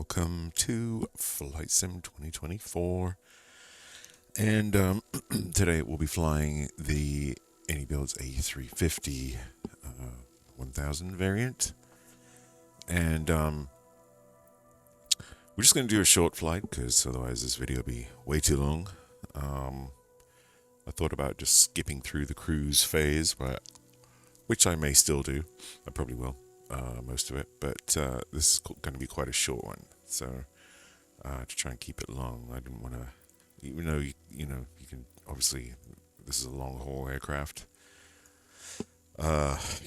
Welcome to Flight Sim 2024, and today we'll be flying the iniBuilds A350-1000 variant, and we're just going to do a short flight because otherwise this video will be way too long. I thought about just skipping through the cruise phase, which I may still do. I probably will. Most of it, but this is going to be quite a short one, so to try and keep it long, I didn't want to, even though you can obviously, this is a long haul aircraft,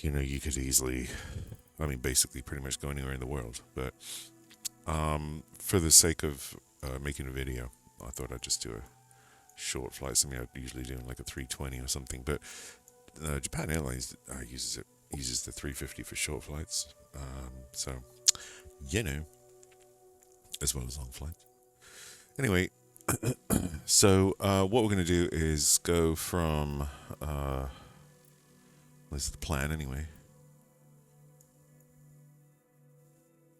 you could easily, basically pretty much go anywhere in the world, but for the sake of making a video, I thought I'd just do a short flight, something I'd usually do in like a 320 or something, but Japan Airlines uses the 350 for short flights, as well as long flights. Anyway, so what we're going to do is go from, this is the plan anyway.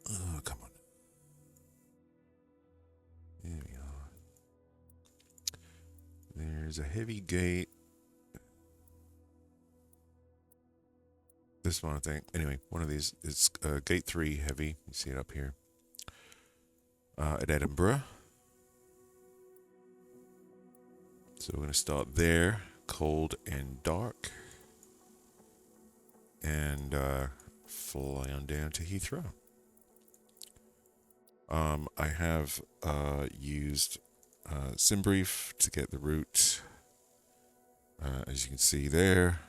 Oh, come on. There we are. There's a heavy gate. This one, I think. Anyway, one of these. It's gate 3 heavy. You see it up here. At Edinburgh. So we're going to start there. Cold and dark. And fly on down to Heathrow. I have used Simbrief to get the route. As you can see there.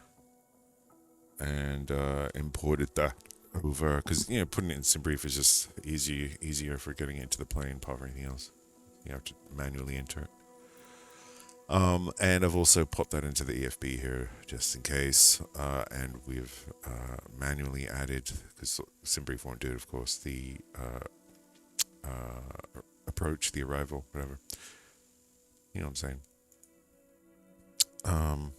And imported that over because putting it in Simbrief is just easier for getting it into the plane. Part of anything else, you have to manually enter it. And I've also popped that into the EFB here just in case. And we've manually added, because Simbrief won't do it, of course, the approach, the arrival, whatever. You know what I'm saying?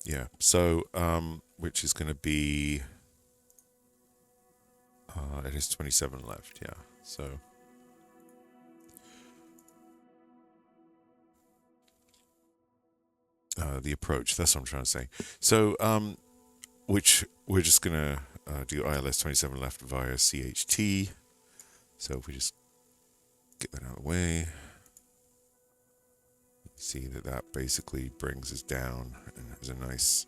Yeah, so, which is going to be, it is 27 left, yeah, so. The approach, that's what I'm trying to say. So, which we're just going to do ILS 27 left via CHT. So if we just get that out of the way. See that basically brings us down and has a nice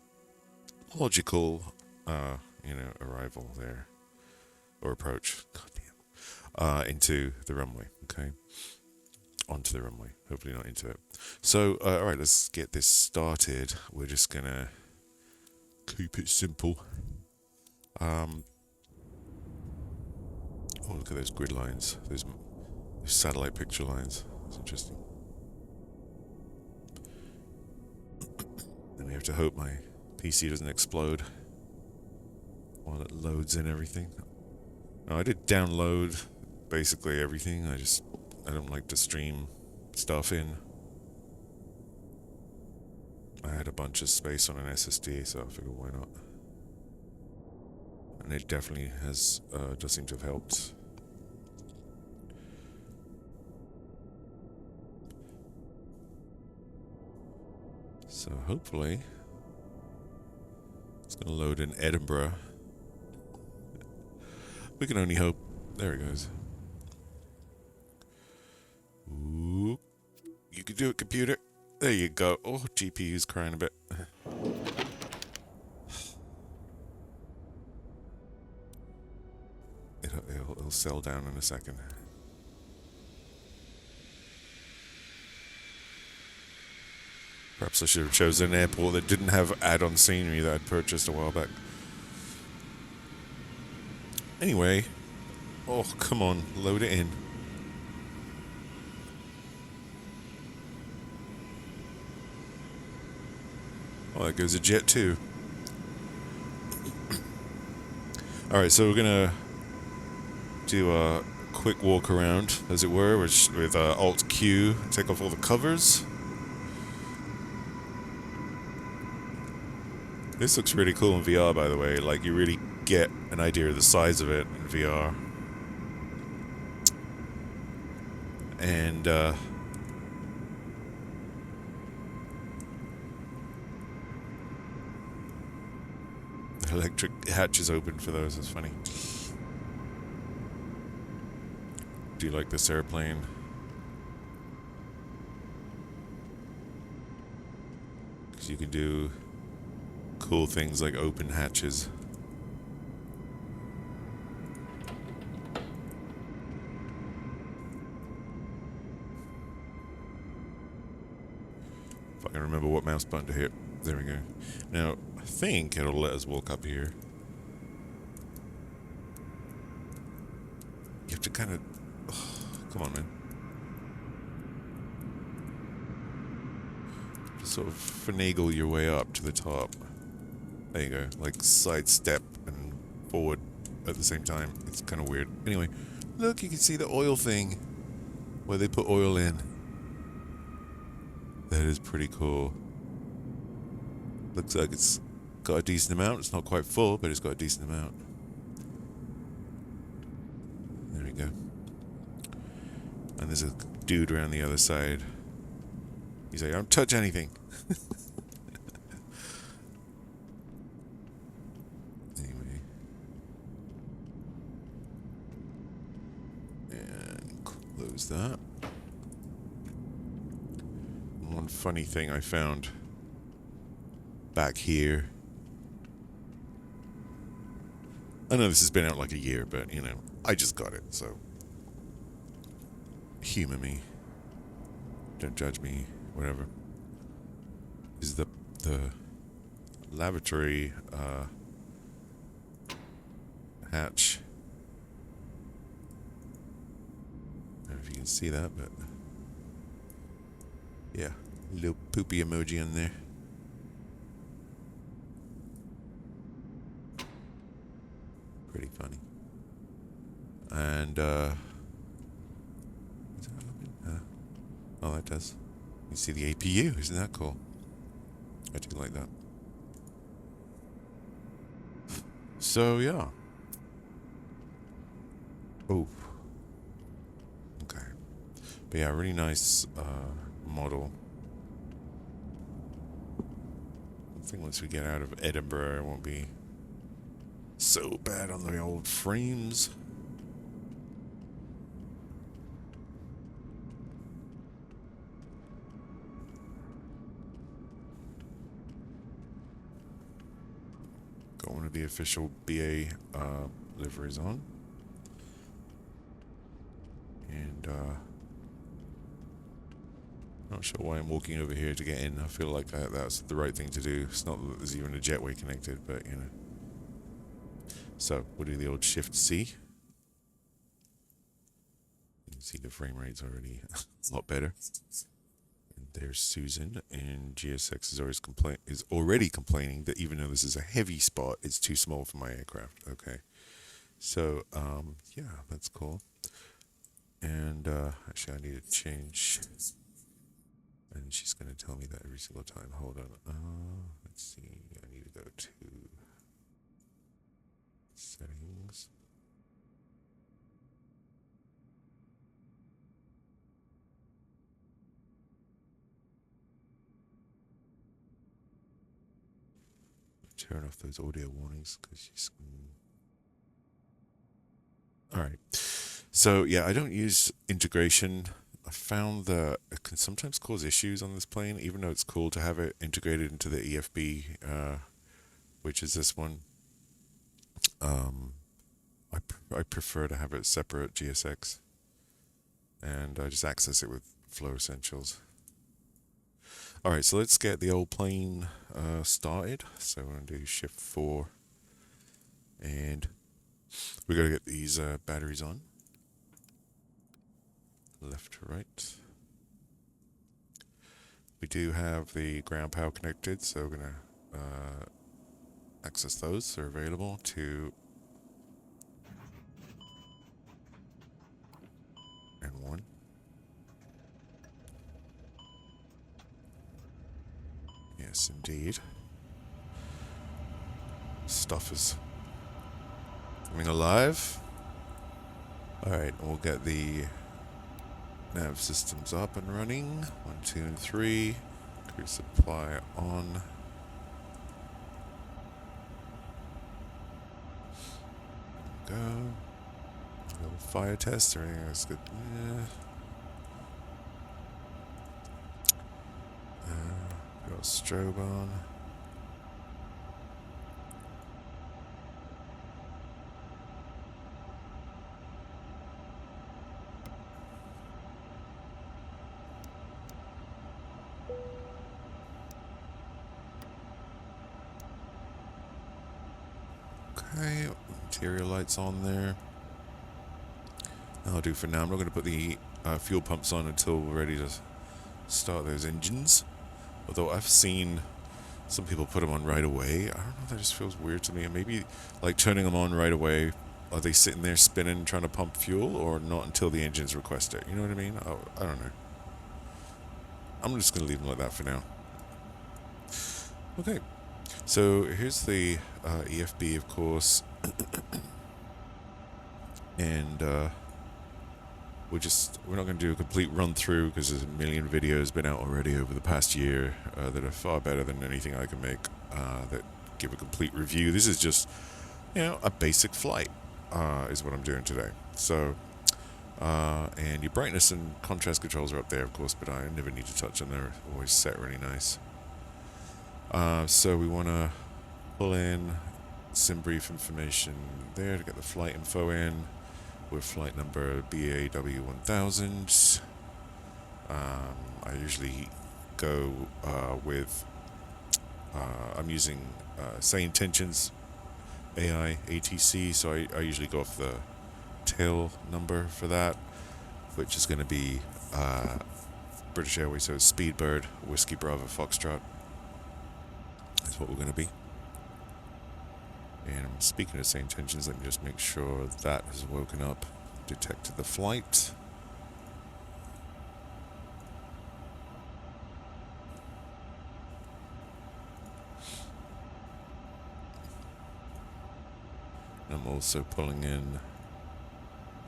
logical arrival there, or approach, into the runway. Okay, onto the runway, hopefully not into it. So alright, let's get this started. We're just gonna keep it simple. Oh, look at those grid lines, those satellite picture lines. It's interesting. And we have to hope my PC doesn't explode while it loads in everything. Now, I did download basically everything. I don't like to stream stuff in. I had a bunch of space on an SSD, so I figured why not. And it definitely does seem to have helped. So hopefully it's going to load in Edinburgh. We can only hope. There it goes. Ooh. You can do it, computer. There you go. Oh, GPU's crying a bit. It'll settle down in a second. Perhaps I should have chosen an airport that didn't have add-on scenery that I'd purchased a while back. Anyway. Oh, come on. Load it in. Oh, that goes a jet too. Alright, so we're going to do a quick walk around, as it were, with Alt-Q, take off all the covers. This looks really cool in VR, by the way. Like, you really get an idea of the size of it in VR. And electric hatch is open for those. It's funny. Do you like this airplane? Because you can do cool things like open hatches. If I can remember what mouse button to hit. There we go. Now, I think it'll let us walk up here. You have to kind of... come on, man. Just sort of finagle your way up to the top. There you go. Like sidestep and forward at the same time. It's kind of weird. Anyway, look, you can see the oil thing where they put oil in. That is pretty cool. Looks like it's got a decent amount. It's not quite full, but it's got a decent amount. There we go. And there's a dude around the other side. He's like, don't touch anything. Anyway. And close that. One funny thing I found back here. I know this has been out like a year, but, you know, I just got it, so... humor me. Don't judge me. Whatever. Is the lavatory hatch. I don't know if you can see that, but... yeah. Little poopy emoji in there. Pretty funny. And, oh, that does. You see the APU. Isn't that cool? I do like that. So, yeah. Oh. Okay. But yeah, really nice model. I think once we get out of Edinburgh, it won't be so bad on the old frames. Got one of the official BA liveries on. And not sure why I'm walking over here to get in. I feel like that's the right thing to do. It's not that there's even a jetway connected, but you know. So we'll do the old Shift C. You can see the frame rate's already a lot better. And there's Susan, and GSX is already complaining that even though this is a heavy spot, it's too small for my aircraft. Okay, so yeah, that's cool. And actually, I need to change. And she's going to tell me that every single time. Hold on. Let's see. I need to go to settings. Turn off those audio warnings because she's... Alright. So, yeah, I don't use integration. I found that it can sometimes cause issues on this plane, even though it's cool to have it integrated into the EFB, which is this one. I prefer to have it separate GSX, and I just access it with Flow Essentials. Alright, so let's get the old plane started. So we're going to do Shift 4, and we're going to get these batteries on. Left to right. We do have the ground power connected, so we're going to access those. They're available to... and 1. Yes, indeed. Stuff is Coming alive. Alright, we'll get the nav systems up and running. 1, 2, and 3. Crew supply on. Go. Little fire test. Everything looks good. Yeah. Got strobe on. Okay, interior lights on there. That'll do for now. I'm not going to put the fuel pumps on until we're ready to start those engines. Although I've seen some people put them on right away. I don't know, that just feels weird to me. And maybe like turning them on right away, are they sitting there spinning trying to pump fuel, or not until the engines request it? You know what I mean? I don't know. I'm just going to leave them like that for now. Okay. So here's the EFB, of course. And we're not going to do a complete run through because there's a million videos been out already over the past year that are far better than anything I can make that give a complete review. This is just, a basic flight is what I'm doing today. So, and your brightness and contrast controls are up there, of course, but I never need to touch them. They're always set really nice. So we want to pull in Simbrief information there to get the flight info in. With flight number BAW1000. I usually go with, I'm using SayIntentionsAI, ATC, so I usually go off the tail number for that, which is going to be British Airways, so Speedbird, Whiskey Bravo Foxtrot. That's what we're going to be. And speaking of SayIntentions, let me just make sure that has woken up, detected the flight. I'm also pulling in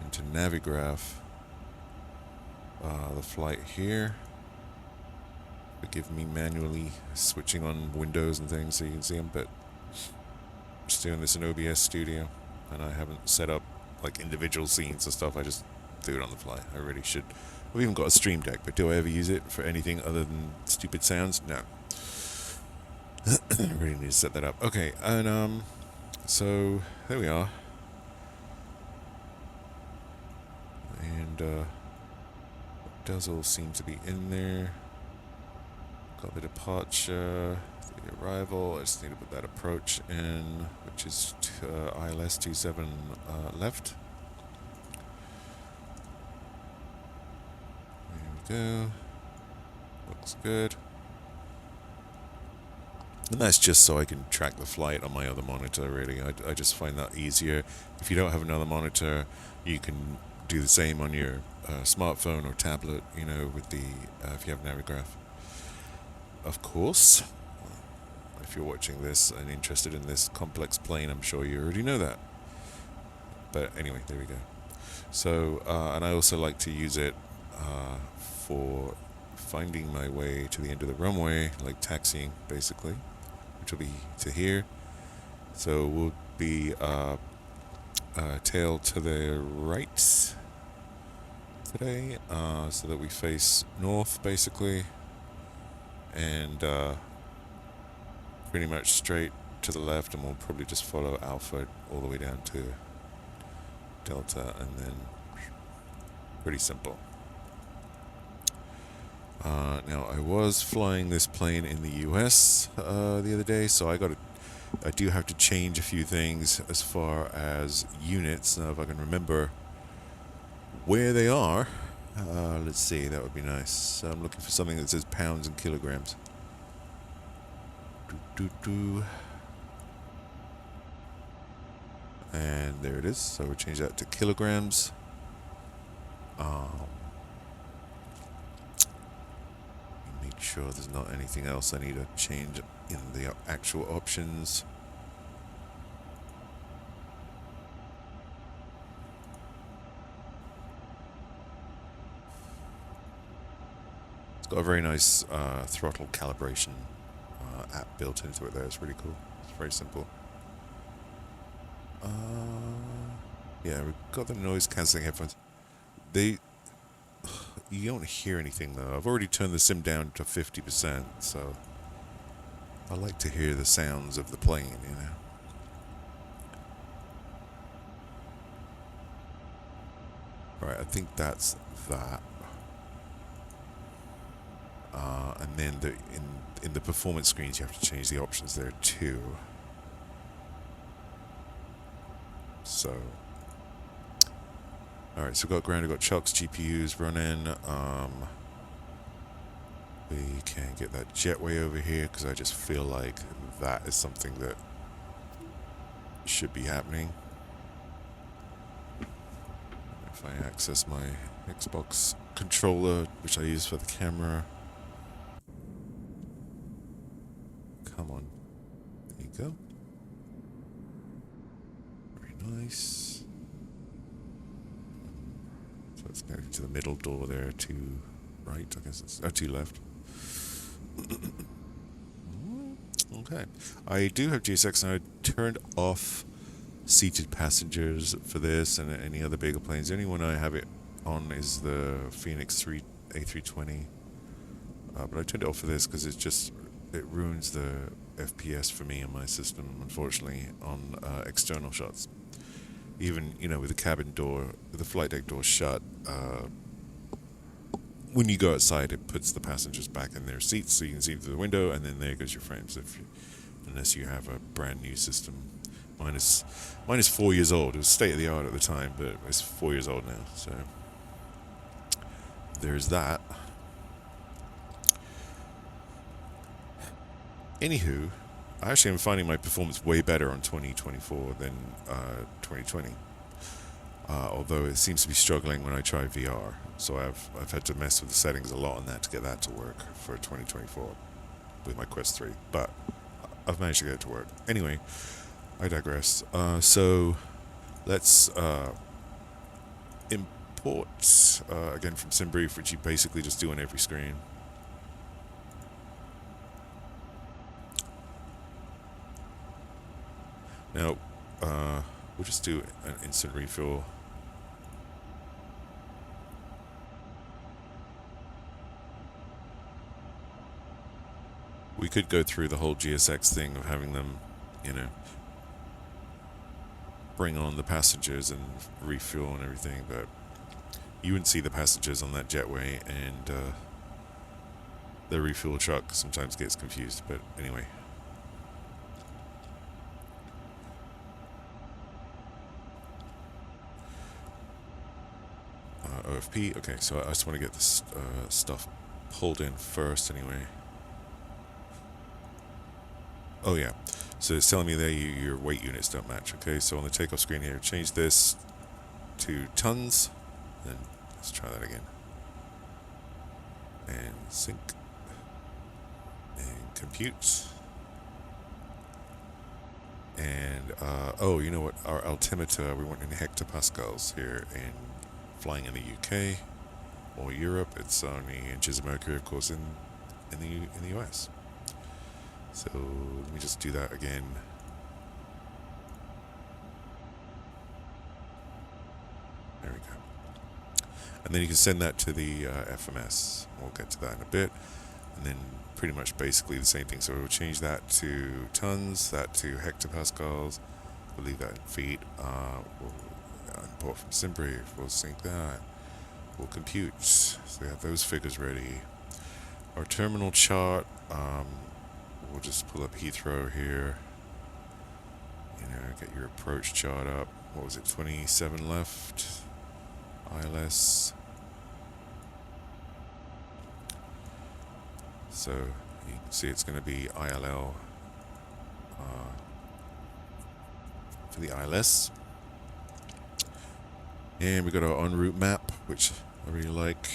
into Navigraph the flight here. Forgive me manually switching on windows and things so you can see them, but just doing this in OBS Studio, and I haven't set up like individual scenes and stuff. I just do it on the fly. I really should. I've even got a stream deck, but do I ever use it for anything other than stupid sounds? No. I really need to set that up. Okay, and so there we are. And does all seem to be in there. Got the departure, the arrival. I just need to put that approach in, which is ILS 27 left. There we go. Looks good. And that's just so I can track the flight on my other monitor, really. I just find that easier. If you don't have another monitor, you can do the same on your smartphone or tablet, with the, if you have Navigraph. Of course, if you're watching this and interested in this complex plane, I'm sure you already know that. But anyway, there we go. So, and I also like to use it for finding my way to the end of the runway, like taxiing, basically, which will be to here. So we'll be tail to the right today, so that we face north, basically. And pretty much straight to the left, and we'll probably just follow Alpha all the way down to Delta, and then pretty simple. Now, I was flying this plane in the US the other day, so I do have to change a few things as far as units. Now, if I can remember where they are. Let's see, that would be nice. So I'm looking for something that says pounds and kilograms. And there it is. So we'll change that to kilograms. Make sure there's not anything else I need to change in the actual options. got a very nice throttle calibration app built into it there. It's really cool. It's very simple. Yeah, we've got the noise cancelling headphones. You don't hear anything though. I've already turned the sim down to 50%, so I like to hear the sounds of the plane, you know. Alright, I think that's that. And then in the performance screens, you have to change the options there too. So, alright, so we've got ground, we've got chocks, GPUs running. We can get that jetway over here because I just feel like that is something that should be happening. If I access my Xbox controller, which I use for the camera. Come on. There you go. Very nice. So it's going to the middle door there, to right, I guess it's to left. Okay. I do have GSX and I turned off seated passengers for this and any other bigger planes. The only one I have it on is the Phoenix A320. But I turned it off for this because it ruins the FPS for me and my system, unfortunately, on external shots. Even, with the cabin door, with the flight deck door shut, when you go outside, it puts the passengers back in their seats so you can see through the window, and then there goes your frames, unless you have a brand new system. Mine is 4 years old. It was state of the art at the time, but it's 4 years old now, so there's that. Anywho, I actually am finding my performance way better on 2024 than 2020. Although it seems to be struggling when I try VR. So I've had to mess with the settings a lot on that to get that to work for 2024 with my Quest 3. But I've managed to get it to work. Anyway, I digress. So let's import again from Simbrief, which you basically just do on every screen. Now, we'll just do an instant refill. We could go through the whole GSX thing of having them, bring on the passengers and refuel and everything, but you wouldn't see the passengers on that jetway, and the refuel truck sometimes gets confused, but anyway. OFP, okay, so I just want to get this stuff pulled in first anyway. Oh yeah, so it's telling me there your weight units don't match. Okay, so on the takeoff screen here, change this to tons, then let's try that again. And sync, and compute. And, oh, you know what, our altimeter, we want in hectopascals here, and flying in the UK or Europe, it's only inches of mercury, of course, in the US. So let me just do that again. There we go. And then you can send that to the FMS. We'll get to that in a bit. And then pretty much basically the same thing. So we'll change that to tons, that to hectopascals. We'll leave that in feet. We'll import from Simbrief. We'll sync that. We'll compute. So we have those figures ready. Our terminal chart. We'll just pull up Heathrow here. Get your approach chart up. What was it? 27 left. ILS. So you can see it's going to be ILL for the ILS. And we got our en route map, which I really like.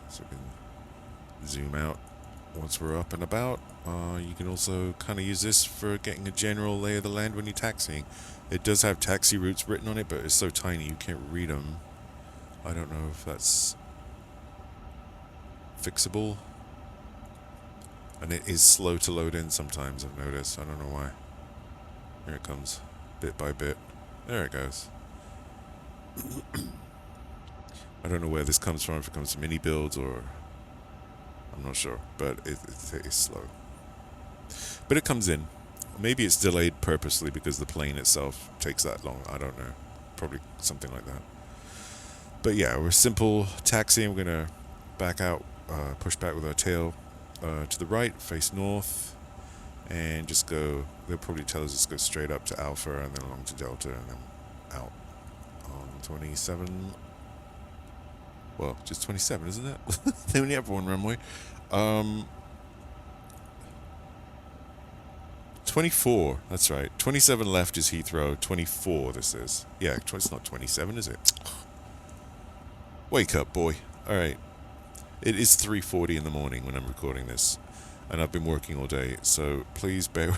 So we can zoom out once we're up and about. You can also kind of use this for getting a general lay of the land when you're taxiing. It does have taxi routes written on it, but it's so tiny you can't read them. I don't know if that's fixable. And it is slow to load in sometimes, I've noticed. I don't know why. Here it comes, bit by bit. There it goes. I don't know where this comes from, if it comes from iniBuilds or... I'm not sure, but it is slow. But it comes in. Maybe it's delayed purposely because the plane itself takes that long. I don't know. Probably something like that. But yeah, we're simple taxiing. We're going to back out, push back with our tail to the right, face north, and just go. They'll probably tell us just go straight up to Alpha and then along to Delta and then out on 27. Well, just 27, isn't it? They only have one runway. 24, that's right. 27 left is Heathrow. 24 this is. Yeah, it's not 27, is it? Wake up, boy. All right. It is 3:40 in the morning when I'm recording this, and I've been working all day, so please bear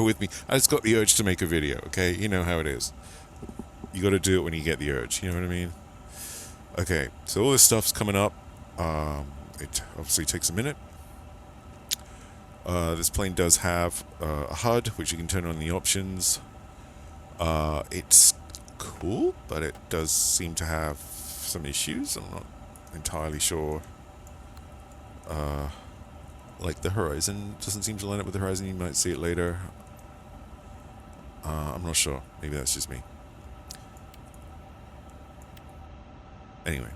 with me. I just got the urge to make a video, okay? You know how it is. You got to do it when you get the urge, you know what I mean? Okay, so all this stuff's coming up. It obviously takes a minute. This plane does have a HUD, which you can turn on the options. It's cool, but it does seem to have some issues. I'm not entirely sure. Like the horizon doesn't seem to line up with the horizon. You might see it later. I'm not sure. Maybe that's just me. Anyway,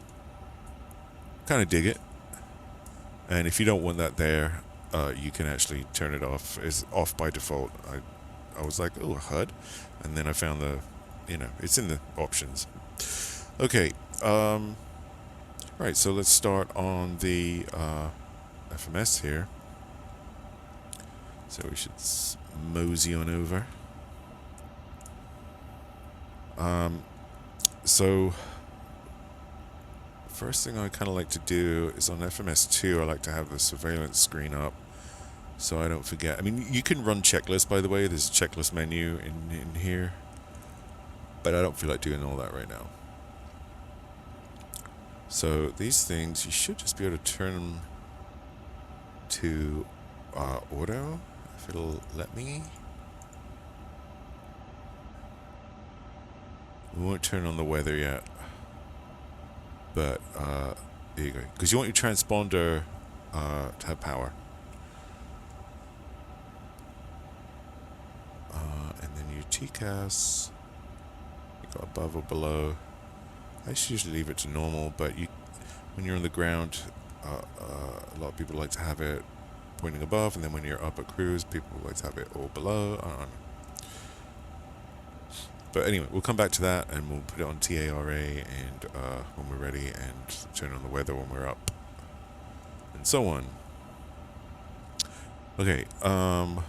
kind of dig it. And if you don't want that there, you can actually turn it off. It's off by default. I was like, oh, a HUD, and then I found the, it's in the options. Okay. Right. So let's start on the FMS here. So we should mosey on over. So first thing I kind of like to do is on FMS 2, I like to have the surveillance screen up so I don't forget. I mean, you can run checklists, by the way. There's a checklist menu in here, but I don't feel like doing all that right now. So these things, you should just be able to turn them to auto, if it'll let me. We won't turn on the weather yet, but there you go. Because you want your transponder to have power. And then your TCAS, you got above or below. I usually leave it to normal, but when you're on the ground, a lot of people like to have it pointing above, and then when you're up at cruise, people like to have it all below. I don't know. But anyway, we'll come back to that, and we'll put it on TARA and when we're ready, and turn on the weather when we're up, and so on. Okay, so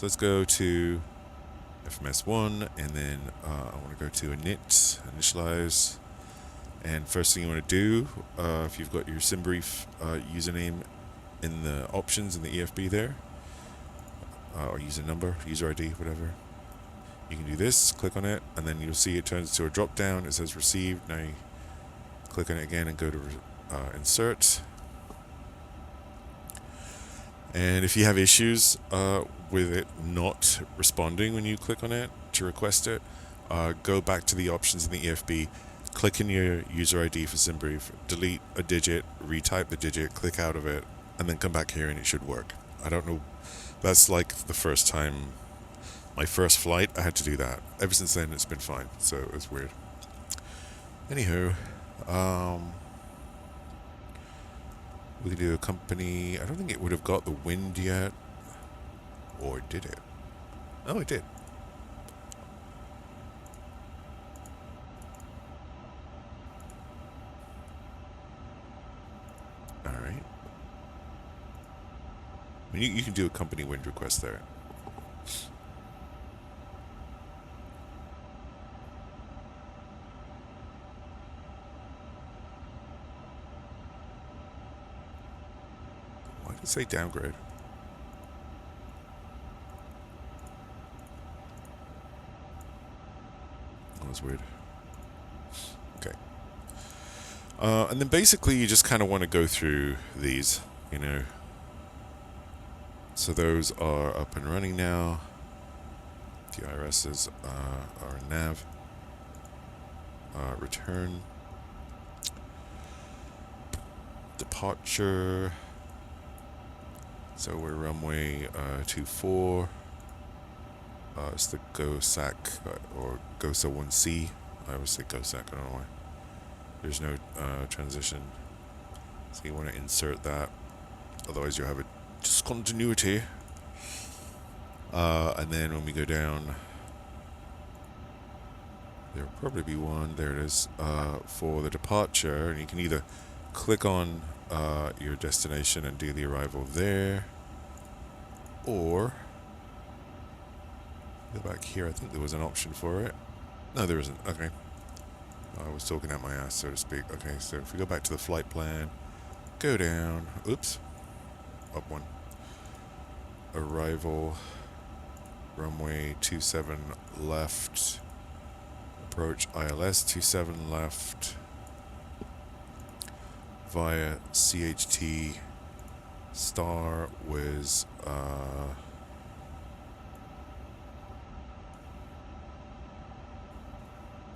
let's go to FMS1, and then I want to go to init, initialize, and first thing you want to do, if you've got your Simbrief username in the options in the EFB there, or user number, user ID, whatever, you can do this, click on it, and then you'll see it turns to a drop down. It says received. Now you click on it again and go to insert. And if you have issues with it not responding when you click on it to request it, go back to the options in the EFB, click in your user ID for Simbrief, delete a digit, retype the digit, click out of it, and then come back here and it should work. I don't know. That's like the first time. My first flight, I had to do that. Ever since then, it's been fine. So it's weird. Anywho, we can do a company. I don't think it would have got the wind yet, or did it? Oh, it did. All right. I mean, you can do a company wind request there. Say downgrade. That was weird. Okay. And then basically you just kind of want to go through these, you know. So those are up and running now. The IRSs are nav. Return. Departure. So we're runway 24. It's the GOSAC or GOSA 1C. I always say GOSAC, I don't know why. There's no transition. So you want to insert that. Otherwise you'll have a discontinuity. And then when we go down, there'll probably be one, there it is, for the departure. And you can either click on your destination and do the arrival there, or go back here. I think there was an option for it. No, there isn't. Okay. I was talking out my ass, so to speak. Okay, so if we go back to the flight plan, go down. Oops. Up one. Arrival. Runway 27 left. Approach ILS 27 left. Via CHT. Star was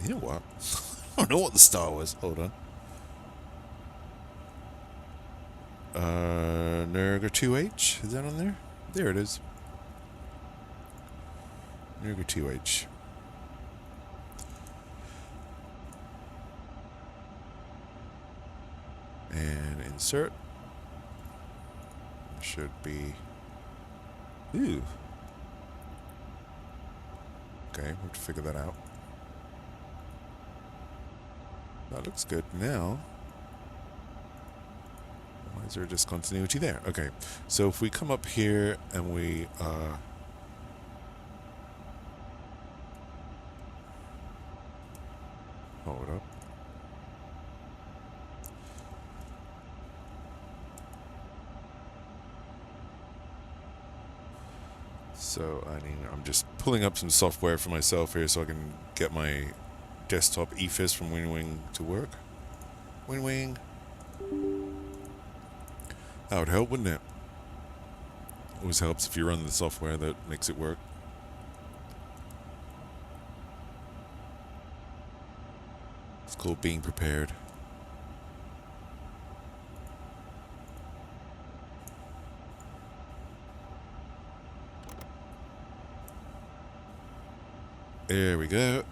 you know what? I don't know what the star was. Hold on. Nerga 2H? Is that on there? There it is. Nerga 2H. And insert. Should be. Ooh. Okay, we'll have to figure that out. That looks good now. Why is there a discontinuity there? Okay, so if we come up here and we hold up. So I'm just pulling up some software for myself here so I can get my desktop EFIS from WinWing to work. WinWing. That would help, wouldn't it? Always helps if you run the software that makes it work. It's called being prepared. There we go.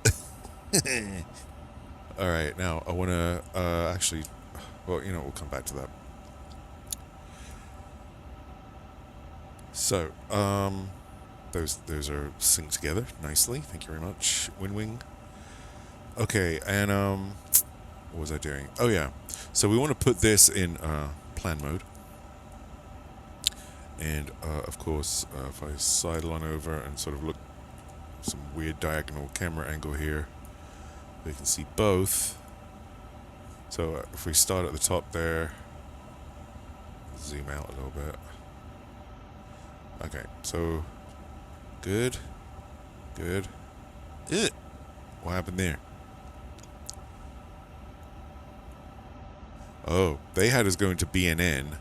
Alright, now I want to actually, well, you know, we'll come back to that. So, those are synced together nicely. Thank you very much, WinWing. Okay, and what was I doing? Oh yeah, so we want to put this in plan mode. And of course, if I sidle on over and sort of look some weird diagonal camera angle here, we can see both. So if we start at the top there, zoom out a little bit. Okay, so good. Ugh. What happened there? Oh, they had us going to BNN.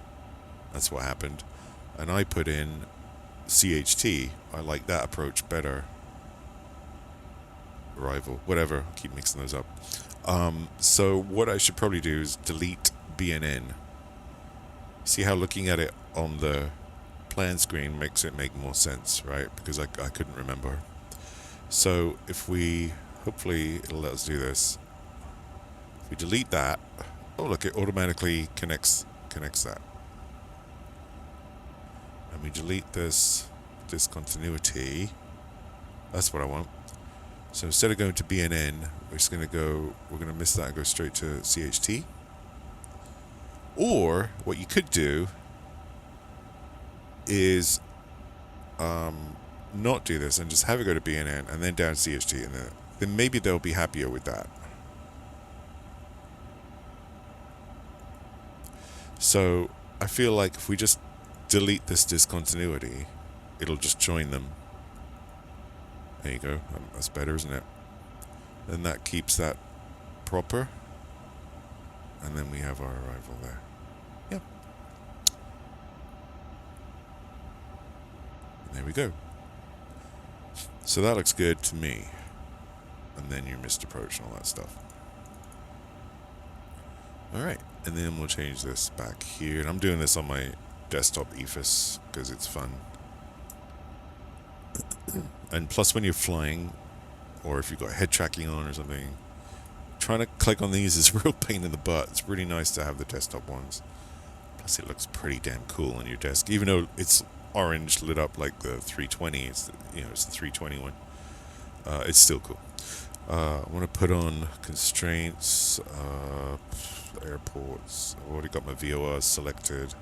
That's what happened. And I put in CHT. I like that approach better. Arrival, whatever. I keep mixing those up. So what I should probably do is delete BNN. See how looking at it on the plan screen makes it make more sense, right? Because I couldn't remember. So if we, hopefully it'll let us do this. If we delete that, oh look, it automatically connects that. And we delete this discontinuity. That's what I want. So instead of going to BNN, we're just going to miss that and go straight to CHT. Or what you could do is not do this and just have it go to BNN and then down CHT, and then maybe they'll be happier with that. So I feel like if we just delete this discontinuity, it'll just join them. There you go. That's better, isn't it? Then that keeps that proper. And then we have our arrival there. Yep. And there we go. So that looks good to me. And then your missed approach and all that stuff. Alright, and then we'll change this back here. And I'm doing this on my desktop EFS because it's fun. And plus when you're flying, or if you've got head tracking on or something, trying to click on these is a real pain in the butt. It's really nice to have the desktop ones. Plus it looks pretty damn cool on your desk. Even though it's orange lit up like the 320, it's the 320 one. It's still cool. I want to put on constraints, airports. I've already got my VOR selected.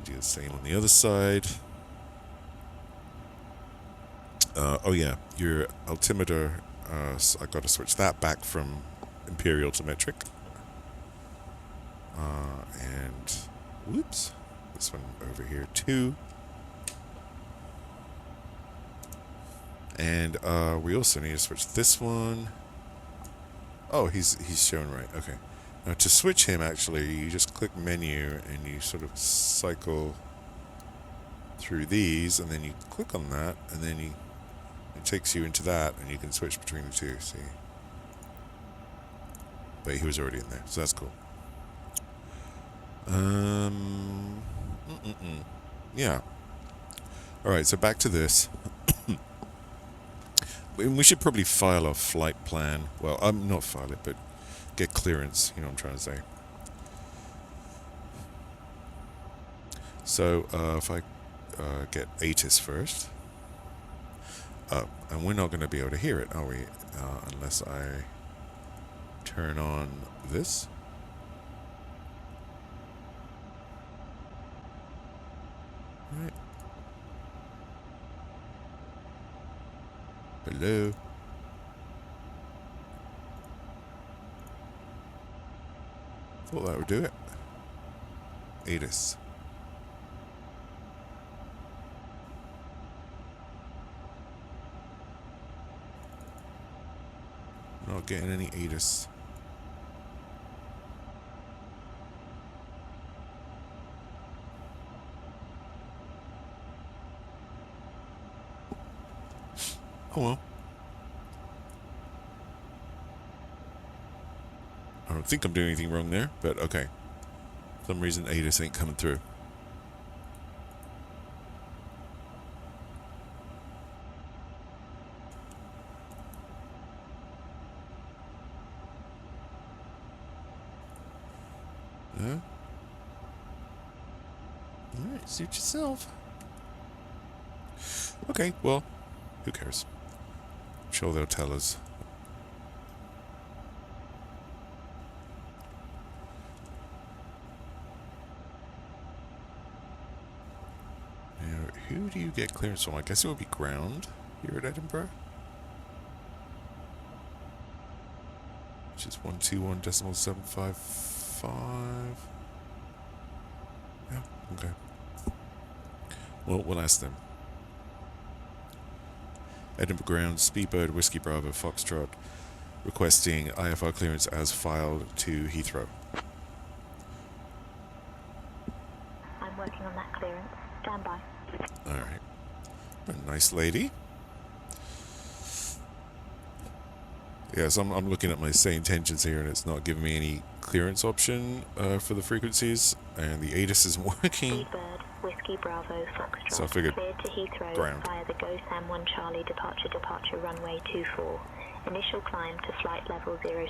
Do the same on the other side. Oh yeah, your altimeter, so I got to switch that back from imperial to metric. And whoops, this one over here too. And we also need to switch this one. Oh, he's shown right. Okay. Now to switch him, actually, you just click menu and you sort of cycle through these, and then you click on that, and then it takes you into that, and you can switch between the two. See? But he was already in there, so that's cool. Yeah. All right. So back to this. We should probably file a flight plan. Well, not file it, but get clearance. You know what I'm trying to say. So if I get ATIS first, and we're not going to be able to hear it, are we? Unless I turn on this. Right. Hello. Thought that would do it. ATIS. Not getting any ATIS. Oh well. I don't think I'm doing anything wrong there, but okay. For some reason ATIS ain't coming through. Yeah. Alright, suit yourself. Okay, well, who cares? I'm sure they'll tell us. Now, who do you get clearance from? I guess it would be ground here at Edinburgh. Which is 121.755. Yeah, okay. Well, we'll ask them. Edinburgh Ground, Speedbird, Whiskey Bravo, Foxtrot, requesting IFR clearance as filed to Heathrow. I'm working on that clearance. Stand by. Alright. A nice lady. Yes, I'm looking at my SayIntentionsAI here, and it's not giving me any clearance option for the frequencies, and the ATIS isn't working. Speedbird, Whiskey Bravo, Foxtrot, So I figured cleared to Heathrow ground. via the Go Sam 1 Charlie departure runway 24. Initial climb to flight level 060.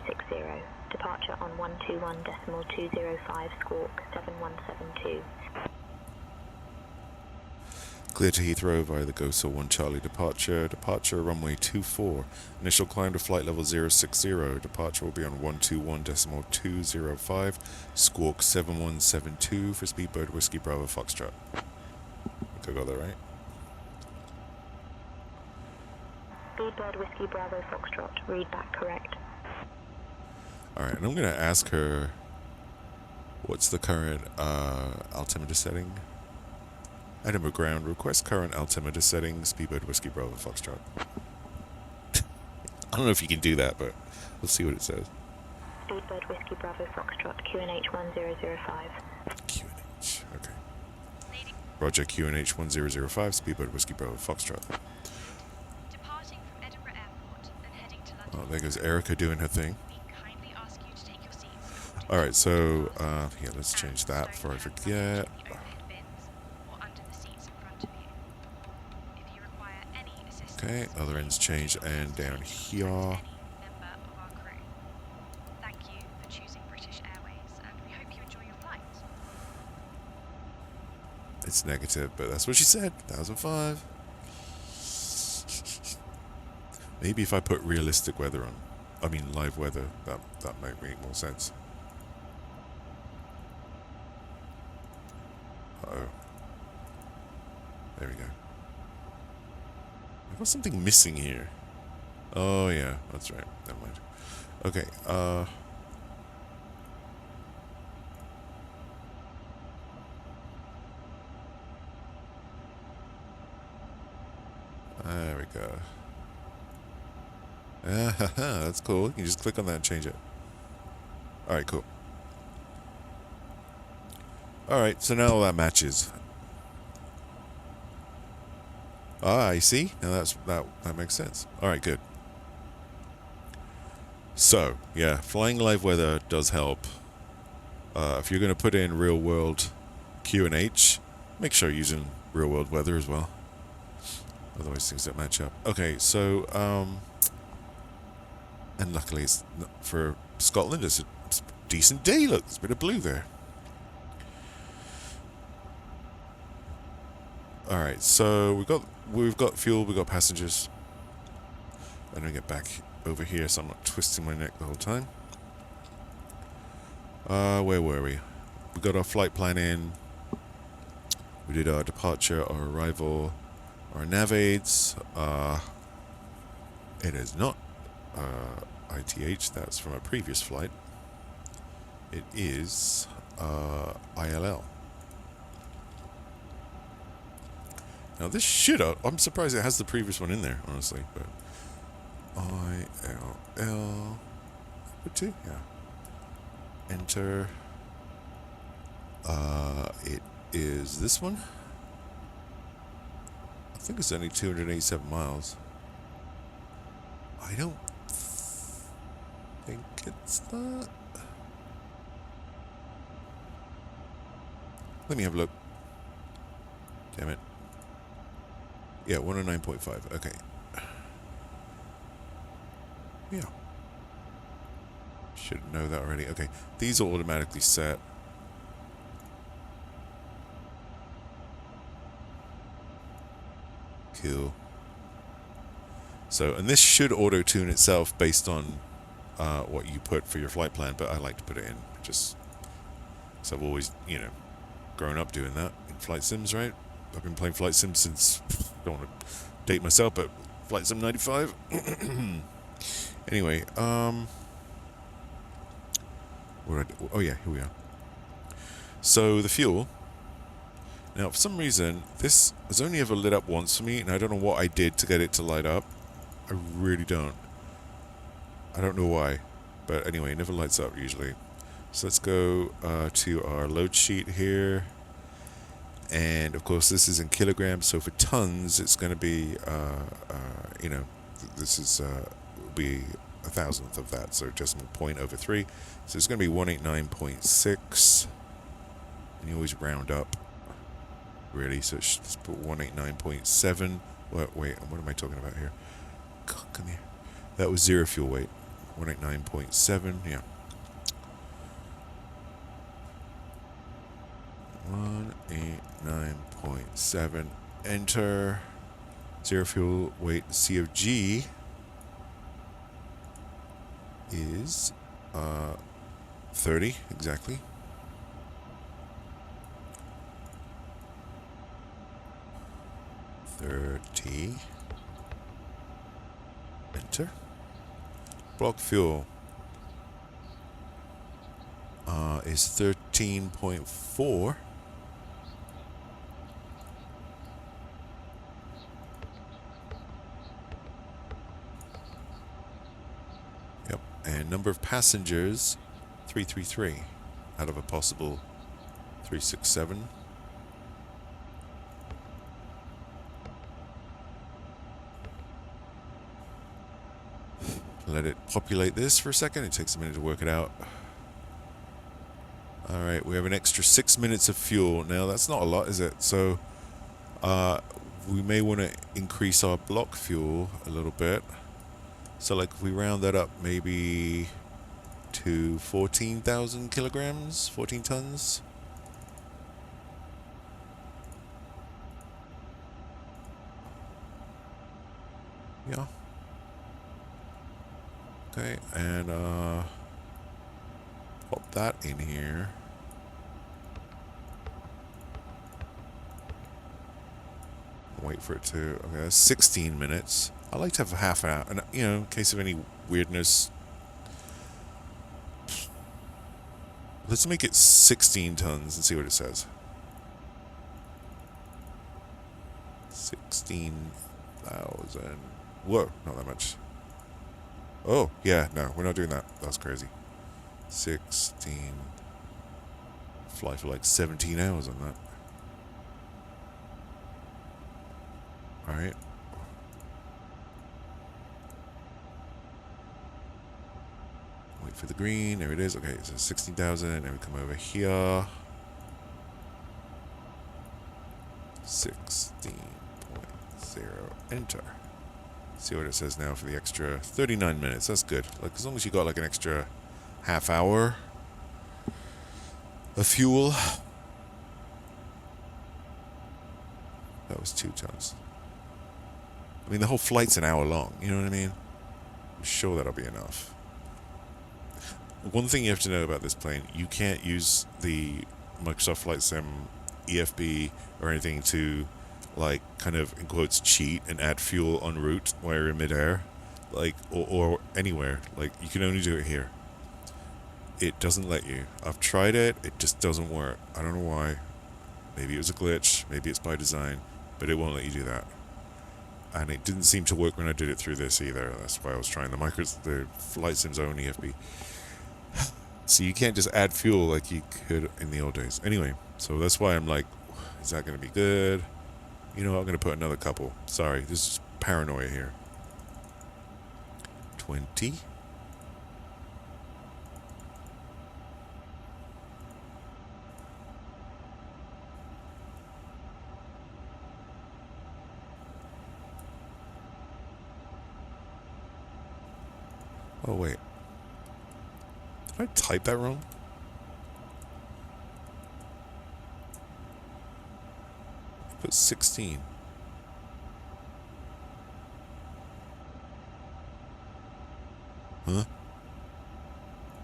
Departure on 121.205 squawk 7172. Clear to Heathrow via the Go Sam 1 Charlie departure runway 24. Initial climb to flight level 060. Departure will be on 121.205 squawk 7172 for Speedbird, Whiskey Bravo, Foxtrot. I think I got that right. Speedbird, Whiskey Bravo, Foxtrot. Read back correct. Alright, and I'm going to ask her what's the current altimeter setting. Edinburgh Ground, request current altimeter setting, Speedbird, Whiskey Bravo, Foxtrot. I don't know if you can do that, but we'll see what it says. Speedbird Whiskey Bravo Foxtrot QNH 1005. QNH, okay. Roger, QNH 1005, Speedbird Whiskey Bravo Foxtrot. Departing from Edinburgh Airport and heading to London. Oh, there goes Erica doing her thing. We kindly ask you to take your seats. Alright, so, yeah, let's change that before I forget. The overhead bins or under the seats in front of you. If you require any assistance, Okay, other end's changed, and down here. any member of our crew. Thank you for choosing British Airways, and we hope you enjoy your flight. It's negative, but that's what she said. 1005. Maybe if I put realistic weather on, I mean live weather, that might make more sense. Uh-oh. There we go. I've got something missing here. Oh yeah, that's right. Never mind. Okay, there we go. That's cool. You can just click on that and change it. Alright, cool. Alright, so now all that matches. Ah, I see. Now that makes sense. Alright, good. So, yeah, flying live weather does help. If you're going to put in real world QNH, make sure you're using real world weather as well. Otherwise things don't match up. Okay, so, and luckily it's for Scotland, it's a decent day. Look, there's a bit of blue there. Alright, so we've got fuel, we've got passengers. I'm gonna get back over here so I'm not twisting my neck the whole time. Where were we? We got our flight plan in. We did our departure, our arrival, our nav aids. It is not ITH, that's from a previous flight. It is ILL. Now this should have, I'm surprised it has the previous one in there, honestly, but ILL, put 2, yeah. Enter, it is this one. I think it's only 287 miles. I don't think it's that. Let me have a look. Damn it. Yeah, 109.5. Okay. Yeah. Should know that already. Okay. These are automatically set. Cool. So, and this should auto-tune itself based on what you put for your flight plan, but I like to put it in just so I've always, you know, grown up doing that in flight sims, right? I've been playing flight sims since, don't want to date myself, but flight sim 95. Anyway, what did I do? Oh yeah, here we are. So the fuel. Now, for some reason, this has only ever lit up once for me, and I don't know what I did to get it to light up. I really don't. I don't know why, but anyway, it never lights up usually. So let's go to our load sheet here. And of course this is in kilograms, so for tons it's going to be you know, this is will be 1,000th of that, so decimal point over 3, so it's going to be 189.6, and you always round up really, so let's put 189.7. Wait, what am I talking about here? Come here. That was zero fuel weight. 189.7, yeah. 189.7. Enter. Zero fuel weight. C of G is 30 exactly. Enter. Block fuel is 13.4. Yep, And number of passengers, 333 out of a possible 367. Let it populate this for a second. It takes a minute to work it out. Alright, we have an extra 6 minutes of fuel. Now, that's not a lot, is it? So, we may want to increase our block fuel a little bit. So, like, if we round that up maybe to 14,000 kilograms, 14 tons. Yeah. Okay, and pop that in here. Wait for it to. Okay, that's 16 minutes. I like to have a half hour, and you know, in case of any weirdness. Let's make it 16 tons and see what it says. 16,000. Whoa, not that much. Oh, yeah, no, we're not doing that. That's crazy. 16. Fly for like 17 hours on that. Alright. Wait for the green. There it is. Okay, so 16,000. And we come over here. 16.0. Enter. See what it says now for the extra 39 minutes. That's good. Like, as long as you got like an extra half hour of fuel. That was 2 tons. I mean, the whole flight's an hour long. You know what I mean? I'm sure that'll be enough. One thing you have to know about this plane, you can't use the Microsoft Flight Sim EFB or anything to, like, kind of, in quotes, cheat and add fuel en route while you're in midair. Like, or anywhere. Like, you can only do it here. It doesn't let you. I've tried it. It just doesn't work. I don't know why. Maybe it was a glitch. Maybe it's by design. But it won't let you do that. And it didn't seem to work when I did it through this either. That's why I was trying the Flight Sim's own EFB. So you can't just add fuel like you could in the old days. Anyway, so that's why I'm like, is that going to be good? You know, I'm going to put another couple. Sorry, this is paranoia here. 20. Oh, wait. Did I type that wrong? I put 16. Huh?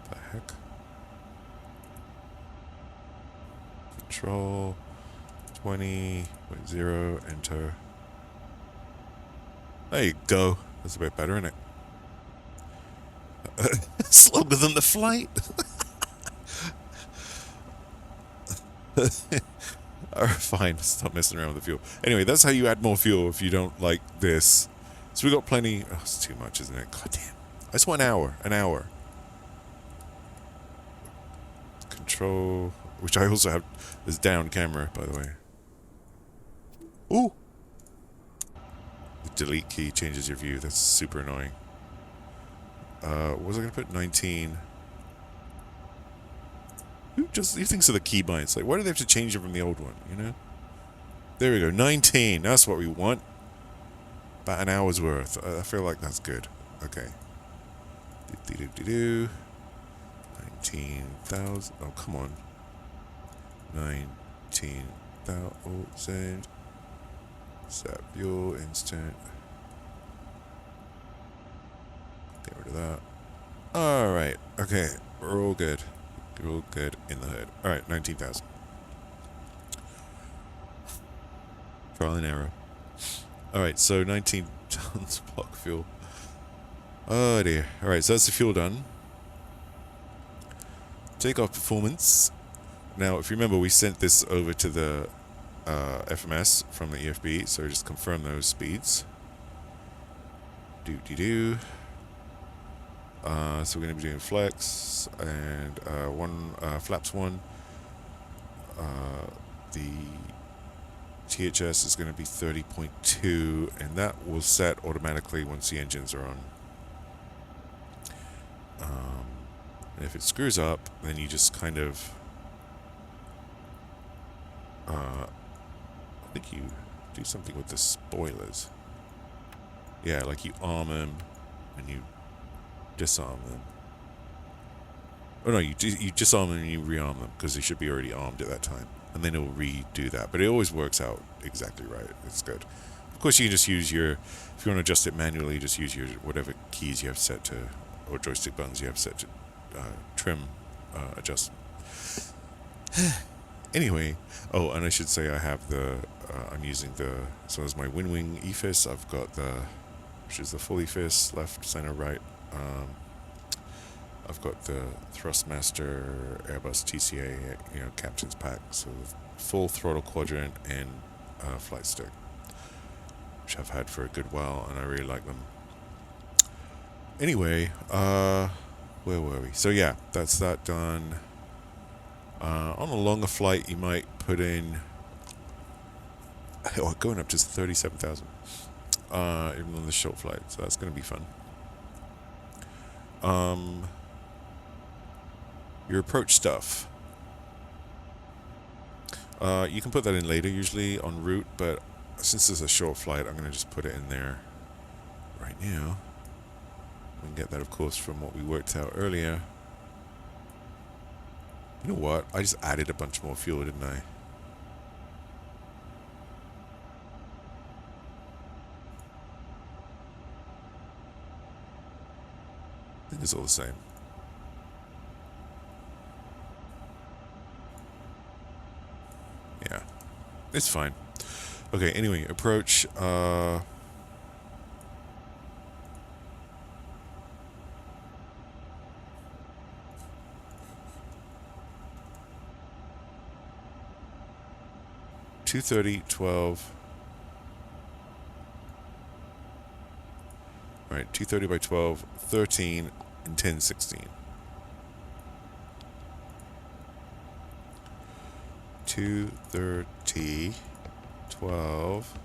The heck? Control 20.0, enter. There you go. That's a bit better, isn't it? Slower than the flight. Alright, fine. Stop messing around with the fuel. Anyway, that's how you add more fuel if you don't like this. So we got plenty. Oh, it's too much, isn't it? God damn. I just want an hour. An hour. Control. Which I also have this down camera, by the way. Ooh. The delete key changes your view. That's super annoying. What was I going to put? 19. Who thinks of the keybinds? Like, why do they have to change it from the old one, you know? There we go. 19. That's what we want. About an hour's worth. I feel like that's good. Okay. 19,000. Oh, come on. 19,000. Set fuel instant. Get rid of that. Alright. Okay. We're all good. We're all good in the hood. Alright, 19,000. Trial and error. Alright, so 19 tons block fuel. Oh dear. Alright, so that's the fuel done. Takeoff performance. Now, if you remember, we sent this over to the FMS from the EFB, so just confirm those speeds. Do-de-do. So we're going to be doing flex and flaps 1. The THS is going to be 30.2, and that will set automatically once the engines are on. And if it screws up, then you just kind of, I think you do something with the spoilers. Yeah, like you arm them and you disarm them. Oh no, you disarm them and you rearm them because they should be already armed at that time, and then it will redo that. But it always works out exactly right. It's good. Of course, you can just use your, if you want to adjust it manually, just use your whatever keys you have set to, or joystick buttons you have set to trim adjust. Anyway, oh, and I should say I have the, I'm using the, so as my Wing EFIS, I've got the, which is the full EFIS, left, center, right. I've got the Thrustmaster Airbus TCA, captain's pack, so full throttle quadrant and flight stick, which I've had for a good while, and I really like them. Anyway, where were we? So yeah, that's that done. On a longer flight, you might put in, going up to 37,000, even on the short flight, so that's going to be fun. Your approach stuff. You can put that in later, usually en route, but since it's a short flight, I'm going to just put it in there right now. We can get that, of course, from what we worked out earlier. You know what? I just added a bunch more fuel, didn't I? I think it's all the same. Yeah, it's fine. Okay, anyway, approach. 230, 12. All right, 230 by 12, 13, and 10, 16. 230, 12,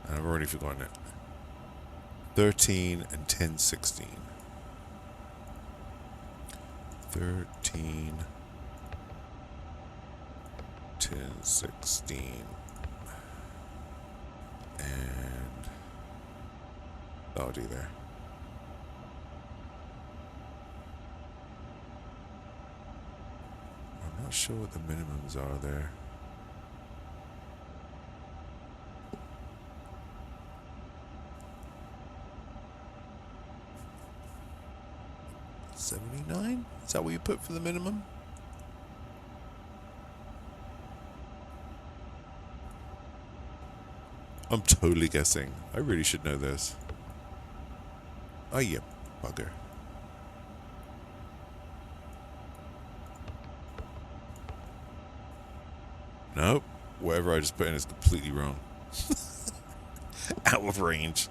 and I've already forgotten it. 13 and 10, 16. 13, 10, 16. And that'll do there. I'm not sure what the minimums are there. $79? Is that what you put for the minimum? I'm totally guessing. I really should know this. Oh, you bugger. Nope. Whatever I just put in is completely wrong. Out of range.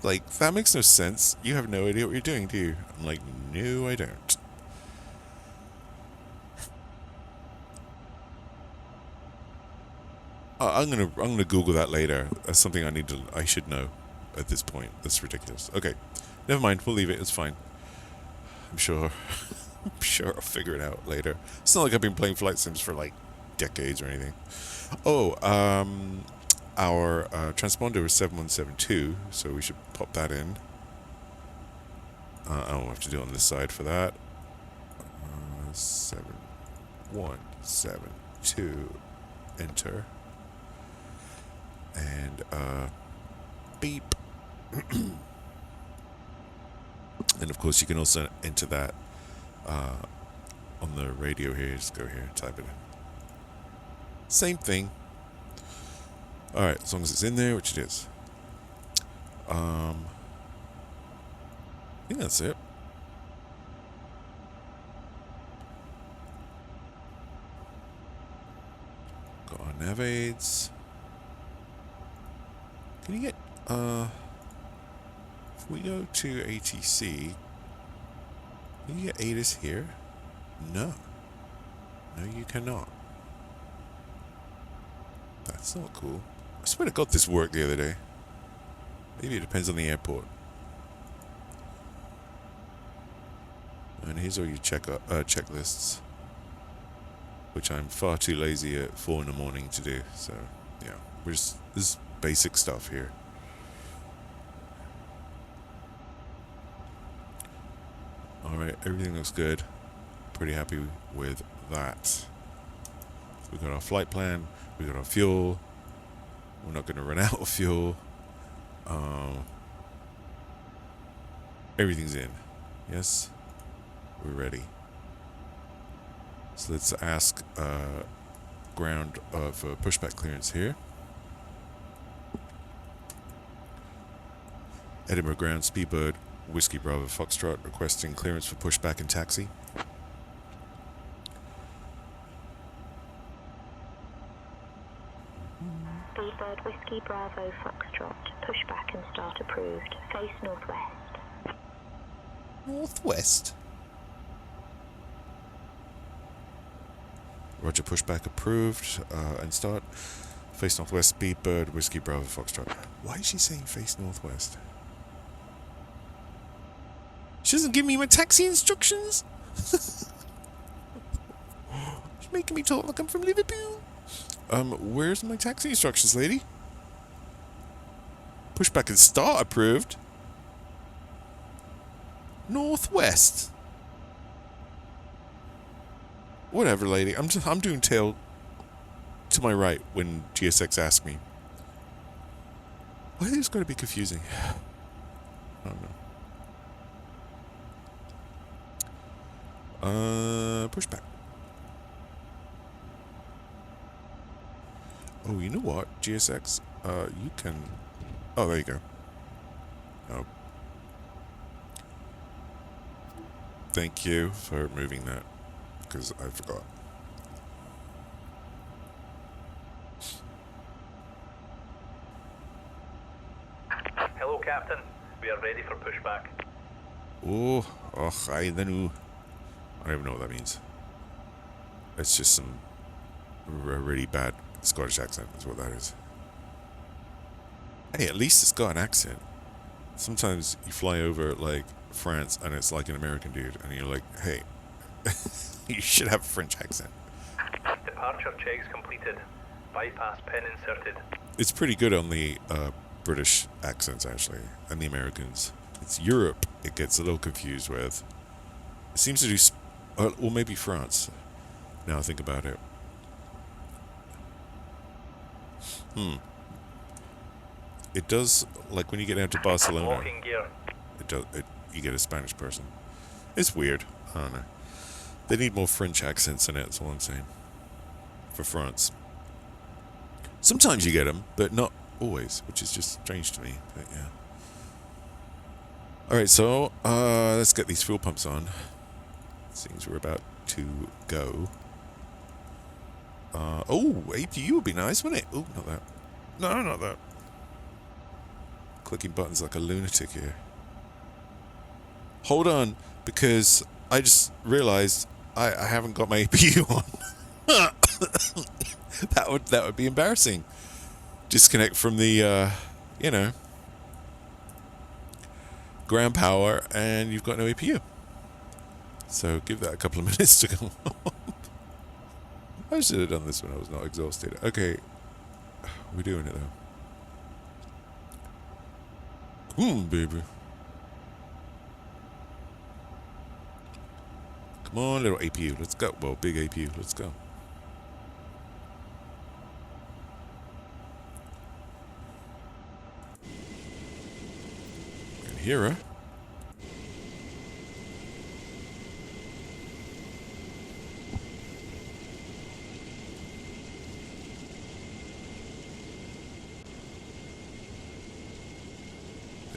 Like, that makes no sense. You have no idea what you're doing, do you? I'm like, no, I don't. I'm gonna Google that later. That's something I should know at this point. That's ridiculous. Okay, never mind. We'll leave it. It's fine. I'm sure I'll figure it out later. It's not like I've been playing flight sims for like decades or anything. Oh, our transponder is 7172, so we should pop that in. I don't have to do it on this side for that. 7172, enter. And beep. And of course you can also enter that on the radio here. Just go here, type it in. Same thing. Alright, as long as it's in there, which it is. I think that's it. Got our nav aids. Can you get If we go to ATC, can you get ATIS here? No. No, you cannot. That's not cool. I swear to God this worked the other day. Maybe it depends on the airport. And here's all your checklists, which I'm far too lazy at 4 in the morning to do. So, yeah, this is basic stuff here. Alright, everything looks good. Pretty happy with that. We got our flight plan. We got our fuel. We're not going to run out of fuel. Everything's in. Yes, we're ready. So let's ask ground for pushback clearance here. Edinburgh ground, Speedbird, Whiskey Bravo Foxtrot requesting clearance for pushback and taxi. Speedbird Whiskey Bravo Foxtrot, pushback and start approved. Face northwest. Northwest? Roger, pushback approved and start. Face northwest, Speedbird, Whiskey Bravo Foxtrot. Why is she saying face northwest? She doesn't give me my taxi instructions. She's making me talk like I'm from Liverpool. Where's my taxi instructions, lady? Pushback and start approved. Northwest. Whatever, lady. I'm doing tail to my right when GSX asks me. Why is this going to be confusing? I don't know. Pushback. Oh, you know what? GSX, you can... Oh, there you go. Oh. Thank you for moving that, because I forgot. Hello, Captain. We are ready for pushback. Oh, I don't even know what that means. It's just some really bad Scottish accent, is what that is. Hey, at least it's got an accent. Sometimes you fly over, like, France, and it's like an American dude, and you're like, hey, you should have a French accent. Departure checks completed. Bypass pin inserted. It's pretty good on the British accents, actually, and the Americans. It's Europe it gets a little confused with. It seems to do... or maybe France, now I think about it. It does, like when you get down to Barcelona, Locking gear. you get a Spanish person. It's weird. I don't know. They need more French accents in it, that's all I'm saying. For France. Sometimes you get them, but not always, which is just strange to me. But yeah. Alright, so let's get these fuel pumps on. Seems we're about to go. Oh, APU would be nice, wouldn't it? Oh, not that. No, not that. Clicking buttons like a lunatic here. Hold on, because I just realized I haven't got my APU on. that would be embarrassing. Disconnect from the ground power, and you've got no APU. So give that a couple of minutes to go. I should have done this when I was not exhausted. Okay, we're doing it though. Baby. Come on, little APU. Let's go. Well, big APU. Let's go. Can hear her.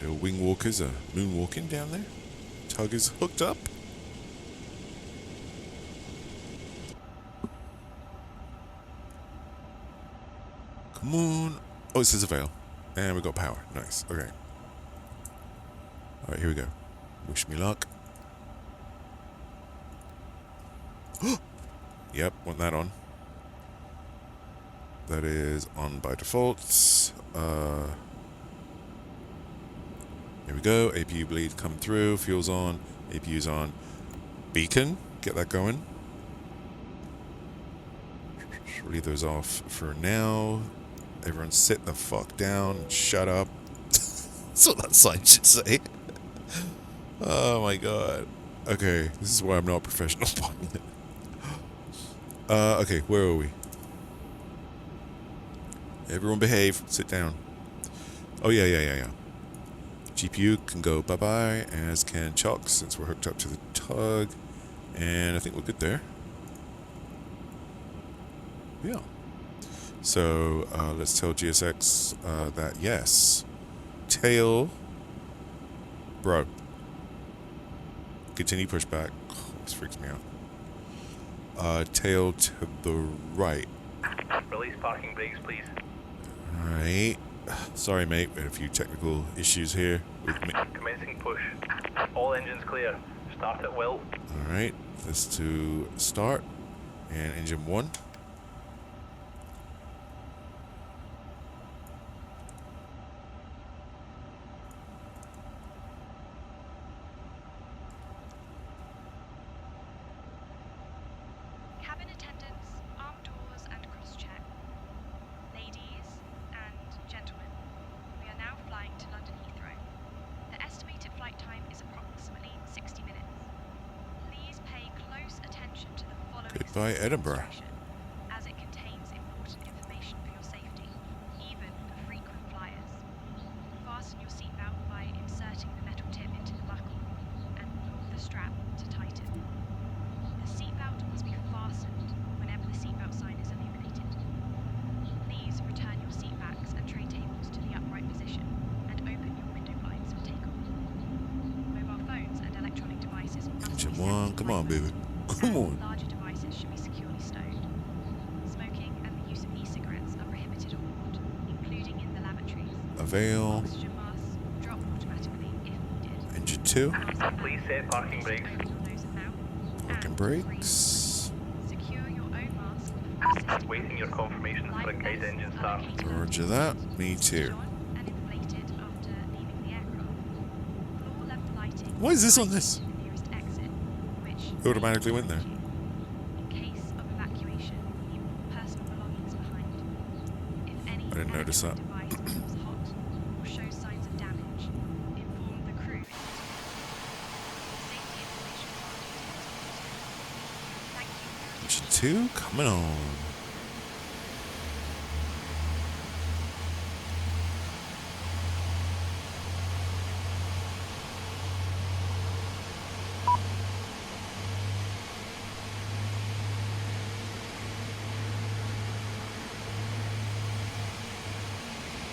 Little wing walkers are moonwalking down there. Tug is hooked up. Come on. Oh, it says avail. And we got power. Nice. Okay. Alright, here we go. Wish me luck. Yep, want that on. That is on by default. Here we go. APU bleed come through. Fuel's on. APU's on. Beacon. Get that going. Leave those off for now. Everyone sit the fuck down and shut up. That's what that sign should say. Oh my god. Okay, this is why I'm not a professional pilot. Okay, where are we? Everyone behave. Sit down. Oh, yeah. GPU can go bye-bye, as can Chalk, since we're hooked up to the tug. And I think we're good there. Yeah. So, let's tell GSX that yes. Tail. Bro. Continue pushback. Oh, this freaks me out. Tail to the right. Release parking brakes, please. Alright. Sorry, mate. We had a few technical issues here with me. Commencing push. All engines clear. Start at will. Alright. This to start. And engine 1. Cabin attendants, arm doors and cross-check. Ladies and gentlemen, we are now flying to London Heathrow. The estimated flight time is approximately 60 minutes. Please pay close attention to the following Goodbye, Edinburgh. instruction, as it contains important information for your safety, even for frequent flyers. Fasten your seatbelt by inserting the metal tip into the buckle and pull the strap to tighten. The seatbelt must be fastened whenever the seatbelt sign is illuminated. Please return your seat backs and tray tables to the upright position and open your window blinds for takeoff. Mobile phones and electronic devices must be Engine set 1. to Come on, flight baby. mode, Come and on. larger devices should be securely stowed. Smoking and the use of e-cigarettes are prohibited on board, including in the lavatories. Avail. Oxygen masks will drop automatically if needed. Engine 2. Please set parking brakes. Parking brakes. Secure your own mask before assisting Waiting your confirmation for a guide engine start. Roger that. Me too. and inflated after leaving the aircraft. Floor level lighting. Why is this on this? to the nearest exit, which It automatically went there. In case of evacuation, leave all personal belongings behind. If any I didn't notice that. device becomes hot or shows signs of damage, inform the crew. Safety information is Thank you for your Engine 2. Coming on.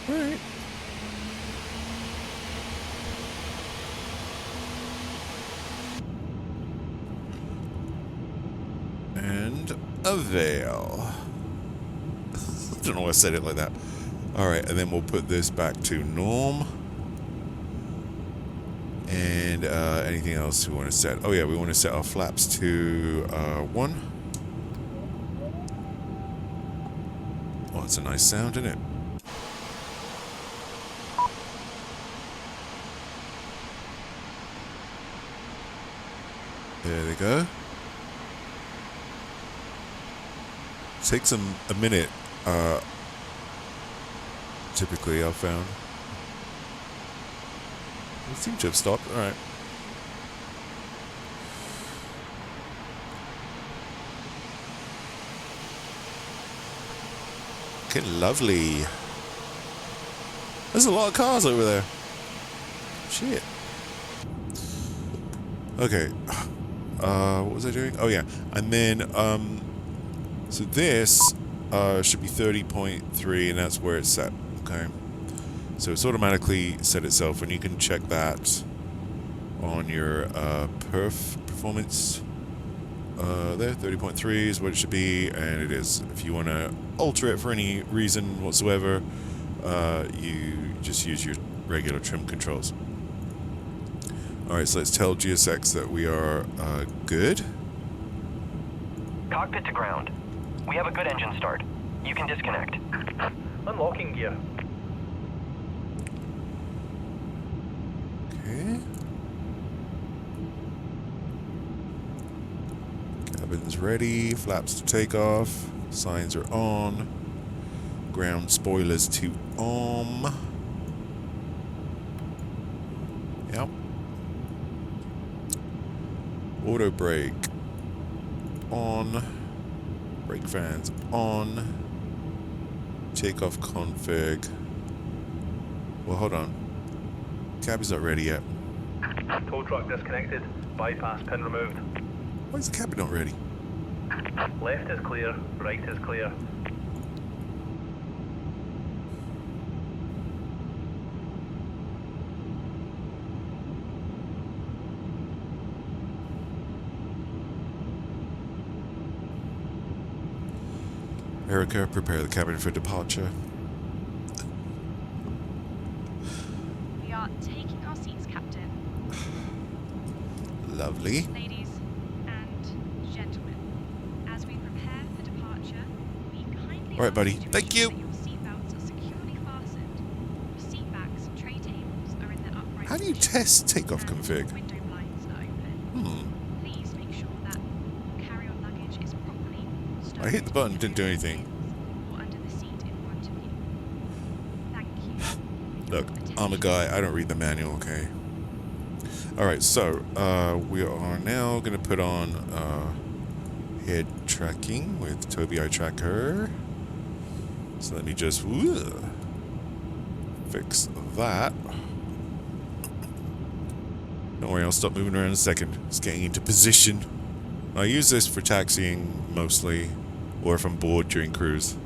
Alright. And avail. I don't know why I said it like that. Alright, and then we'll put this back to norm. And anything else we want to set? Oh yeah, we want to set our flaps to 1. Oh, it's a nice sound, isn't it? There they go. Takes them a minute, typically I've found. It seems to have stopped. Alright. Okay, lovely. There's a lot of cars over there. Shit. Okay. What was I doing? Oh yeah. And then, so this should be 30.3, and that's where it's set. Okay. So it's automatically set itself, and you can check that on your perf performance. There, 30.3 is what it should be, and it is. If you want to alter it for any reason whatsoever, you just use your regular trim controls. Alright, so let's tell GSX that we are good. Cockpit to ground. We have a good engine start. You can disconnect. Unlocking gear. Okay. Cabin's ready. Flaps to take off. Signs are on. Ground spoilers to Yep. Auto brake on. Brake fans on. Takeoff config. Well, hold on. Cabin's not ready yet. Tow truck disconnected. Bypass pin removed. Why is the cabin not ready? Left is clear, right is clear. Erica, prepare the cabin for departure. We are taking our seats, Captain. Lovely. Ladies and gentlemen, as we prepare for departure, we kindly All right, buddy. ask you to Thank you. ensure that your seatbelts are securely fastened. Your seat backs and tray tables are in their upright How do you position, test takeoff and config? window blinds are open. Please make sure that carry-on luggage is properly stowed I hit the button, in didn't do anything. or under the seat in front of you. Thank you. Look, I'm a guy. I don't read the manual, okay? Alright, so we are now going to put on head tracking with Tobii Eye Tracker. So let me just fix that. Don't worry, I'll stop moving around in a second. It's getting into position. I use this for taxiing mostly, or if I'm bored during cruise.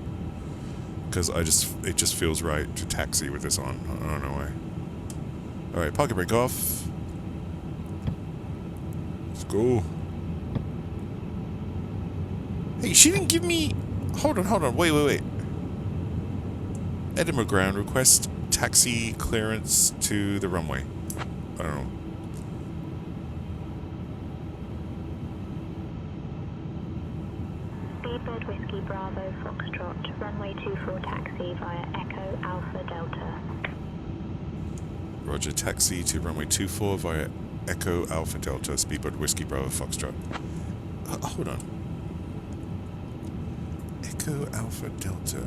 Because it just feels right to taxi with this on. I don't know why. Alright, pocket brake off. Let's go. Hey, she didn't give me... Hold on. Wait. Edinburgh ground, request taxi clearance to the runway. I don't know. Speedbird Whiskey Bravo Foxtrot, runway 24 taxi via Echo Alpha Delta. Roger, taxi to runway 24 via Echo Alpha Delta, Speedbird Whiskey Bravo Foxtrot. Hold on. Echo Alpha Delta.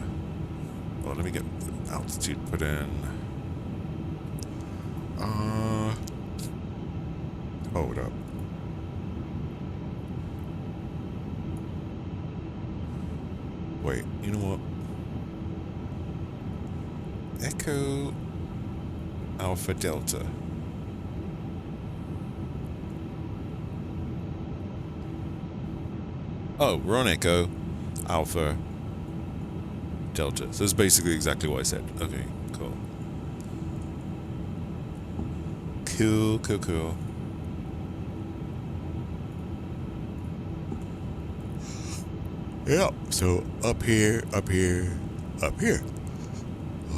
Well, let me get the altitude put in. Hold up. Wait, you know what? Echo Alpha Delta. Oh, we're on Echo Alpha Delta. So it's basically exactly what I said. Okay, cool. Cool. Yep, so up here.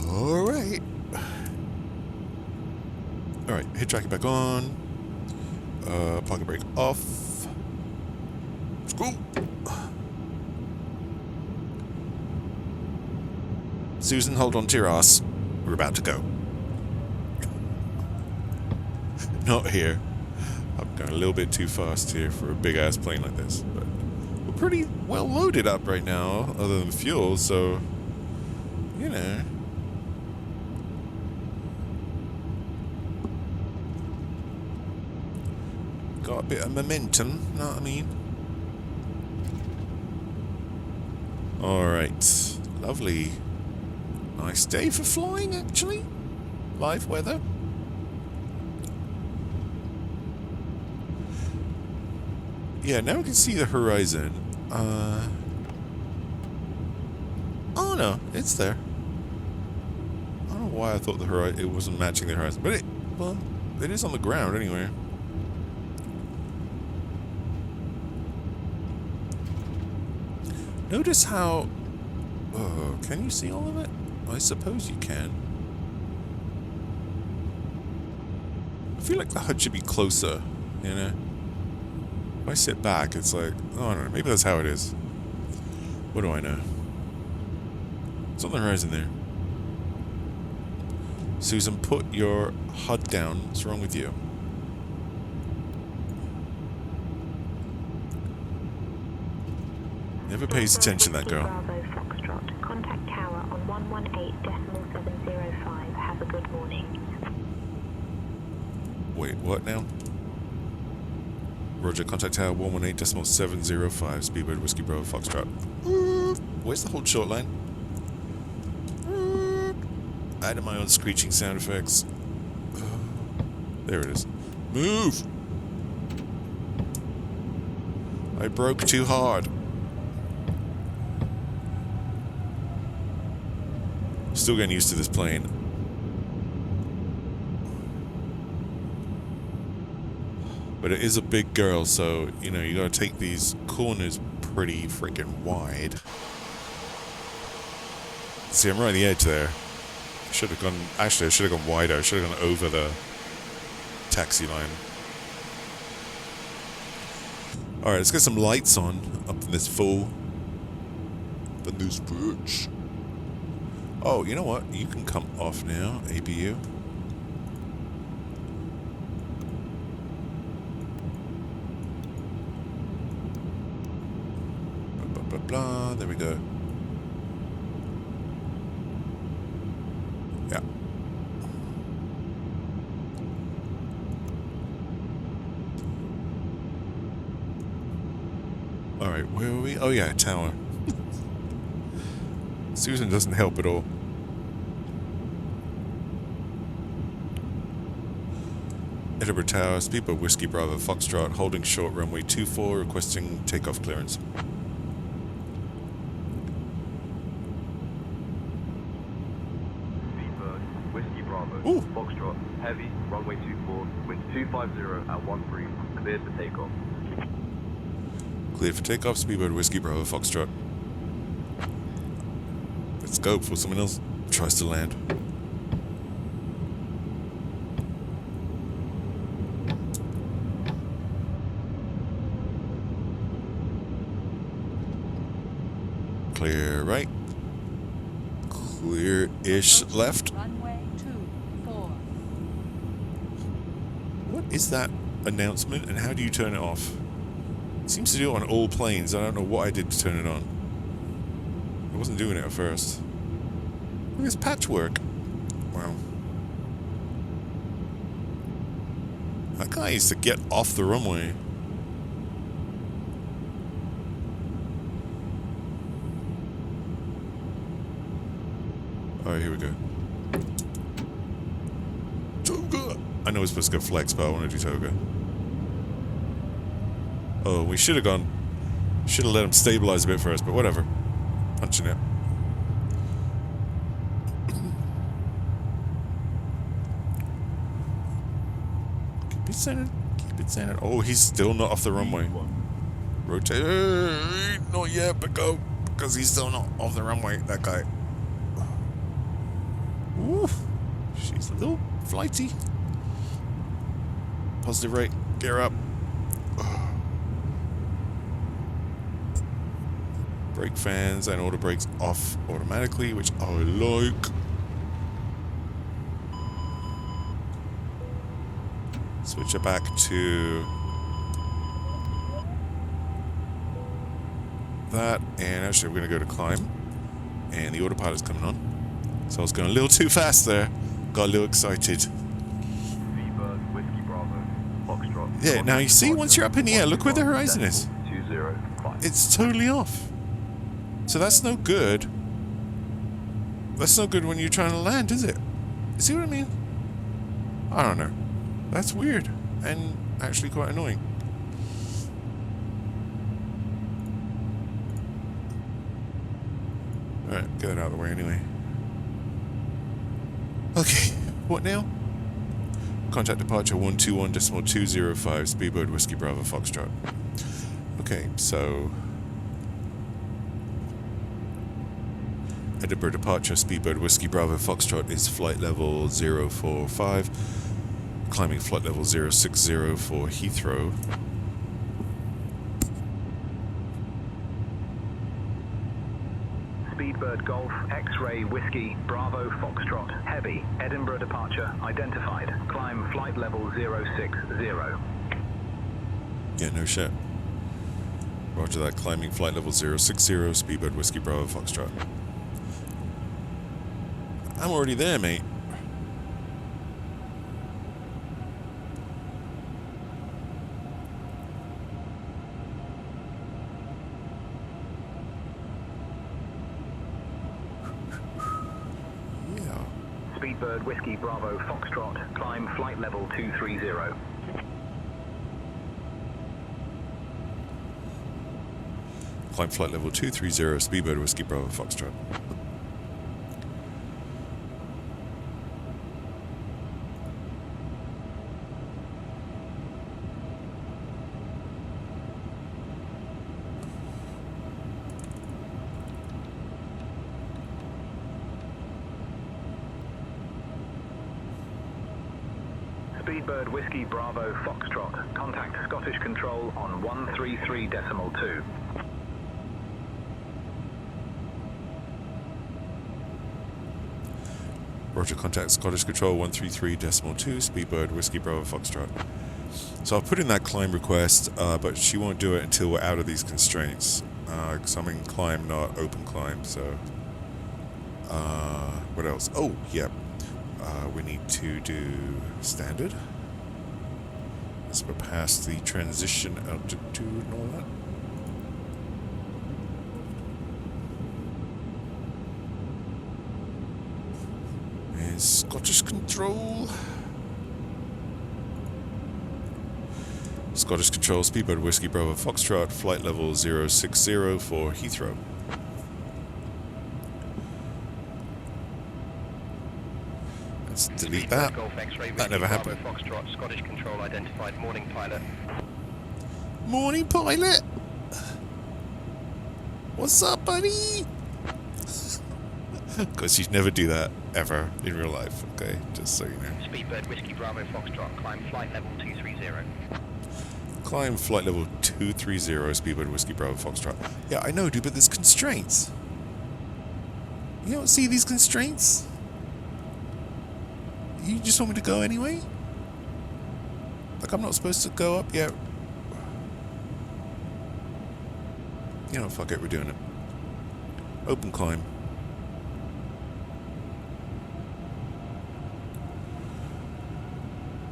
Alright. Alright, head tracking back on. Pocket brake off. Let's go. Susan, hold on to your ass. We're about to go. Not here. I'm going a little bit too fast here for a big ass plane like this, but we're pretty well loaded up right now, other than fuel, so you know. Got a bit of momentum, know what I mean? Alright. Lovely. Nice day for flying, actually. Live weather. Yeah, now we can see the horizon. Oh no, it's there. I don't know why I thought the horizon, it wasn't matching the horizon, but well, it is on the ground anyway. Notice how... Oh, can you see all of it? I suppose you can. I feel like the HUD should be closer, you know? If I sit back, it's like, oh, I don't know, maybe that's how it is. What do I know? It's on the horizon there. Susan, put your HUD down. What's wrong with you? Never pays attention, that girl. Bravo Foxtrot. Contact tower on 118.705. Have a good morning. Wait, what now? Roger, contact tower 118.705. Speedbird Whiskey Bravo Foxtrot. Where's the whole short line? Adding my own screeching sound effects. There it is. Move! I broke too hard. Still getting used to this plane. But it is a big girl, so, you know, you gotta take these corners pretty freaking wide. See, I'm right on the edge there. Should have gone, actually, I should have gone wider. I should have gone over the taxi line. Alright, let's get some lights on up in this fool. The news bridge. Oh, you know what? You can come off now, ABU. Blah, blah, blah, blah. There we go. Yeah. Alright, where are we? Oh yeah, tower. Susan doesn't help at all. Edinburgh Tower, Speedboat Whiskey Bravo Foxtrot, holding short runway 24, requesting takeoff clearance. Speedbird Whiskey Bravo Ooh. Foxtrot, heavy, runway 24, wind 250 at 13, cleared for takeoff. Cleared for takeoff, Speedboat Whiskey Bravo Foxtrot. Let's go before someone else tries to land. Clear right. Clear-ish left. Runway 24. What is that announcement and how do you turn it off? It seems to do it on all planes. I don't know what I did to turn it on. I wasn't doing it at first. Look, it's patchwork. Wow. That guy used to get off the runway. Alright, here we go. Toga! I know we're supposed to go flex, but I want to do Toga. Oh, we should have gone... Should have let him stabilize a bit first, but whatever. Punching it. Keep it centered. Keep it centered. Oh, he's still not off the runway. Rotate. Not yet, but go. Because he's still not off the runway, that guy. Ooh. She's a little flighty. Positive rate. Gear up. Brake fans and auto brakes off automatically, which I like. Switch it back to that, and actually we're going to go to climb, and the autopilot's coming on. So I was going a little too fast there. Got a little excited. Speedbird Whiskey Bravo Foxtrot. Yeah, now you see, once you're up in the air, look where the horizon is. 205. It's totally off. So that's no good. That's no good when you're trying to land, is it? You see what I mean? I don't know. That's weird. And actually quite annoying. Alright, get it out of the way anyway. Okay, what now? Contact departure 121.205, Speedboat Whiskey Bravo Foxtrot. Okay, so... Edinburgh departure, Speedboat Whiskey Bravo Foxtrot is flight level 045. climbing flight level 060 for Heathrow. Speedbird Golf, X-Ray, Whiskey, Bravo, Foxtrot, Heavy, Edinburgh departure identified. Climb flight level 060. Yeah, no shit. Roger that, climbing flight level 060, Speedbird Whiskey, Bravo, Foxtrot. I'm already there, mate. Speedbird Whiskey Bravo Foxtrot, climb flight level 230. Climb flight level 230, Speedbird Whiskey Bravo Foxtrot. Speedbird Whiskey Bravo Foxtrot, contact Scottish Control on 133.2. Roger, contact Scottish Control 133.2, Speedbird Whiskey Bravo Foxtrot. So I'll put in that climb request, but she won't do it until we're out of these constraints. Because I'm in climb, not open climb, so... what else? Oh, yeah. We need to do standard. As we're past the transition altitude and all that. And Scottish Control. Scottish Control, Speedbird Whiskey Bravo Foxtrot, flight level 060 for Heathrow. Let's delete that. That never happened. Foxtrot, Scottish Control identified. Morning, pilot. Morning, pilot. What's up, buddy? Because you'd never do that ever in real life. Okay, just so you know. Speedbird Whiskey Bravo Foxtrot, climb flight level 230. Climb flight level 230, Speedbird Whiskey Bravo Foxtrot. Yeah, I know, dude, but there's constraints. You don't see these constraints? You just want me to go anyway? Like I'm not supposed to go up yet? You know, fuck it, we're doing it. Open climb.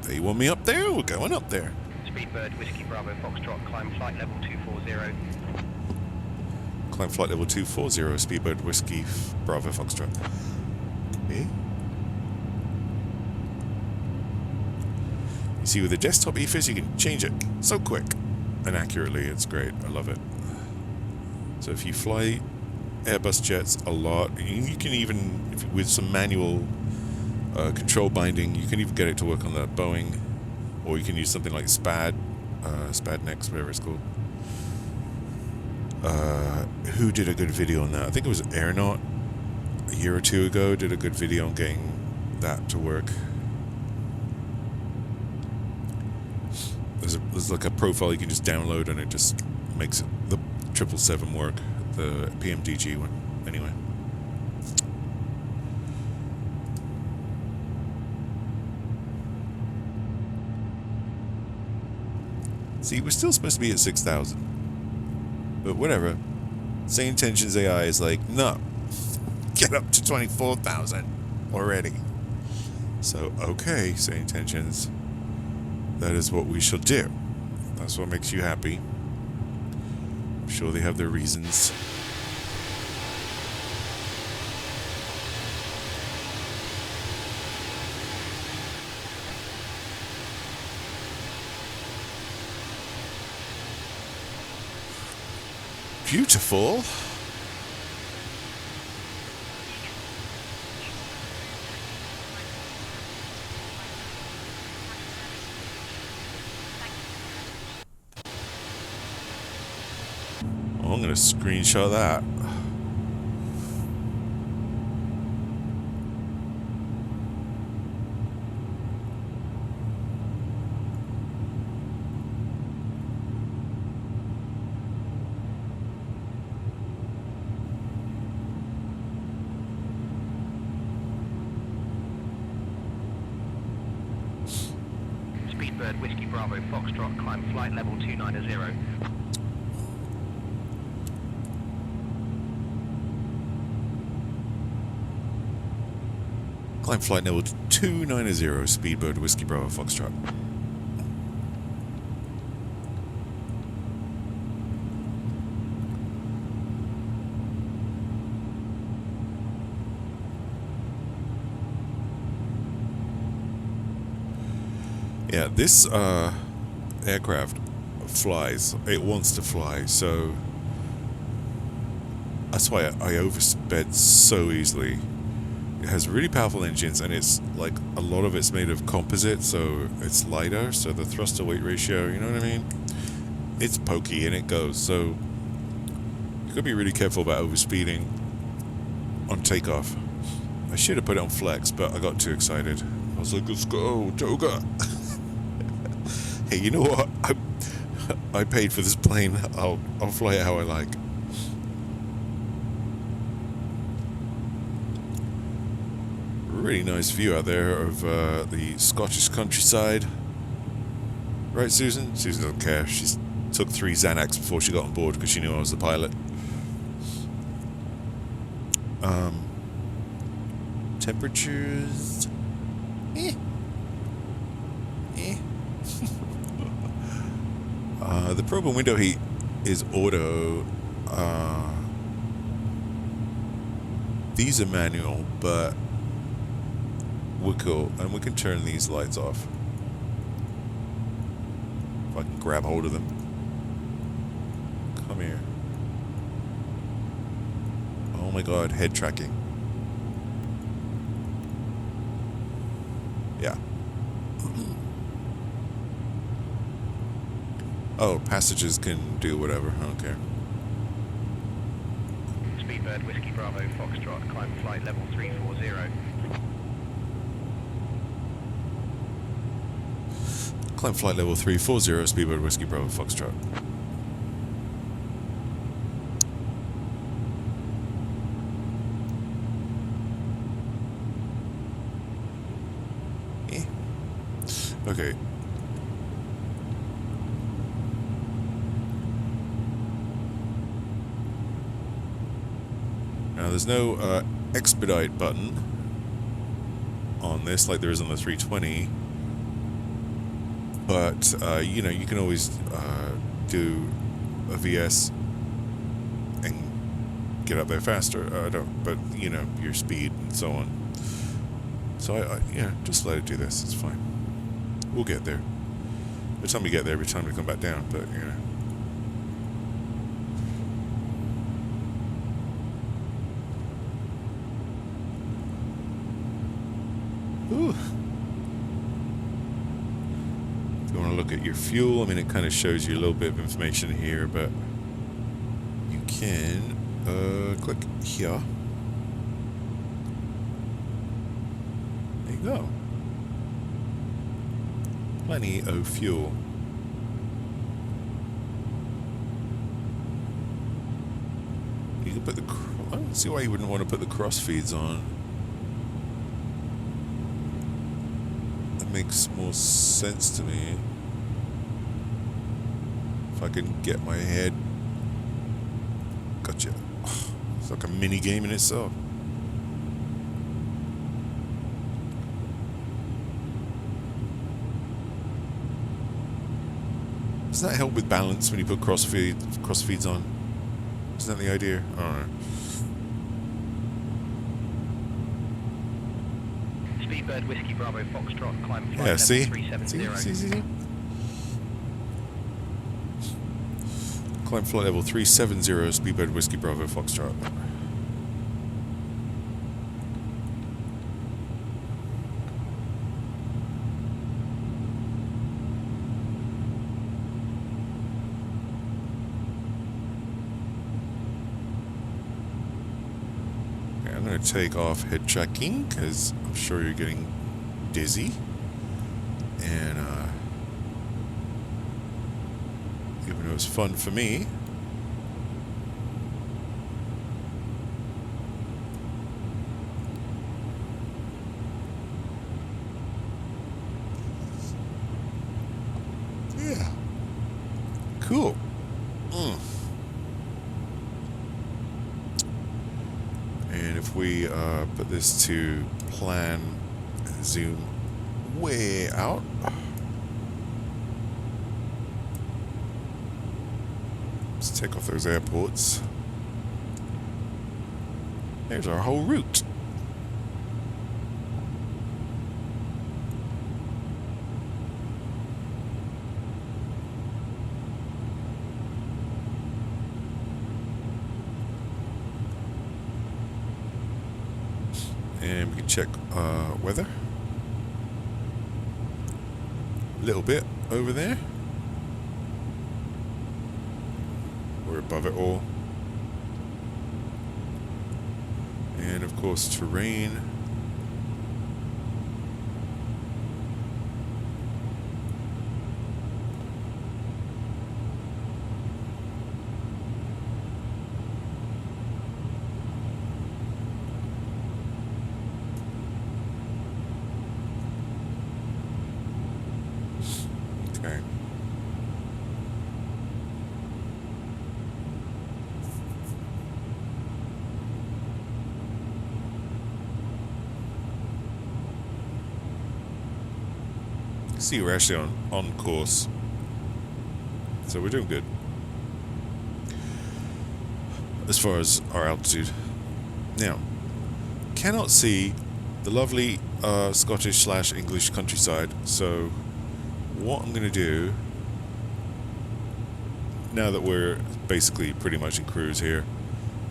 They want me up there? We're going up there. Speedbird Whiskey Bravo Foxtrot, climb flight level 240. Climb flight level 240, Speedbird Whiskey Bravo Foxtrot. Okay. You see, with the desktop EFIS, you can change it so quick and accurately. It's great. I love it. So if you fly Airbus jets a lot, you can even, with some manual control binding, you can even get it to work on the Boeing, or you can use something like SPAD, SPADnext, whatever it's called. Who did a good video on that? I think it was Aeronaut a year or two ago, did a good video on getting that to work. There's like a profile you can just download and it just makes the 777 work, the PMDG one. Anyway. See, we're still supposed to be at 6,000. But whatever. SayIntentionsAI is like, no. Get up to 24,000 already. So, okay, SayIntentions. That is what we shall do. That's what makes you happy. I'm sure they have their reasons. Beautiful. Oh, I'm going to screenshot that. Speedbird Whiskey Bravo Foxtrot, climb flight level 290. Climb flight level 290, Speedbird Whiskey Bravo Foxtrot. Yeah, this aircraft flies. It wants to fly, so that's why I oversped so easily. It has really powerful engines, and it's like a lot of it's made of composite, so it's lighter, so the thrust to weight ratio, you know what I mean? It's pokey and it goes, so you gotta be really careful about overspeeding on takeoff. I should have put it on flex, but I got too excited. I was like, let's go, Toga! Hey, you know what? I paid for this plane. I'll fly it how I like. Really nice view out there of the Scottish countryside. Right, Susan? Susan doesn't care. She took 3 Xanax before she got on board because she knew I was the pilot. Temperatures... the probe and window heat is auto. These are manual, but we're cool, and we can turn these lights off. If I can grab hold of them. Come here. Oh my god, head tracking. Yeah. Oh, passengers can do whatever. I don't care. Speedbird Whiskey Bravo Foxtrot, climb flight level 340. Climb flight level 340, Speedbird Whiskey Bravo Foxtrot. Okay. Now there's no expedite button on this like there is on the 320, but you know, you can always do a VS and get up there faster. I don't, but you know, your speed and so on. So I yeah, just let it do this. It's fine. We'll get there. By the time we get there, every time we come back down, but you know. Ooh. If you want to look at your fuel, I mean, it kind of shows you a little bit of information here, but you can click here. There you go. Plenty of fuel. You can put the... I don't see why you wouldn't want to put the cross feeds on. That makes more sense to me. If I can get my head... Gotcha. Oh, it's like a mini game in itself. Doesn't that help with balance when you put cross feeds on? Isn't that the idea? I don't know. Speedbird Whiskey Bravo Foxtrot, climb flight Yeah, level see? 370. See? Climb flight level 370, Speedbird Whiskey Bravo Foxtrot. I'm going to take off head tracking because I'm sure you're getting dizzy, and even though it was fun for me, Yeah. Cool. And if we put this to plan, zoom way out. Let's take off those airports. There's our whole route. And we can check weather. A little bit over there. We're above it all. And of course, terrain. Okay. See, we're actually on course, so we're doing good as far as our altitude. Now, cannot see the lovely Scottish/English countryside, so what I'm going to do, now that we're basically pretty much in cruise here,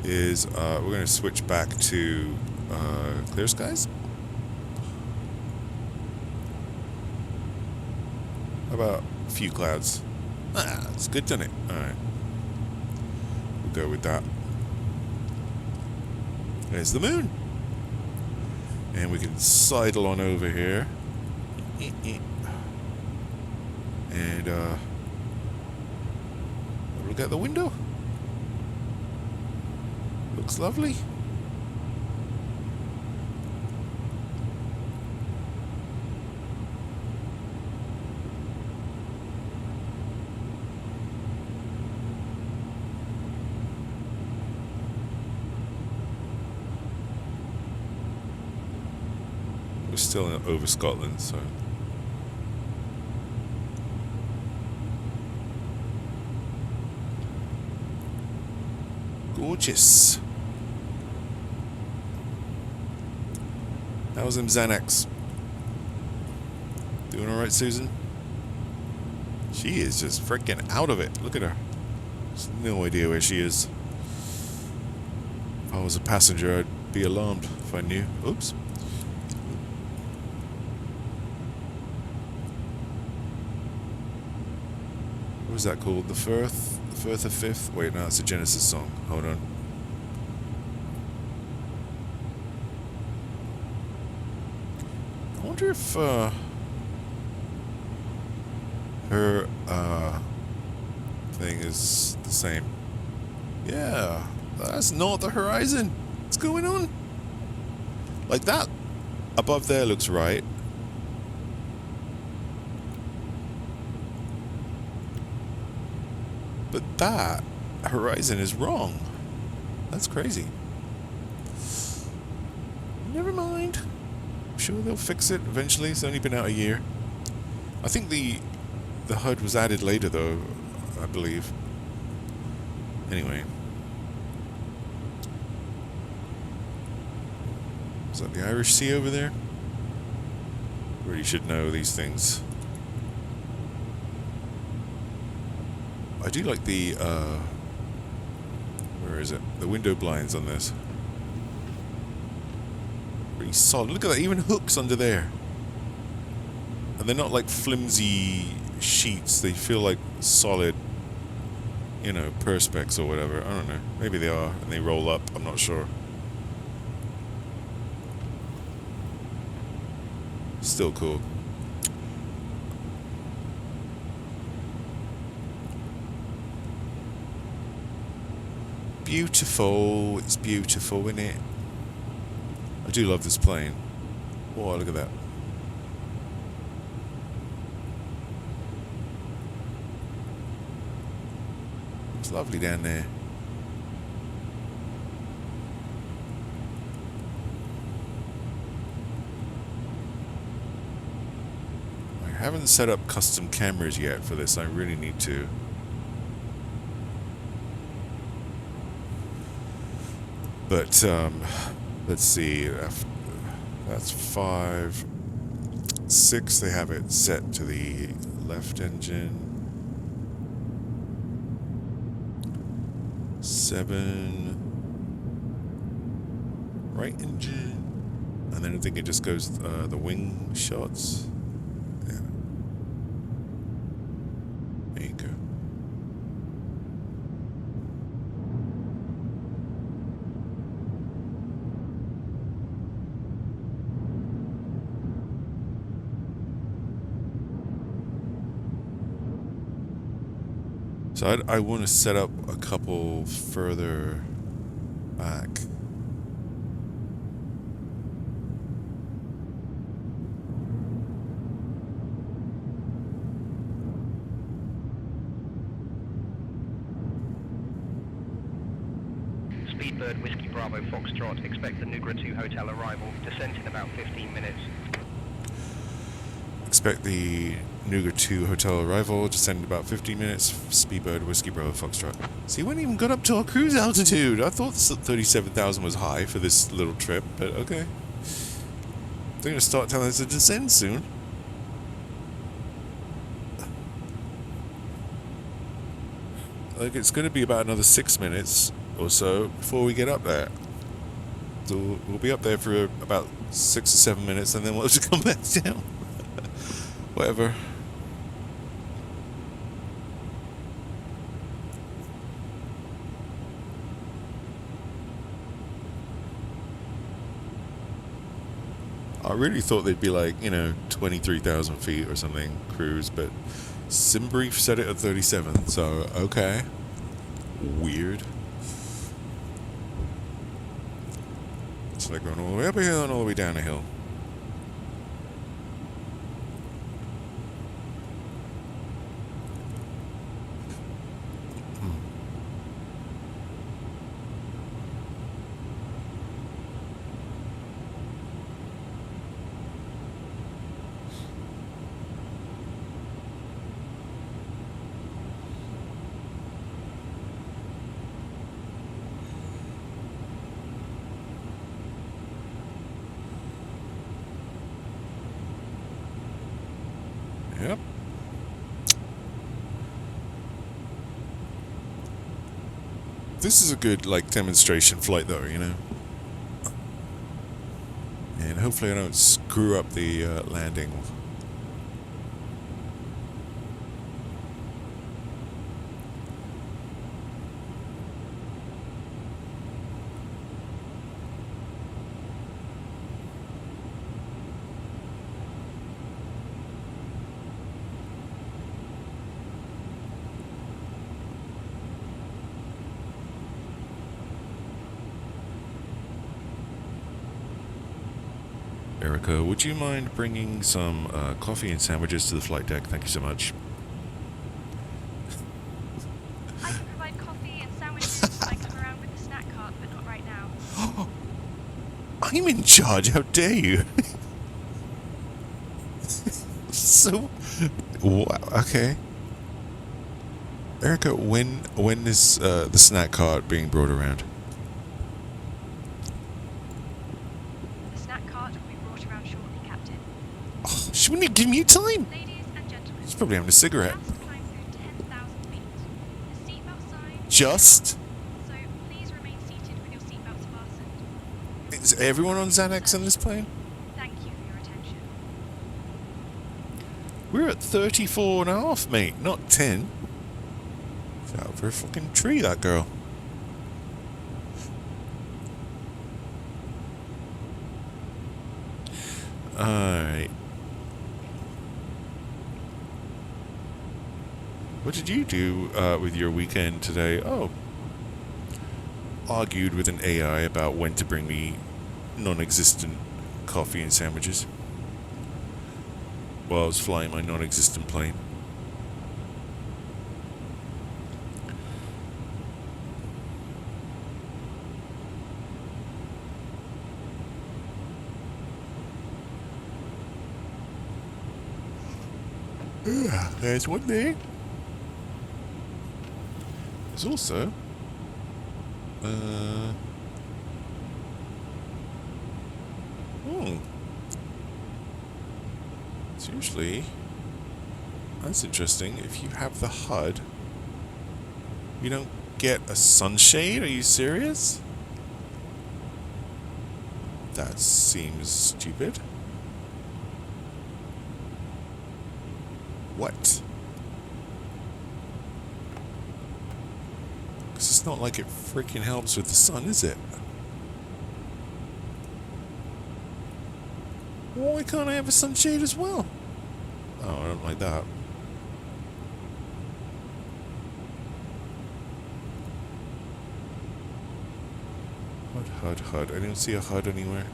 is we're going to switch back to clear skies. About a few clouds. It's good, doesn't it? Alright. We'll go with that. There's the moon. And we can sidle on over here. And look out the window. Looks lovely. We're still over Scotland, so gorgeous. How's them Xanax? Doing all right, Susan? She is just freaking out of it. Look at her. There's no idea where she is. If I was a passenger, I'd be alarmed if I knew. Oops. What was that called? The Firth of Fifth? Wait, no, it's a Genesis song. Hold on. I wonder if her thing is the same. Yeah, that's not the horizon. What's going on? Like that above there looks right. But that horizon is wrong. That's crazy. Never mind. I'm sure they'll fix it eventually. It's only been out a year. I think the HUD was added later though, I believe. Anyway. Is that the Irish Sea over there? Really should know these things. I do like the, where is it? The window blinds on this. Pretty solid. Look at that, even hooks under there. And they're not like flimsy sheets. They feel like solid, you know, perspex or whatever. I don't know. Maybe they are, and they roll up. I'm not sure. Still cool. Beautiful. It's beautiful, isn't it? I do love this plane. Oh, look at that. It's lovely down there. I haven't set up custom cameras yet for this. I really need to. But let's see. That's 5, 6. They have it set to the left engine. 7, right engine, and then I think it just goes the wing shots. Yeah. There you go. So I want to set up a couple further back. Speedbird Whiskey Bravo Foxtrot, expect the Nugra 2 hotel arrival, descent in about 15 minutes. Expect the Nuga 2 hotel arrival, descend in about 15 minutes, Speedbird, Whiskey Bravo, Foxtrot. See, we hadn't even got up to our cruise altitude. I thought 37,000 was high for this little trip, but okay. They're going to start telling us to descend soon. Like, it's going to be about another 6 minutes or so before we get up there. So we'll be up there for about 6 or 7 minutes, and then we'll have to come back down. Whatever. I really thought they'd be like, 23,000 feet or something cruise, but Simbrief set it at 37, so okay. Weird. It's like going all the way up a hill and all the way down a hill. Yep. This is a good, demonstration flight, though, And hopefully I don't screw up the landing. Erica, would you mind bringing some coffee and sandwiches to the flight deck? Thank you so much. I can provide coffee and sandwiches. I come around with the snack cart, but not right now. I'm in charge, how dare you? So, wow, okay. Erica, when is the snack cart being brought around? She wouldn't even give me time. Ladies and gentlemen, She's probably having a cigarette. climb through 10,000 feet. The seatbelt sign. Just? So please remain seated with your seatbelts fastened. Is everyone on Xanax in this plane? Thank you for your attention. We're at 34.5, mate, not 10. It's out for a fucking tree, that girl. Alright. What did you do with your weekend today? Oh. Argued with an AI about when to bring me non-existent coffee and sandwiches while I was flying my non-existent plane. There's one there. There's also it's usually, that's interesting, if you have the HUD, you don't get a sunshade? Are you serious? That seems stupid. What? Because it's not like it freaking helps with the sun, is it? Why can't I have a sunshade as well? Oh, I don't like that. HUD. I don't see a HUD anywhere.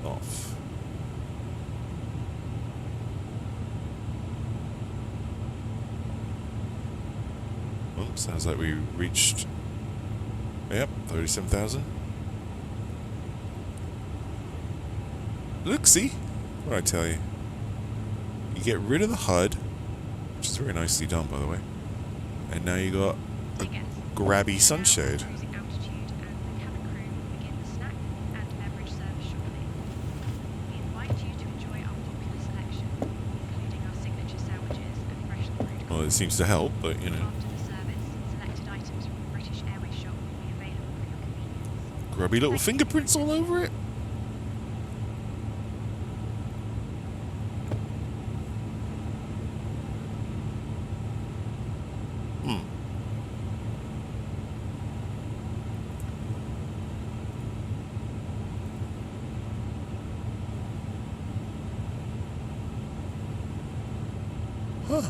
Off. Oh, sounds like we reached... Yep, 37,000. Look, see? What I tell you. You get rid of the HUD, which is very nicely done, by the way. And now you got a grabby sunshade. Well, it seems to help, but you know. Grubby little fingerprints all over it. Huh.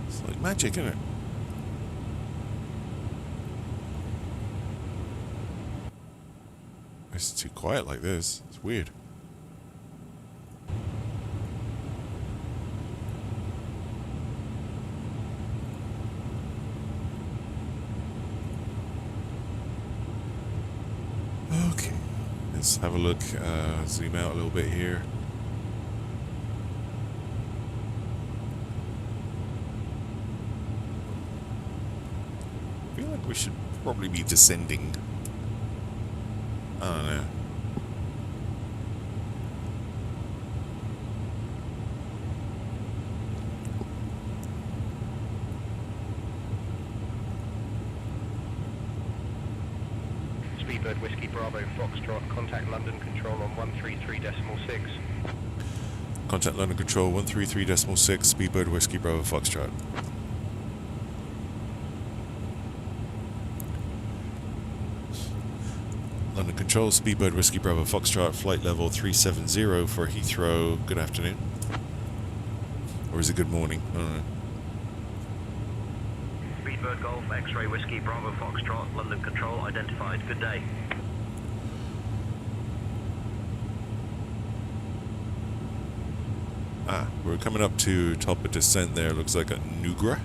It's like magic, isn't it? It's too quiet like this. It's weird. Okay. Let's have a look. Zoom out a little bit here. I feel like we should probably be descending. I don't know. Speedbird Whiskey Bravo Foxtrot, contact London Control on 133.6. Contact London Control 133.6, Speedbird Whiskey Bravo Foxtrot. London Control, Speedbird Whiskey Bravo Foxtrot, flight level 370 for Heathrow. Good afternoon. Or is it good morning? I don't know. Speedbird Golf, X-Ray Whiskey Bravo Foxtrot, London Control, identified. Good day. Ah, we're coming up to top of descent there. Looks like a Nugra.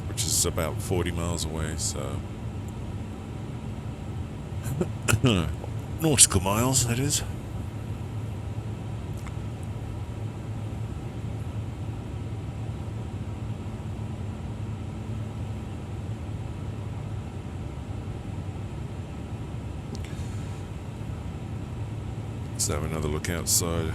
Which is about 40 miles away, so... nautical miles, that is. Let's have another look outside.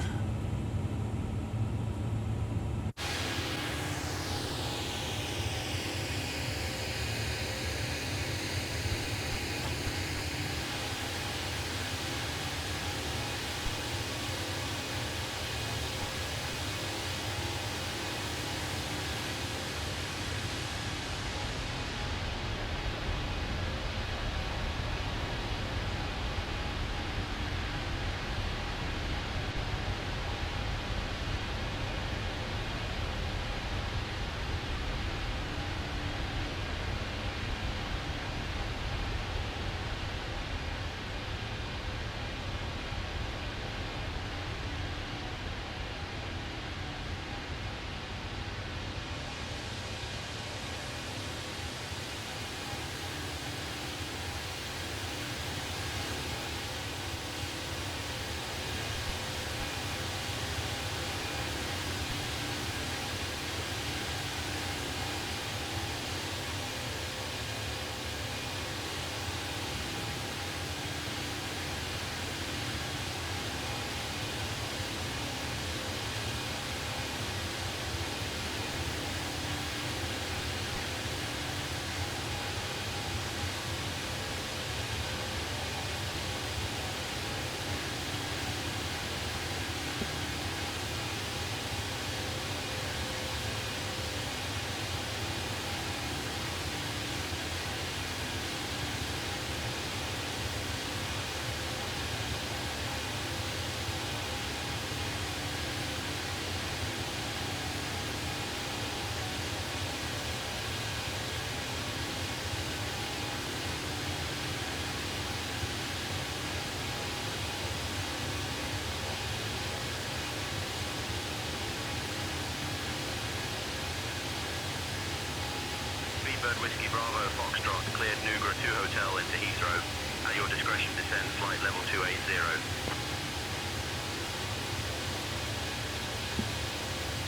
Speedbird Whiskey Bravo Foxtrot cleared Nugra 2 Hotel into Heathrow. At your discretion, descend flight level 280.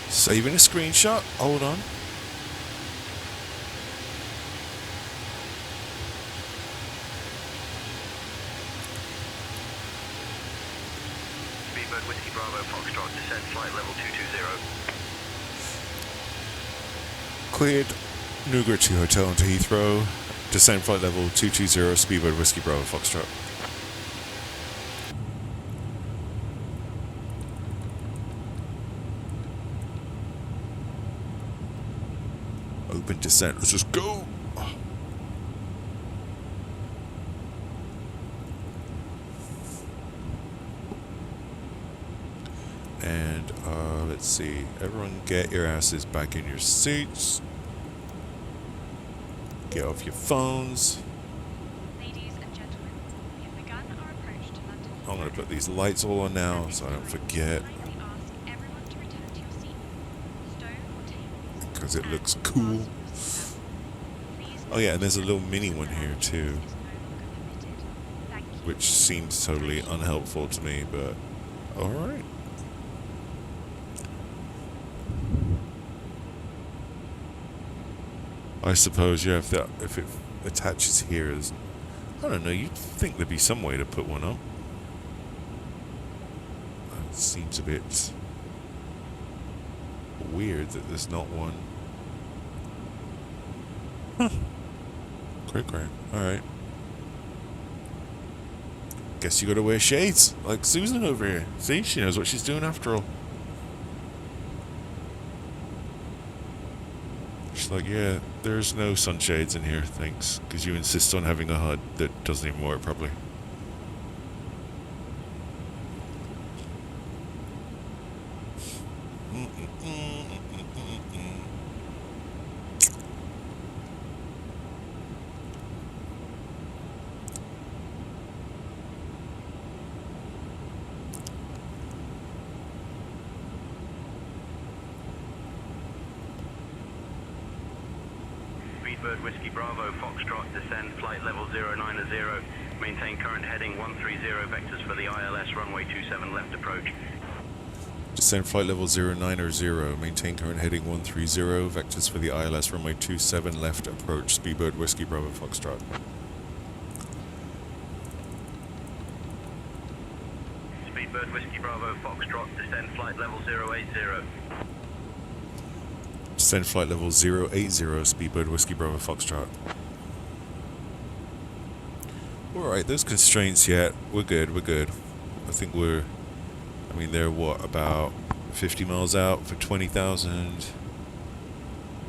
Saving a screenshot. Hold on. Speedbird Whiskey Bravo Foxtrot, descend flight level 220. Cleared Nugra 2 Hotel into Heathrow. Descend flight level 220, Speedbird Whiskey Bravo Foxtrot. Open descent. Let's just go. And let's see. Everyone get your asses back in your seats. Get off your phones. Ladies and gentlemen, we have begun our approach to London. I'm going to put these lights all on now so I don't forget. Kindly ask everyone to return to your seat. Stone or table. Because it looks cool. Oh yeah, and there's a little mini one here too, which seems totally unhelpful to me, but alright. I suppose, yeah, if it attaches here, I don't know, you'd think there'd be some way to put one up. It seems a bit weird that there's not one. Huh. Cray. Alright. Guess you gotta wear shades, like Susan over here. See, she knows what she's doing after all. She's like, yeah, there's no sunshades in here, thanks. Because you insist on having a HUD that doesn't even work properly. Speedbird Whiskey Bravo Foxtrot, descend flight level 090. Maintain current heading 130 vectors for the ILS runway 27 left approach. Descend flight level 090. Maintain current heading 130. Vectors for the ILS runway 27 left approach. Speedbird Whiskey Bravo Foxtrot. Speedbird Whiskey Bravo Foxtrot, descend flight level 080. Descend flight level 080. Speedbird Whiskey Bravo Foxtrot. Alright, those constraints yet. We're good. I think they're what, about 50 miles out for 20,000.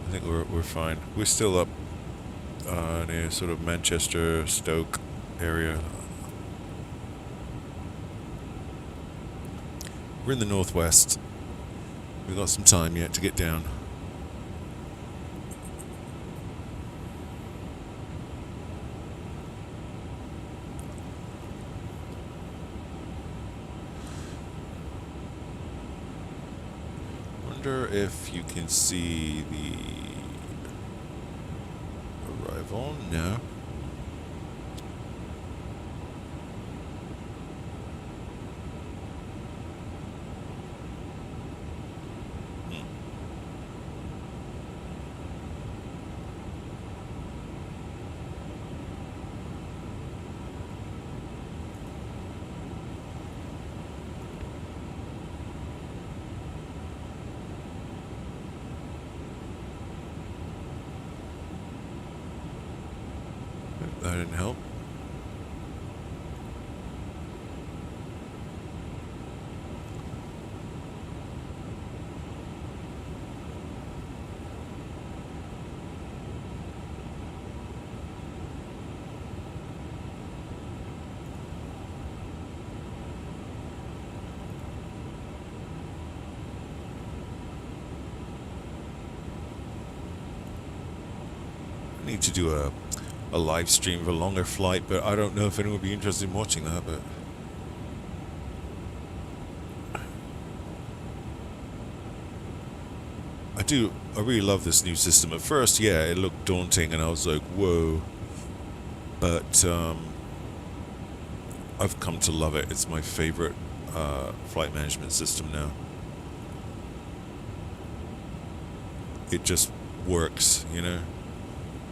I think we're fine. We're still up near sort of Manchester, Stoke area. We're in the northwest. We've got some time yet to get down. Wonder if you can see the arrival. No. That didn't help. I need to do a live stream of a longer flight, but I don't know if anyone would be interested in watching that, but I really love this new system. At first, yeah, it looked daunting, and I was like, whoa. But I've come to love it. It's my favorite flight management system now. It just works, you know?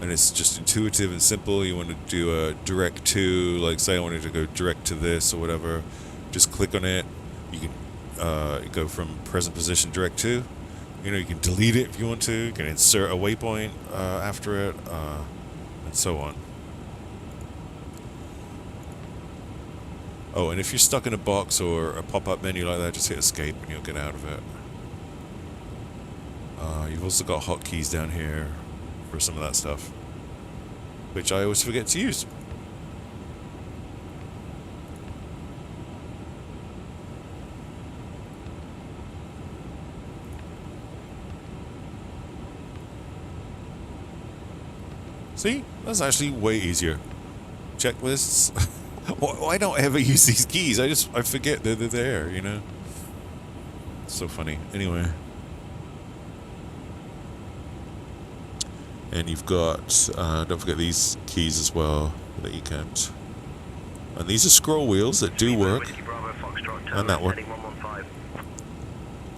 And it's just intuitive and simple. You want to do a direct to, like say I wanted to go direct to this or whatever, just click on it. You can go from present position direct to. You know, you can delete it if you want to. You can insert a waypoint after it, and so on. Oh, and if you're stuck in a box or a pop-up menu like that, just hit escape and you'll get out of it. You've also got hotkeys down here for some of that stuff, which I always forget to use. See? That's actually way easier. Checklists. Why don't I ever use these keys? I forget they're there, you know? It's so funny. Anyway. And you've got, don't forget these keys as well that you can't. And these are scroll wheels that do work. And that one.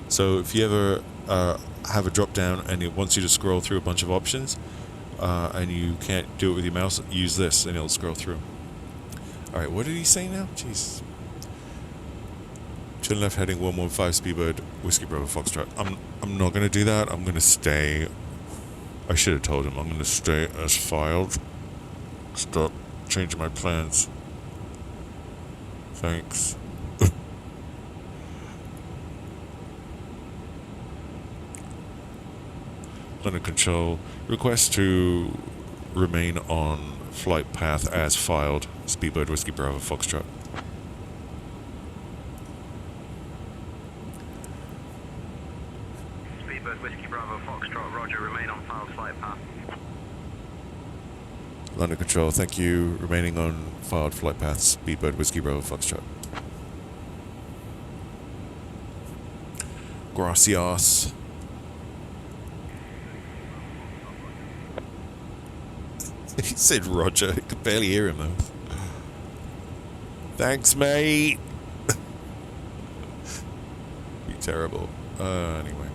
So if you ever have a drop down and it wants you to scroll through a bunch of options, and you can't do it with your mouse, use this and it'll scroll through. Alright, what did he say now? Jeez. Turn left heading 115 Speedbird Whiskey Bravo Foxtrot. I'm not gonna do that. I'm gonna stay. I should have told him I'm gonna stay as filed. Stop changing my plans. Thanks. London Control. Request to remain on flight path as filed. Speedbird Whiskey Bravo Foxtrot. Speedbird Whiskey Bravo Foxtrot, roger, remain on filed flight path. London Control, thank you. Remaining on filed flight path. Speedbird Whiskey Bravo Foxtrot. Gracias. He said Roger. I could barely hear him though. Thanks, mate. Be terrible. Anyway.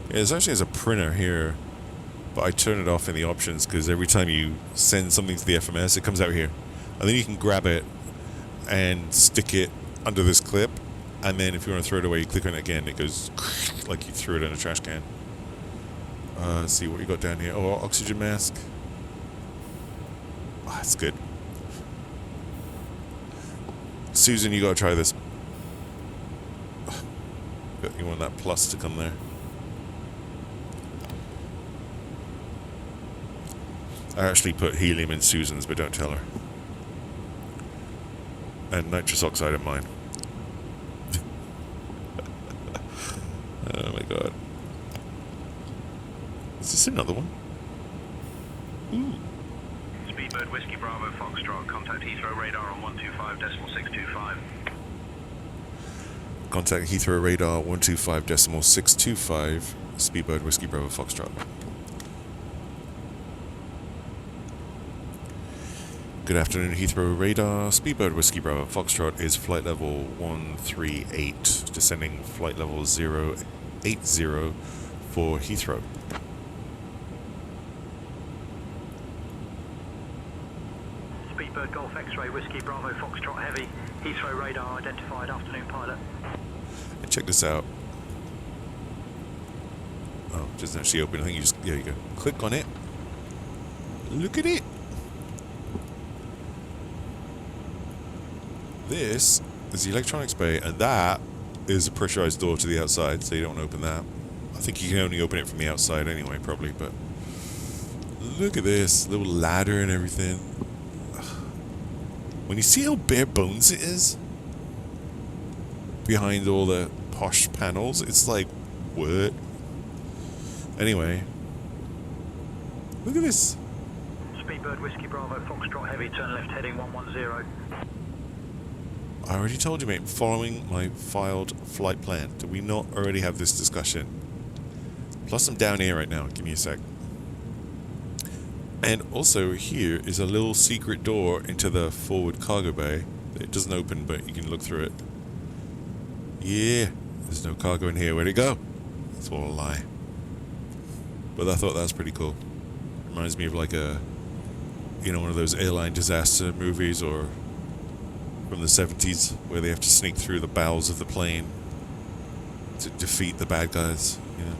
Yeah, there's actually a printer here, but I turn it off in the options because every time you send something to the FMS, it comes out here. And then you can grab it and stick it under this clip, and then if you want to throw it away, you click on it again, it goes like you threw it in a trash can. Let's see what you got down here. Oh, oxygen mask. Oh, that's good. Susan, you gotta try this. You want that plus to come there. I actually put helium in Susan's, but don't tell her. And nitrous oxide in mine. Oh my god. Is this another one? Ooh. Speedbird Whiskey Bravo Foxtrot, contact Heathrow radar on 125.625. Contact Heathrow radar 125.625. Speedbird Whiskey Bravo Foxtrot. Good afternoon, Heathrow radar. Speedbird Whiskey Bravo Foxtrot is flight level 138, descending flight level 080 for Heathrow. Speedbird Golf X-Ray Whiskey Bravo Foxtrot Heavy. Heathrow radar identified, afternoon pilot. And check this out. Oh, it doesn't actually open. I think you just, there you go. Click on it. Look at it. This is the electronics bay, and that is a pressurized door to the outside, so you don't want to open that. I think you can only open it from the outside anyway, probably, but look at this little ladder and everything. When you see how bare bones it is behind all the posh panels, it's like, what? Anyway, look at this. Speedbird Whiskey Bravo Foxtrot Heavy, turn left heading 110. I already told you, mate, following my filed flight plan. Did we not already have this discussion? Plus I'm down here right now. Give me a sec. And also here is a little secret door into the forward cargo bay. It doesn't open, but you can look through it. Yeah, there's no cargo in here. Where'd it go? That's all a lie. But I thought that was pretty cool. Reminds me of like a, you know, one of those airline disaster movies or from the 70s where they have to sneak through the bowels of the plane to defeat the bad guys. You know,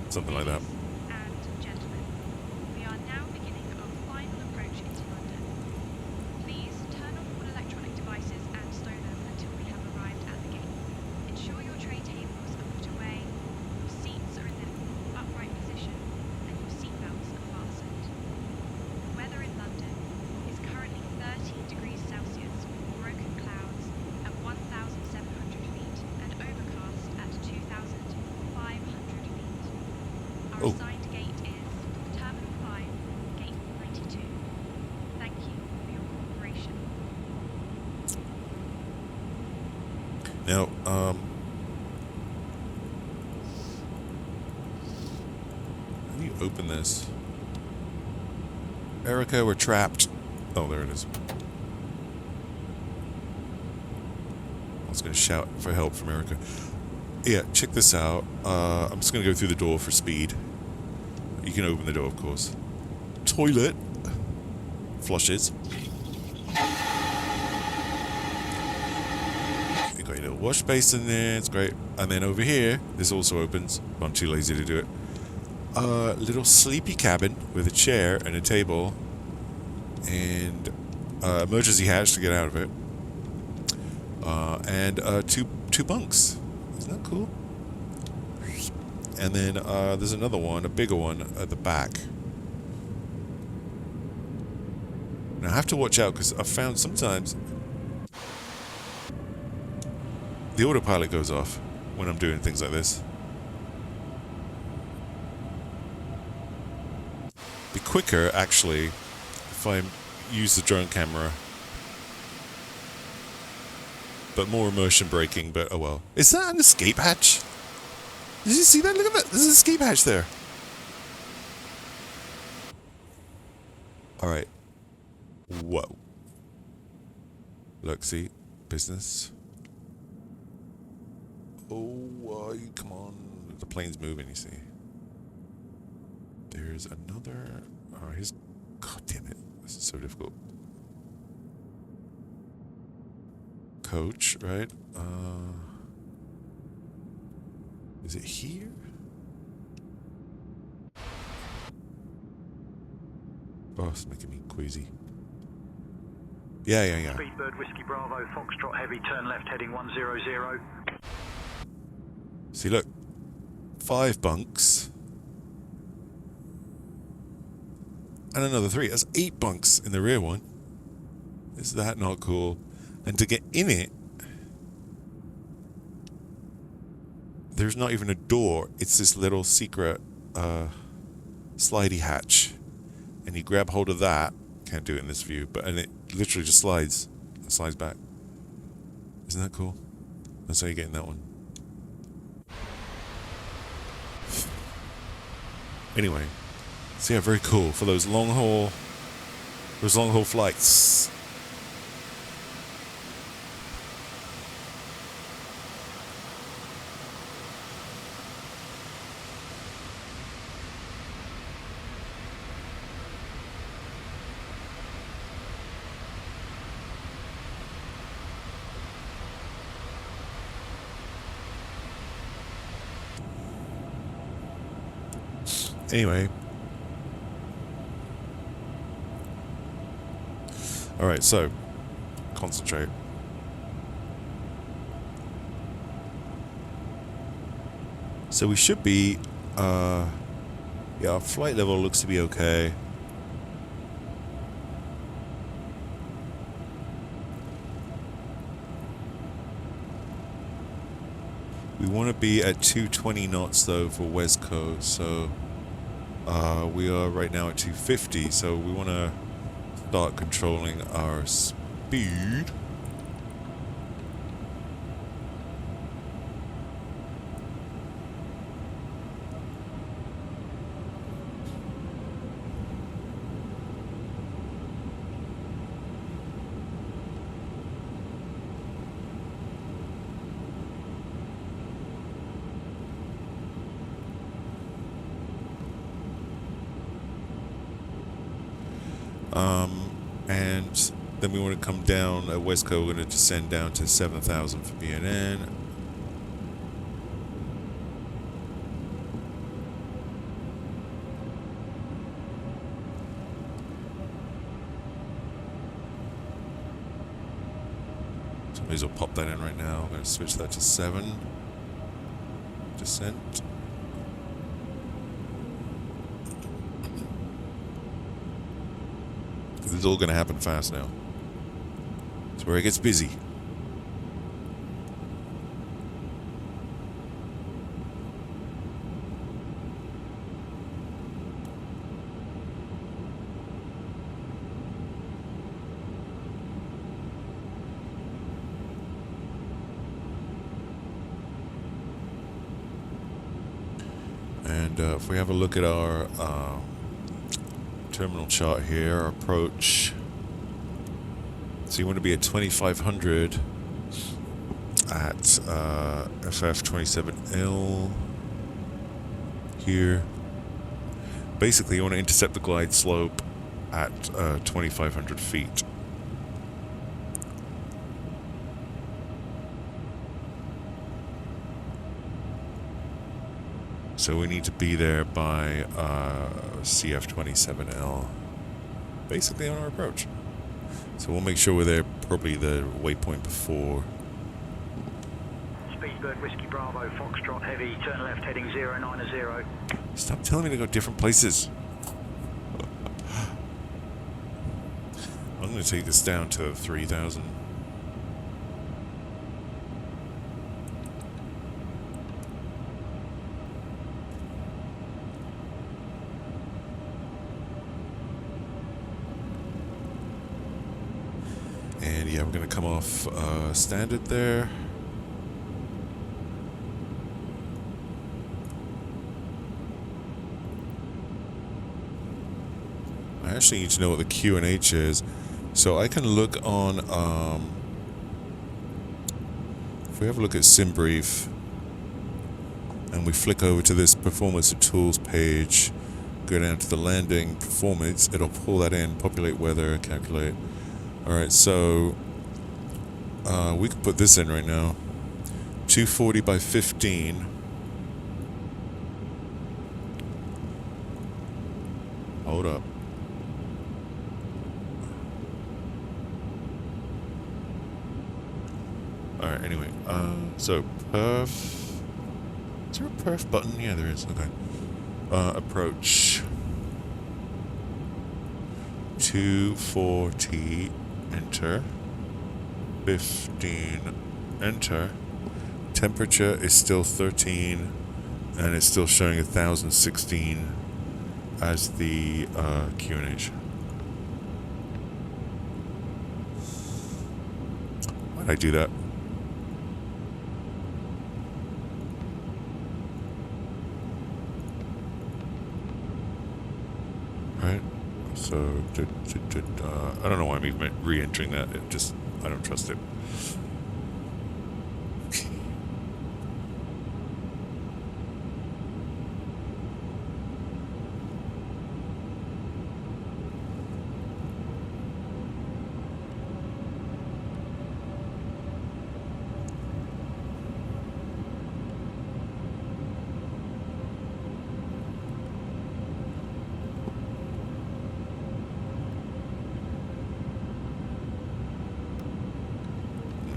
something like that. And gentlemen, we are now beginning our final approach into London. Please turn off all electronic devices and stow them until we have arrived at the gate. Ensure your tray tables are put away, your seats are in their upright position, and your seatbelts are fastened. The weather in London is currently 13 degrees Celsius with broken clouds at 1,700 feet and overcast at 2,500 feet. Our assigned gate is Terminal 5, Gate 92. Thank you for your cooperation. Now, how do you open this? Erica, we're trapped. Oh, there it is. I was going to shout for help from Erica. Yeah, check this out. I'm just going to go through the door for speed. You can open the door, of course. Toilet. Flushes. You got your little wash basin there. It's great. And then over here, this also opens. I'm too lazy to do it. Little sleepy cabin with a chair and a table. And emergency hatch to get out of it. And two bunks. Isn't that cool? And then there's another one, a bigger one, at the back. Now I have to watch out because I've found sometimes the autopilot goes off when I'm doing things like this. Be quicker, actually, if I use the drone camera. But more immersion braking, but oh well. Is that an escape hatch? Did you see that? Look at that. There's an escape hatch there. Alright. Whoa. Look, see? Business. Oh, come on. The plane's moving, you see. There's another... Oh, here's... God damn it. This is so difficult. Coach, right? Is it here? Oh, it's making me queasy. Yeah. Speedbird Whiskey Bravo, Foxtrot Heavy, turn left heading 100. See, look. 5 bunks. And another 3. That's 8 bunks in the rear one. Is that not cool? And to get in it, there's not even a door. It's this little secret slidey hatch. And you grab hold of that. Can't do it in this view, but and it literally just slides. It slides back. Isn't that cool? That's how you get in that one. Anyway. So yeah, very cool for those long haul flights. Anyway. Alright, so concentrate. So we should be yeah, our flight level looks to be okay. We want to be at 220 knots though for West Coast, so we are right now at 250, so we want to start controlling our speed. And then we want to come down at West Coast. We're going to descend down to 7,000 for BNN. So may as well pop that in right now. I'm going to switch that to 7. Descent. This is all going to happen fast now. It's where it gets busy. And if we have a look at our terminal chart here, our approach. So you want to be at 2500 at FF27L here. Basically, you want to intercept the glide slope at 2500 feet. So we need to be there by CF27L, basically on our approach. So we'll make sure we're there probably the waypoint before. Speedbird Whiskey Bravo Foxtrot Heavy, turn left heading 090. Stop telling me to go different places. I'm going to take this down to 3,000. And yeah, we're going to come off standard there. I actually need to know what the QNH is. So I can look on, if we have a look at Simbrief, and we flick over to this Performance and Tools page, go down to the landing performance, it'll pull that in, populate weather, calculate. Alright, so we can put this in right now. 240 by 15. Hold up. Alright, anyway. So perf. Is there a perf button? Yeah, there is. Okay. Approach. 240. Enter. 15. Enter. Temperature is still 13, and it's still showing 1016 as the QNH. Why'd I do that? Right. So, I don't know why I'm even re-entering that. It just, I don't trust it.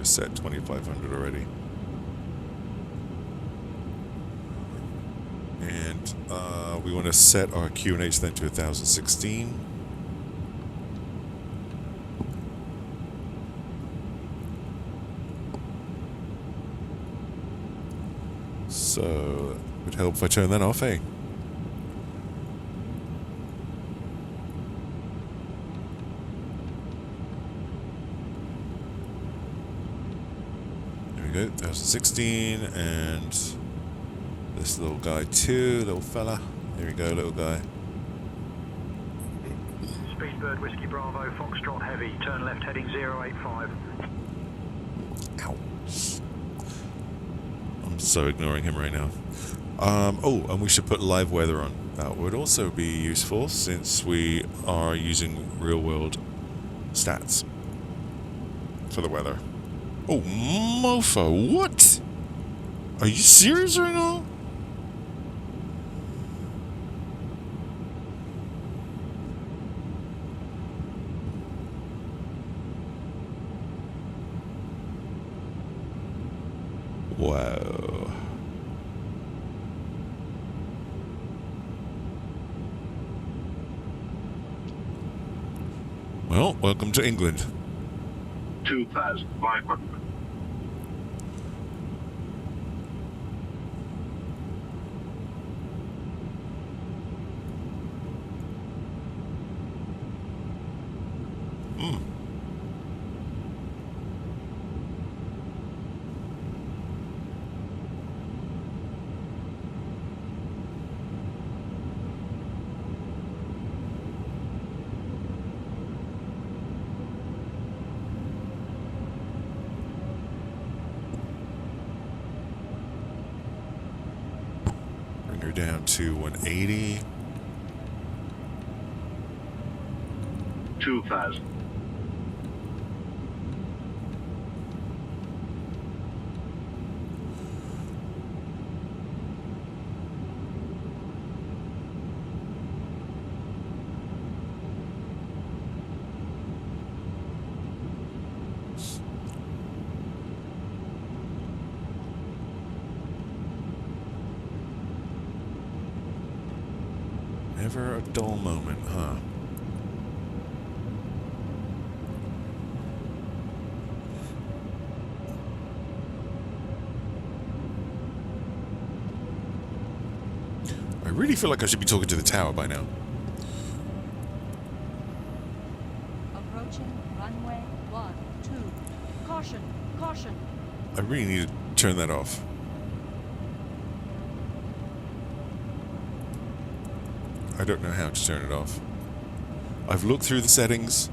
Set 2500 already, and we want to set our QNH then to 1016. So it would help if I turn that off, eh? There we go, 1016, and this little guy too, little fella. There we go, little guy. Speedbird Whiskey Bravo Foxtrot Heavy, turn left heading 085. Ow. I'm so ignoring him right now. Oh, and we should put live weather on. That would also be useful since we are using real-world stats for the weather. Oh, mofo, what? Are you serious right now? Wow. Well, welcome to England. 2,500. Bring her down to 180. 2,000. Never a dull moment, huh? I really feel like I should be talking to the tower by now. Approaching runway 12. Caution, caution. I really need to turn that off. I don't know how to turn it off. I've looked through the settings.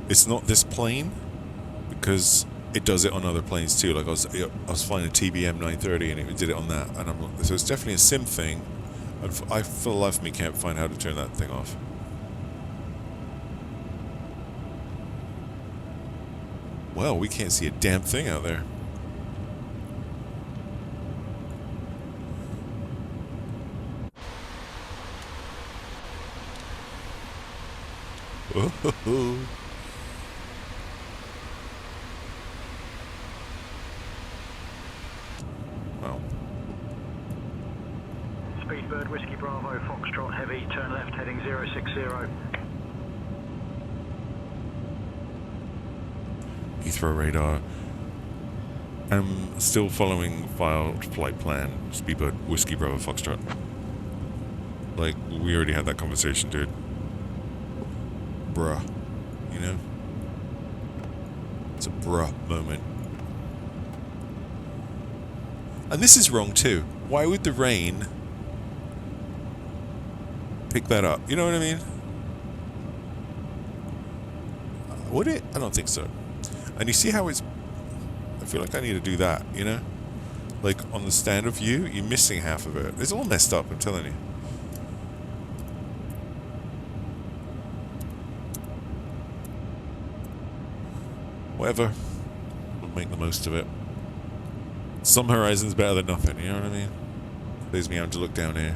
It's not this plane because it does it on other planes too. Like I was flying a TBM 930 and it did it on that, and so it's definitely a sim thing. I for the life of me can't find how to turn that thing off. Well, we can't see a damn thing out there. Oh, well. Speedbird Whiskey Bravo Foxtrot Heavy, turn left heading 060. Heathrow radar. I'm still following filed flight plan. Speedbird Whiskey Bravo Foxtrot. Like, we already had that conversation, dude. Bruh. You know? It's a bruh moment. And this is wrong too. Why would the rain pick that up? You know what I mean? Would it? I don't think so. And you see how it's... I feel like I need to do that, you know? Like, on the standard view, you're missing half of it. It's all messed up, I'm telling you. Whatever. We'll make the most of it. Some horizon's better than nothing, you know what I mean? Leaves me out to look down here.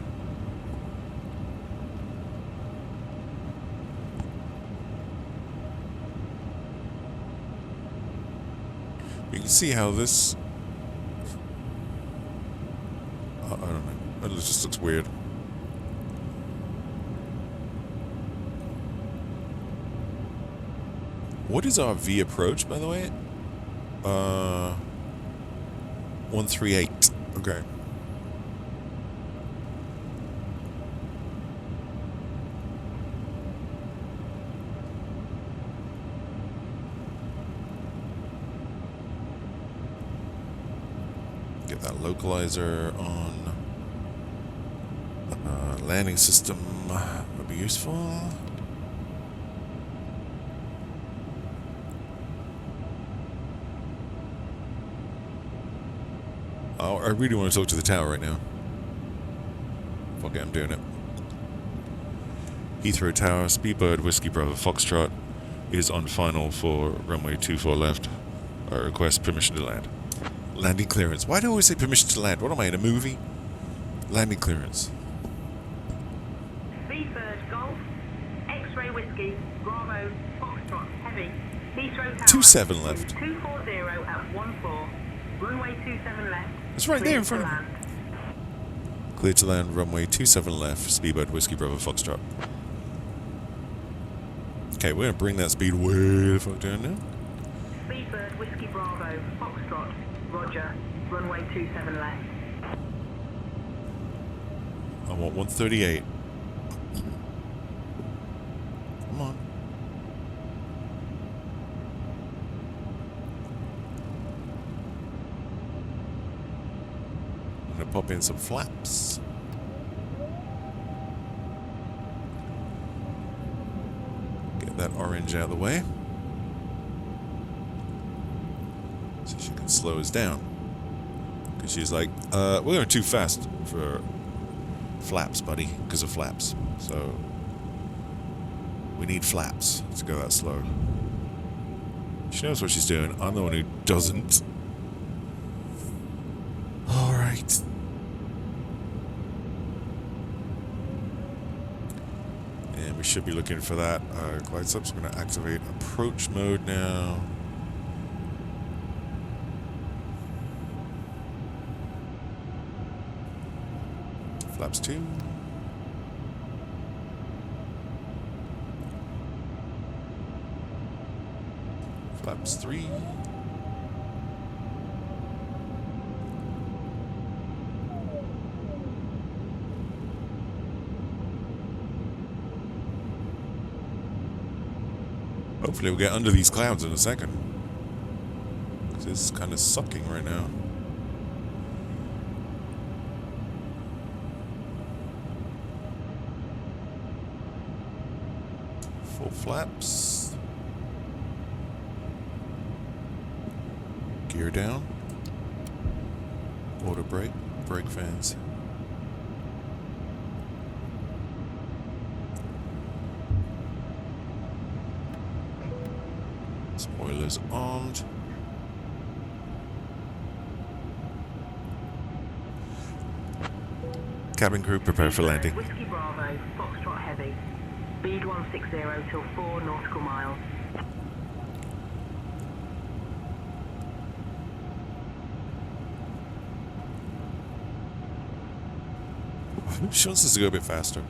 You can see how this... I don't know. It just looks weird. What is our V approach, by the way? 138. Okay. Get that localizer on. Landing system would be useful. Oh, I really want to talk to the tower right now. Fuck it, I'm doing it. Heathrow Tower, Speedbird, Whiskey Bravo, Foxtrot is on final for runway 24 left. I request permission to land. Landing clearance. Why do I always say permission to land? What am I, in a movie? Landing clearance. Speedbird Golf, X-Ray Whiskey, Bravo, Foxtrot, Heavy, Heathrow Tower. 27 left. 240 at 14, runway 27 left. It's right there in front of me. Clear to land, runway 27 left, Speedbird, Whiskey Bravo, Foxtrot. Okay, we're going to bring that speed way the fuck down now. Speedbird, Whiskey Bravo, Foxtrot, Roger, runway 27 left. I want 138. Come on. I'm going to pop in some flaps. Get that orange out of the way. So she can slow us down. Because she's like, we're going too fast for flaps, buddy, because of flaps. So we need flaps to go that slow. She knows what she's doing. I'm the one who doesn't. All right. And we should be looking for that glide slope. So I'm going to activate approach mode now. Flaps 2. Flaps 3. Hopefully we'll get under these clouds in a second. Because it's kind of sucking right now. Full flaps. Gear down. Auto brake. Brake fans. Spoilers armed. Cabin crew, prepare for landing. Whiskey Bravo, Foxtrot Heavy. Speed 160 till 4 nautical miles. She wants us to go a bit faster.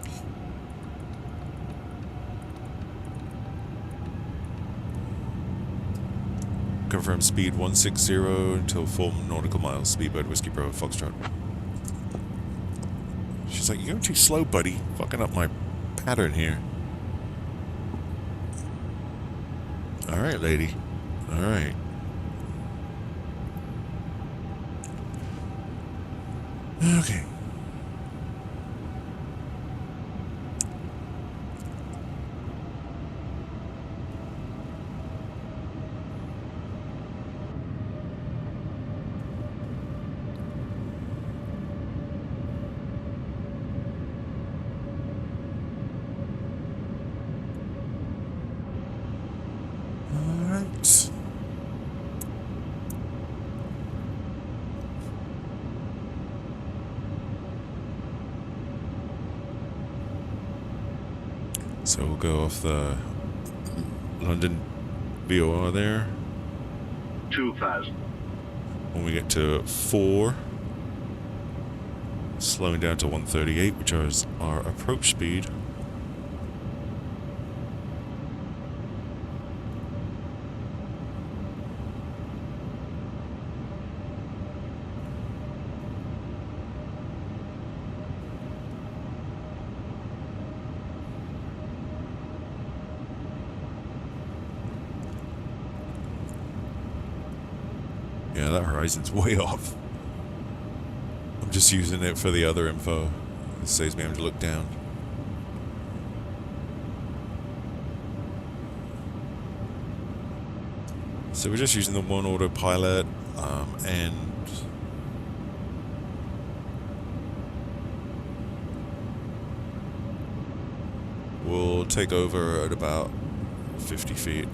Confirm speed 160 until 4 nautical miles. Speedbird, Whiskey Bravo, Foxtrot. She's like, you're going too slow, buddy. Fucking up my pattern here. Alright, lady. Alright. Okay. So we'll go off the London VOR there. 2000. When we get to 4, slowing down to 138, which is our approach speed. Yeah, that horizon's way off. I'm just using it for the other info. It saves me having to look down. So we're just using the one autopilot, and We'll take over at about 50 feet.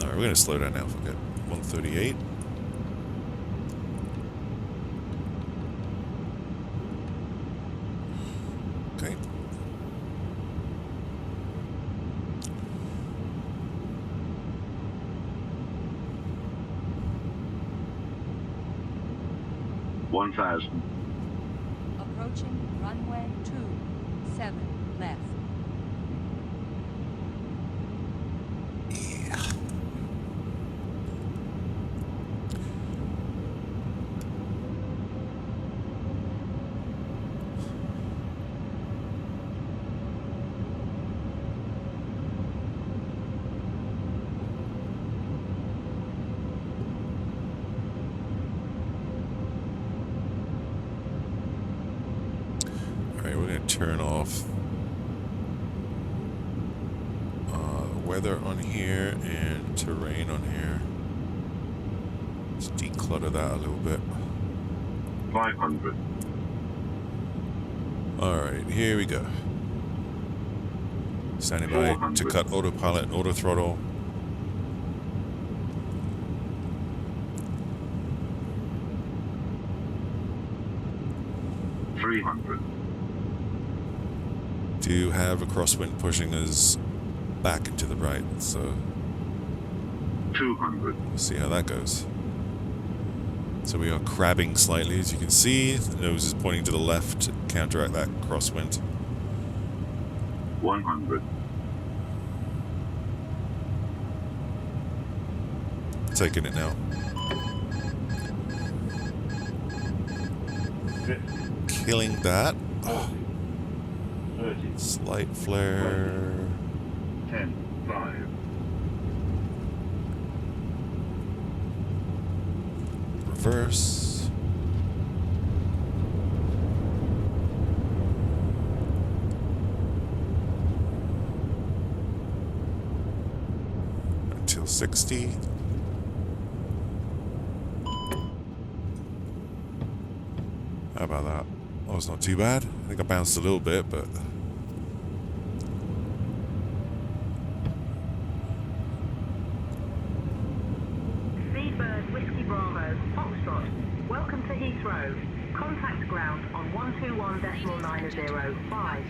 Alright, we're going to slow down now. Forget 138. Okay. Approaching runway 27 left. Yeah. Alright, we're going to turn off weather on here and terrain on here. Let's declutter that a little bit. 500. Alright, here we go. Standing by to cut autopilot and auto throttle. Do have a crosswind pushing us back into the right, so 200. we'll see how that goes. So we are crabbing slightly, as you can see. The nose is pointing to the left to counteract that crosswind. 100. Taking it now. Killing that. Oh. 30. Slight flare. 10. 5. Reverse. Until 60. How about that? That was not too bad. I think I bounced a little bit, but Seabird Whiskey Bravo, Foxtrot. Welcome to Heathrow. Contact ground on 121.905.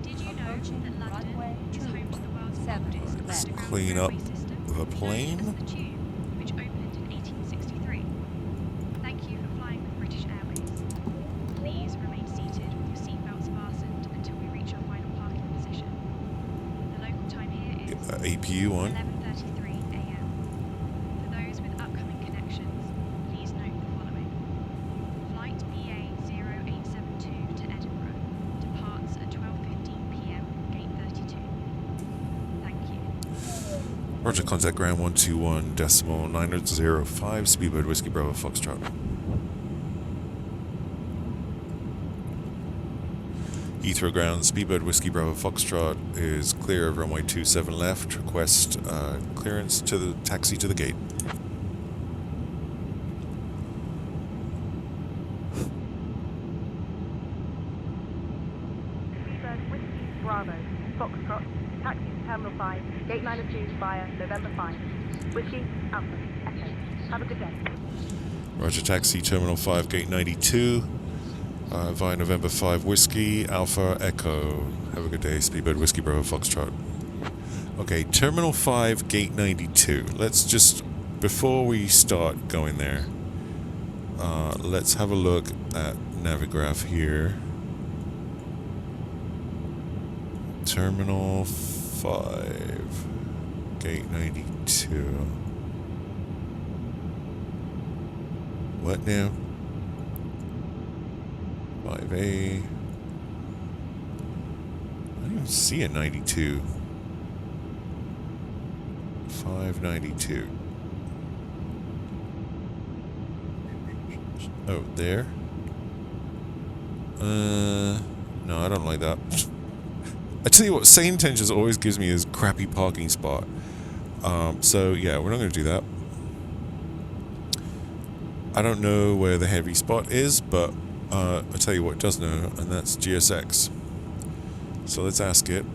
Did you know that London is home to the world's 7 oldest let's left. clean up system, the known as plane. the Tube, which opened in 1863. Thank you for flying with British Airways. Please remain seated with your seatbelts fastened until we reach our final parking position. The local time here is APU on. 11:33 a.m. For those with upcoming connections, please note the following. Flight BA0872 to Edinburgh departs at 12:15 p.m. gate 32. Thank you. Roger, contact ground 121.905, Speedbird Whiskey Bravo Foxtrot. Heathrow ground, Speedbird Whiskey Bravo Foxtrot is clear of runway 27 left. Request clearance to the taxi to the gate. Seabird Whiskey Bravo, Foxtrot. Taxi to Terminal 5, Gate 92 via November 5. Whiskey, Alpha, Echo. Have a good day. Roger, taxi Terminal 5, Gate 92 via November 5 Whiskey Alpha Echo. Have a good day, Speedbird Whiskey Bravo Foxtrot. Okay, Terminal 5, Gate 92. Let's just, before we start going there, let's have a look at Navigraph here. Terminal 5, Gate 92. What now? 5A. I don't even see a 92. 592. Oh, there? No, I don't like that. I tell you what, SayIntentionsAI always gives me his crappy parking spot. So yeah, we're not going to do that. I don't know where the heavy spot is, but I'll tell you what it does know, and that's GSX. So let's ask it.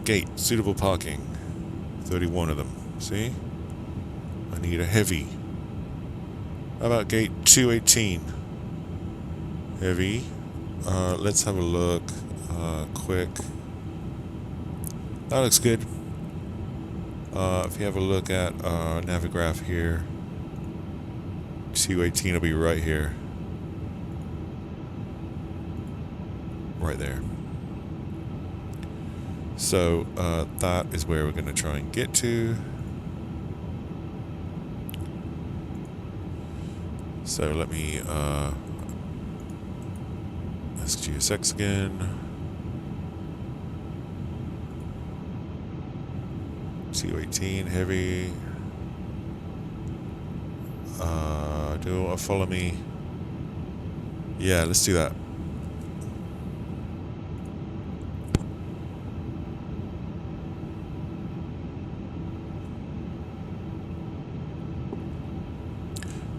Gate, suitable parking. 31 of them. See? I need a heavy. How about gate 218? Heavy. Let's have a look. Quick. That looks good. If you have a look at Navigraph here, 218 will be right here. Right there. So that is where we're going to try and get to. So let me ask GSX again. 218 heavy. Do you want to follow me? Yeah, let's do that.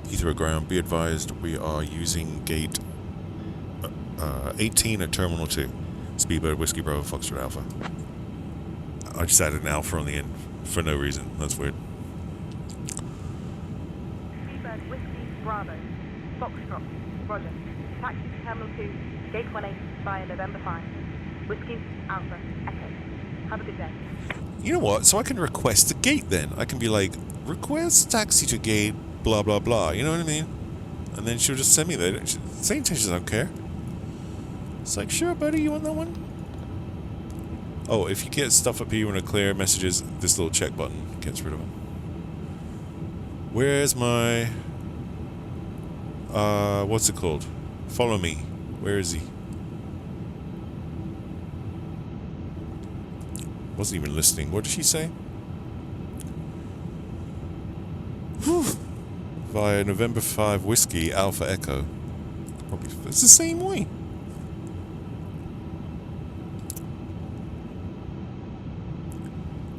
Heathrow ground, be advised we are using gate 18 at Terminal 2. Speedbird, Whiskey Bravo, Foxtrot Alpha. I just added an alpha on the end for no reason. That's weird. Speedbird, Whiskey Bravo, Foxtrot, Roger. Taxi to Terminal 2, Gate 18 via November 5. Whiskey Alpha, Echo. Have a good day. You know what? So I can request a gate then. I can be like, request taxi to gate, blah, blah, blah. You know what I mean? And then she'll just send me there. SayIntentions don't care. It's like, sure, buddy, you want that one? Oh, if you get stuff up here you want to clear messages, this little check button gets rid of them. Where's my... what's it called? Follow me. Where is he? Wasn't even listening. What did she say? Whew. Via November 5 Whiskey Alpha Echo. Probably it's the same way.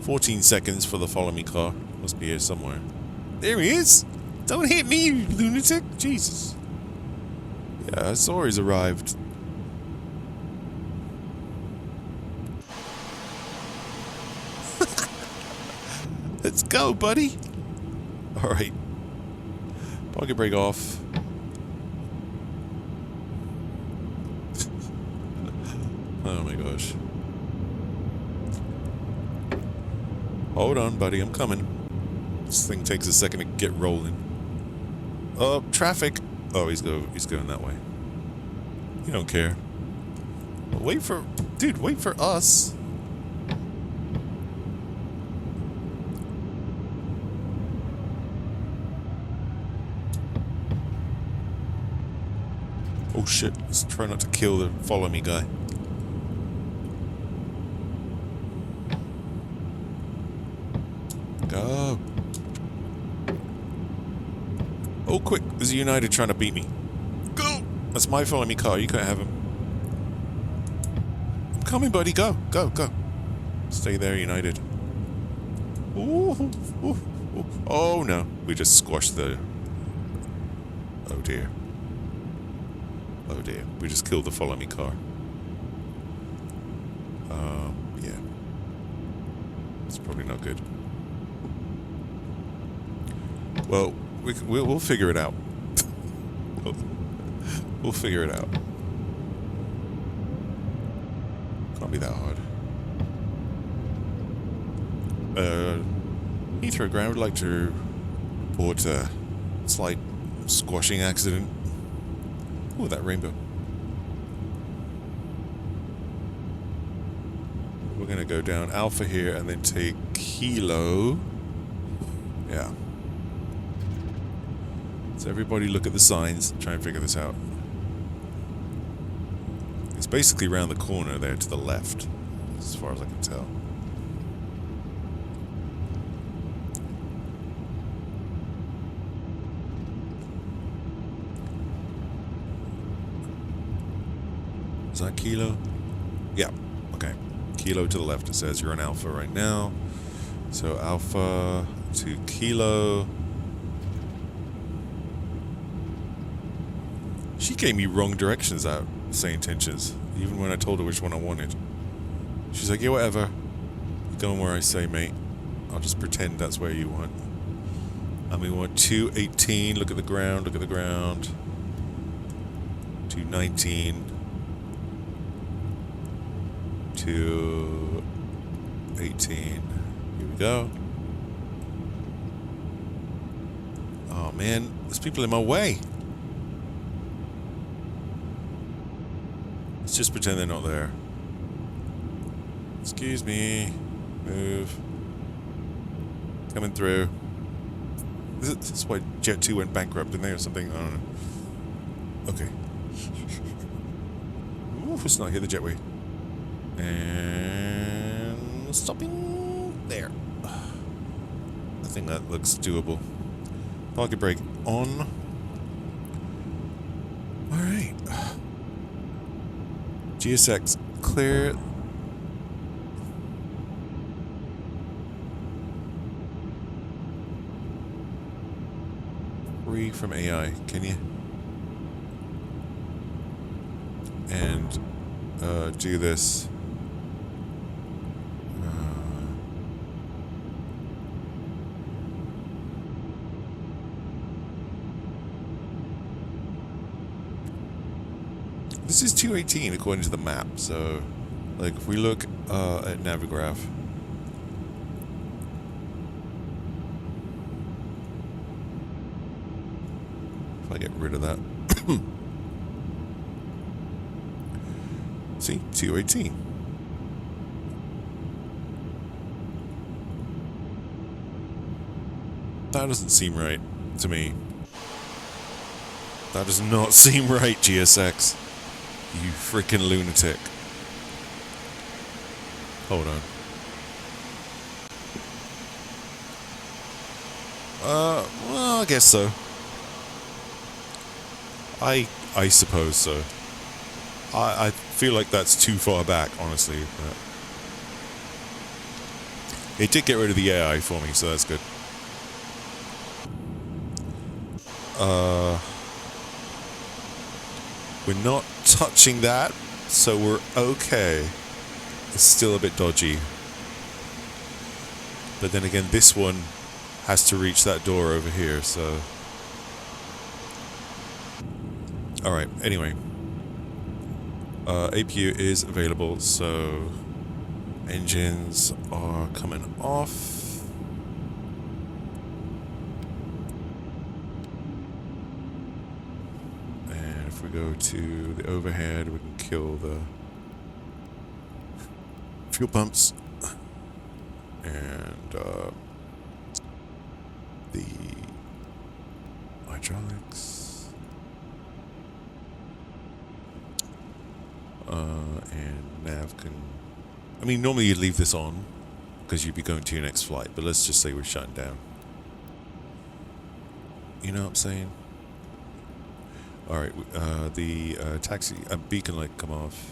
"14 seconds for the follow me car. Must be here somewhere." There he is! Don't hit me, you lunatic! Jesus. Yeah, I saw he's arrived. Let's go, buddy! Alright. Pocket brake off. Oh my gosh. Hold on, buddy, I'm coming. This thing takes a second to get rolling. Traffic. Oh, he's going that way. You don't care. Wait for... Dude, wait for us. Oh shit, let's try not to kill the follow me guy. Go. Oh, quick. There's a United trying to beat me. Go! That's my follow me car. You can't have him. I'm coming, buddy. Go. Go, go. Stay there, United. Ooh, ooh, ooh. Oh, no. We just squashed the... Oh, dear. Oh, dear. We just killed the follow me car. Yeah. It's probably not good. Well, we'll figure it out. We'll figure it out. Can't be that hard. Heathrow ground would like to report a slight squashing accident. Ooh, that rainbow. We're gonna go down Alpha here and then take Kilo. Yeah. So everybody look at the signs, try and figure this out. It's basically around the corner there to the left, as far as I can tell. Is that Kilo? Yeah, okay. Kilo to the left, it says you're on Alpha right now. So Alpha, to Kilo. She gave me wrong directions out, Say Intentions, even when I told her which one I wanted. She's like, yeah, whatever. You're going where I say, mate. I'll just pretend that's where you want. And we want 218. Look at the ground. Look at the ground. 219. 218. Here we go. Oh man, there's people in my way. Let's just pretend they're not there. Excuse me. Move. Coming through. This is why Jet 2 went bankrupt, didn't they, or something? I don't know. Okay. Ooh, let's not hit the jetway. And stopping there. I think that looks doable. Pocket brake on. Alright. GSX clear. Free from AI, can you? And do this. This is 218 according to the map, so like if we look at Navigraph, if I get rid of that, see, 218. That doesn't seem right to me. That does not seem right, GSX. You freaking lunatic. Hold on. Well, I guess so. I suppose so. I feel like that's too far back, honestly. But it did get rid of the AI for me, so that's good. We're not touching that, so we're okay. It's still a bit dodgy. But then again, this one has to reach that door over here, so... Alright, anyway. APU is available, so... Engines are coming off. We go to the overhead, we can kill the fuel pumps and the hydraulics and nav can, I mean normally you'd leave this on because you'd be going to your next flight, but let's just say we're shutting down. You know what I'm saying? Alright, the taxi beacon light come off.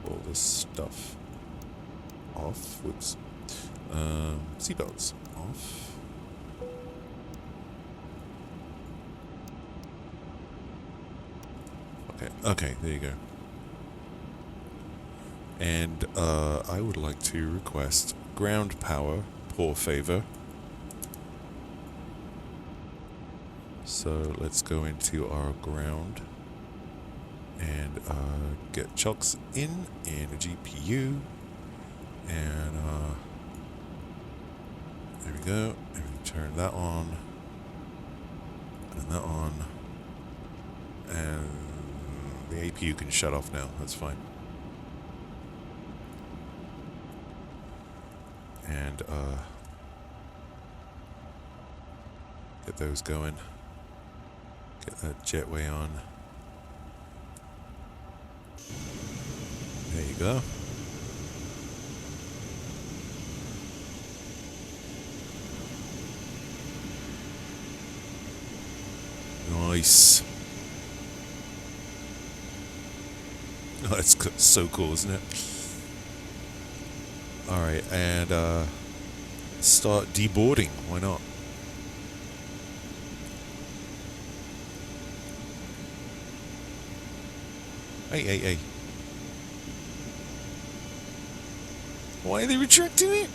All this stuff off. Whoops. Seatbelts off. Okay, there you go. And I would like to request ground power, pour favor. So let's go into our ground and get chunks in a GPU, and there we go. And we turn that on and that on, and the APU can shut off now. That's fine. And get those going. Get that jetway on. There you go. Nice. Oh, that's so cool, isn't it? Alright, and start deboarding. Why not? Hey. Why are they retracting it?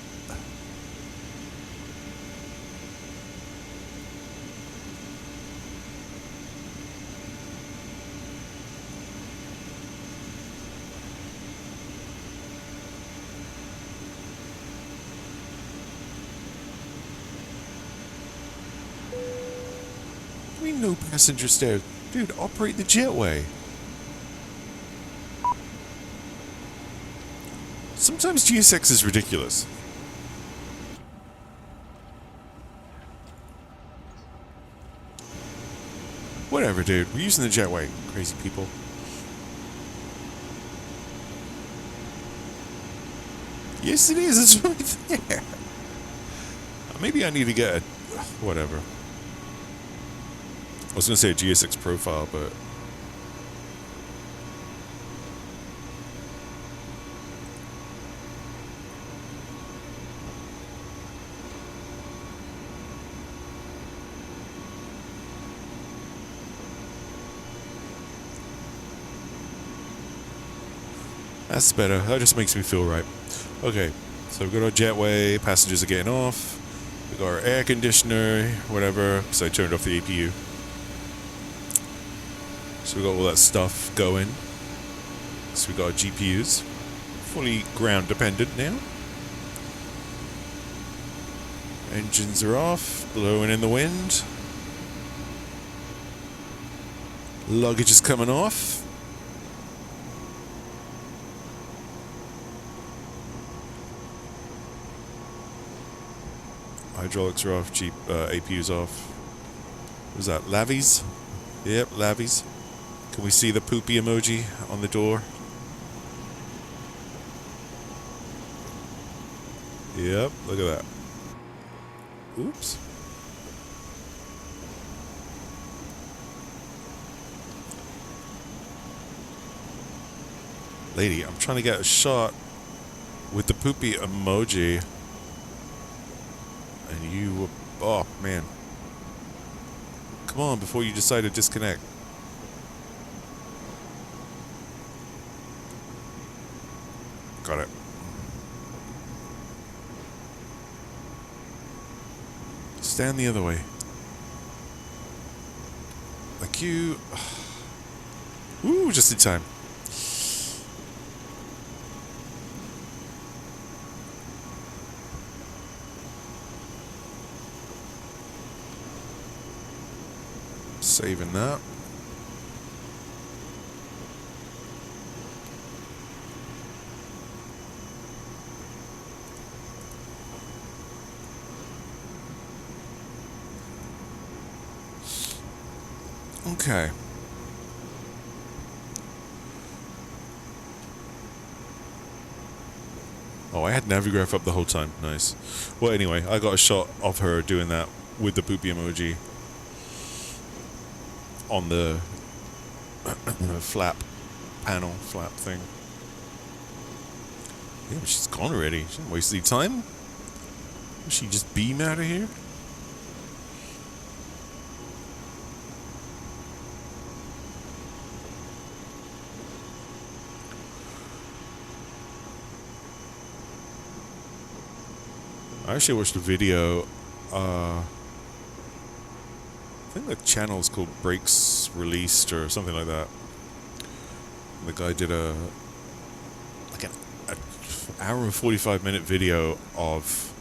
I mean, no passenger stairs. Dude, operate the jetway. Sometimes GSX is ridiculous. Whatever, dude. We're using the jetway. Crazy people. Yes, it is. It's right there. Maybe I need to get a... whatever. I was going to say a GSX profile, but... that's better. That just makes me feel right. Okay, so we've got our jetway. Passengers are getting off. We've got our air conditioner, whatever, because I turned off the APU. So we've got all that stuff going. So we've got our GPUs. Fully ground dependent now. Engines are off. Blowing in the wind. Luggage is coming off. Hydraulics are off, APU's off. What was that, Lavies? Yep, Lavies. Can we see the poopy emoji on the door? Yep, look at that. Oops. Lady, I'm trying to get a shot with the poopy emoji. And you were... oh, man. Come on, before you decide to disconnect. Got it. Stand the other way. Like you... ooh, just in time. Saving that. Okay. Oh, I had Navigraph up the whole time. Nice. Well, anyway, I got a shot of her doing that with the poopy emoji on the flap thing. Yeah, but she's gone already. She didn't waste any time. Will she just beam out of here? I actually watched a video. I think the channel is called Brakes Released or something like that. The guy did an hour and 45-minute video of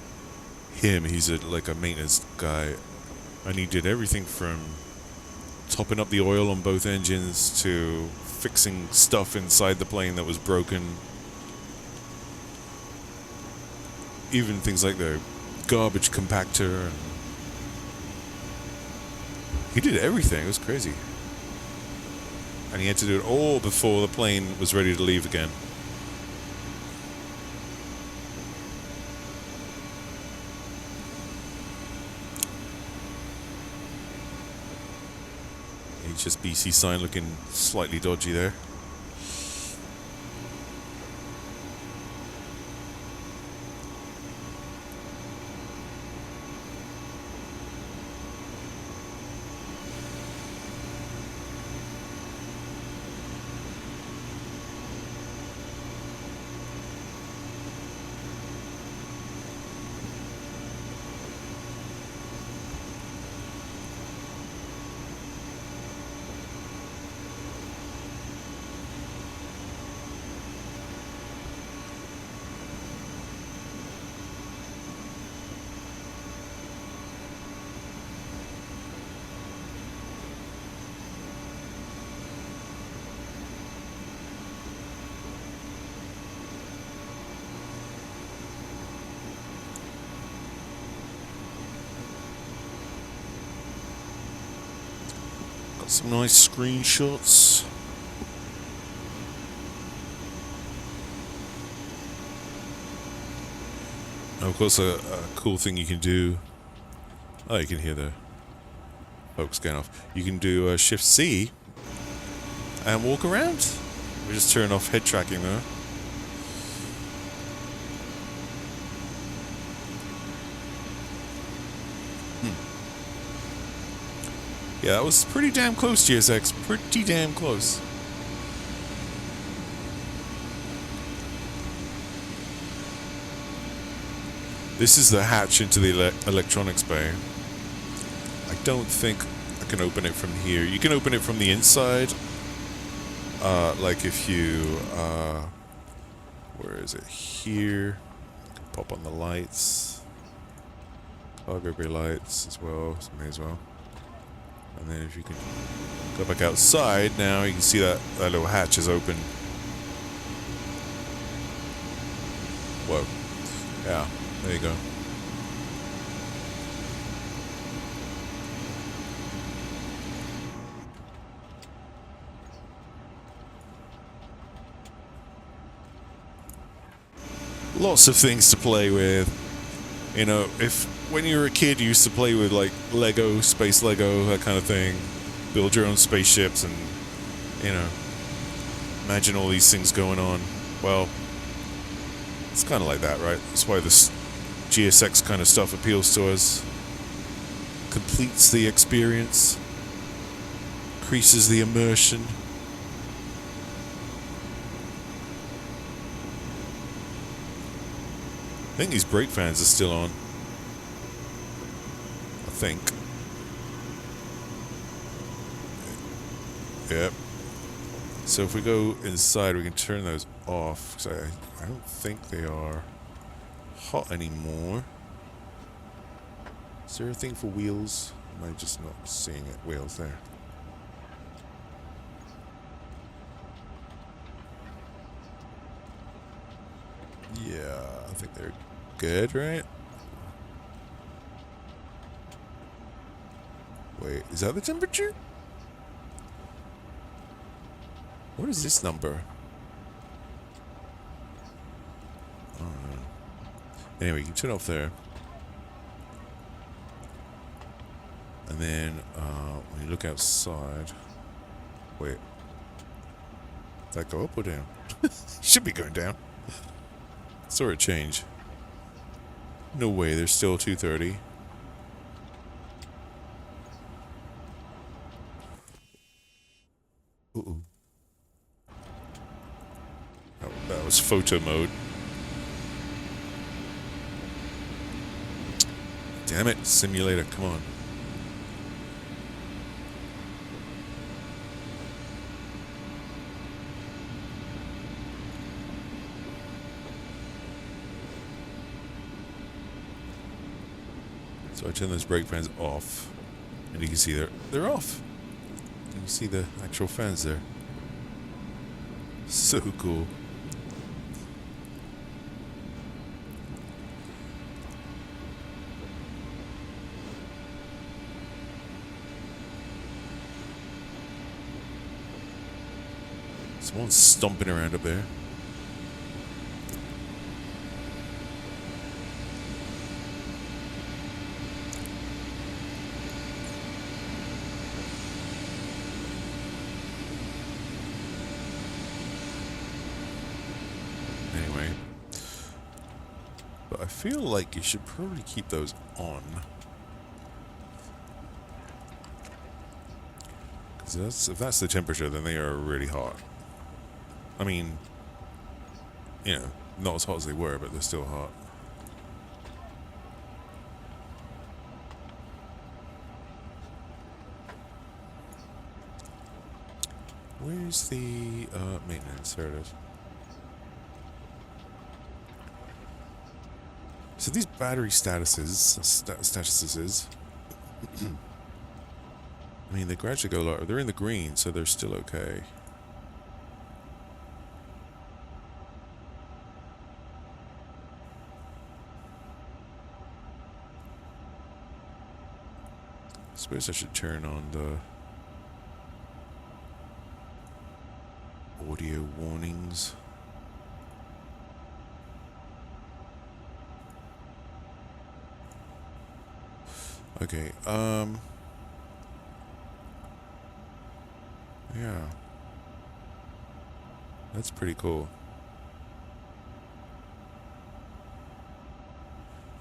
him. He's like a maintenance guy, and he did everything from topping up the oil on both engines to fixing stuff inside the plane that was broken. Even things like the garbage compactor, and he did everything. It was crazy. And he had to do it all before the plane was ready to leave again. HSBC sign looking slightly dodgy there. Some nice screenshots. Of course, a cool thing you can do. Oh, you can hear the folks going off. You can do Shift C and walk around. We just turn off head tracking though. Yeah, that was pretty damn close, GSX. Pretty damn close. This is the hatch into the electronics bay. I don't think I can open it from here. You can open it from the inside. Like if you, where is it? Here. Pop on the lights. Cargo bay lights as well. May as well. And then if you can go back outside now, you can see that little hatch is open. Whoa. Yeah. There you go. Lots of things to play with. You know, if when you were a kid you used to play with like Lego, space Lego, that kind of thing. Build your own spaceships and, you know, imagine all these things going on. Well, it's kind of like that, right? That's why this GSX kind of stuff appeals to us. Completes the experience. Increases the immersion. I think these brake fans are still on. I think. Yep. So if we go inside, we can turn those off. 'Cause I don't think they are hot anymore. Is there a thing for wheels? Am I just not seeing it? Wheels there. Yeah, I think they're good, right? Wait, is that the temperature? What is this number? I don't know. Anyway, you can turn it off there. And then, when you look outside... Wait. Does that go up or down? Should be going down. Saw it change. No way, there's still 230. Uh-oh. Oh, that was photo mode. Damn it, simulator, come on. So I turn those brake fans off, and you can see they're off. And you see the actual fans there. So cool. Someone's stomping around up there. Anyway. But I feel like you should probably keep those on. Because if that's the temperature, then they are really hot. I mean, you know, not as hot as they were, but they're still hot. Where's the maintenance? There it is. So these battery statuses, I mean, they gradually go lower. They're in the green, so they're still okay. I suppose I should turn on the Audio warnings. Okay, yeah. That's pretty cool.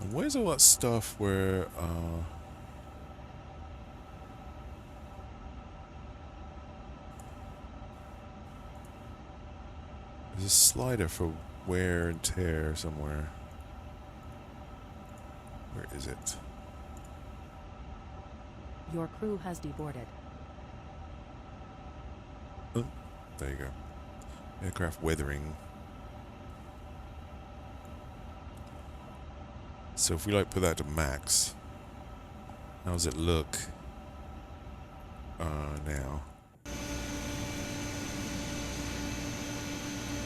And where's all that stuff where, there's a slider for wear and tear somewhere. Where is it? Your crew has deboarded. Oh, there you go. Aircraft weathering. So if we like put that to max, how does it look now?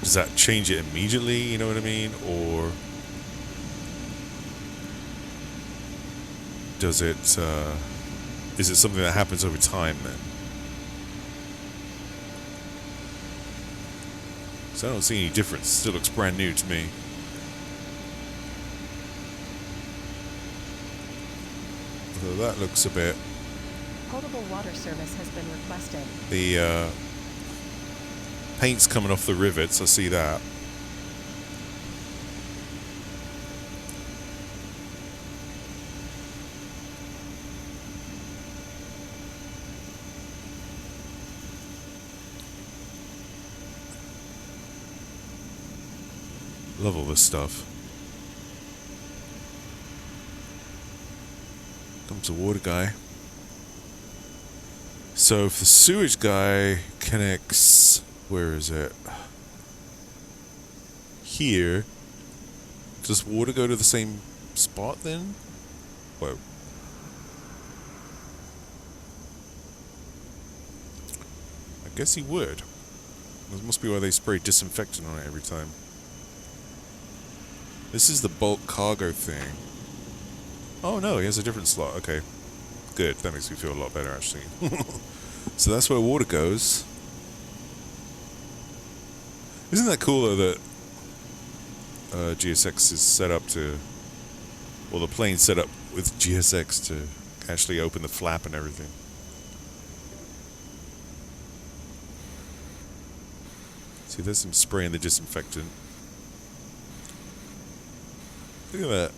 Does that change it immediately, you know what I mean? Or does it, is it something that happens over time then? So I don't see any difference. It still looks brand new to me. Although that looks a bit... Potable water service has been requested. The paint's coming off the rivets, I see that. Love all this stuff. Comes a water guy. So if the sewage guy connects, where is it? Here. Does water go to the same spot then? Whoa. I guess he would. That must be why they spray disinfectant on it every time. This is the bulk cargo thing. Oh no, he has a different slot. Okay. Good. That makes me feel a lot better, actually. So that's where water goes. Isn't that cool, though, that GSX is set up to... Well, the plane's set up with GSX to actually open the flap and everything. See, there's some spraying the disinfectant. Look at that.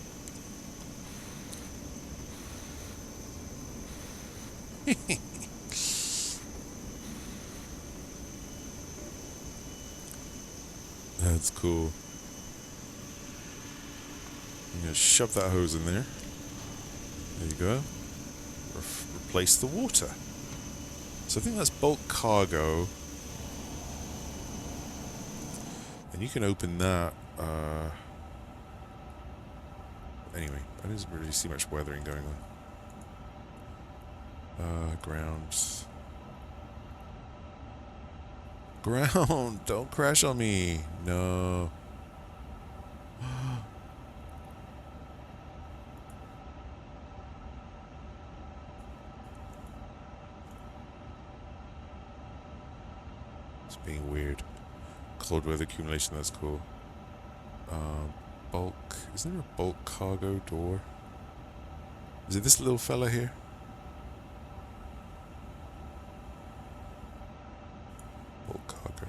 That's cool. I'm gonna shove that hose in there. There you go. Replace the water. So I think that's bulk cargo. And you can open that. Anyway, I didn't really see much weathering going on. Ground. Ground! Don't crash on me! No. It's being weird. Cold weather accumulation, that's cool. Bulk. Isn't there a bulk cargo door? Is it this little fella here? Bulk cargo.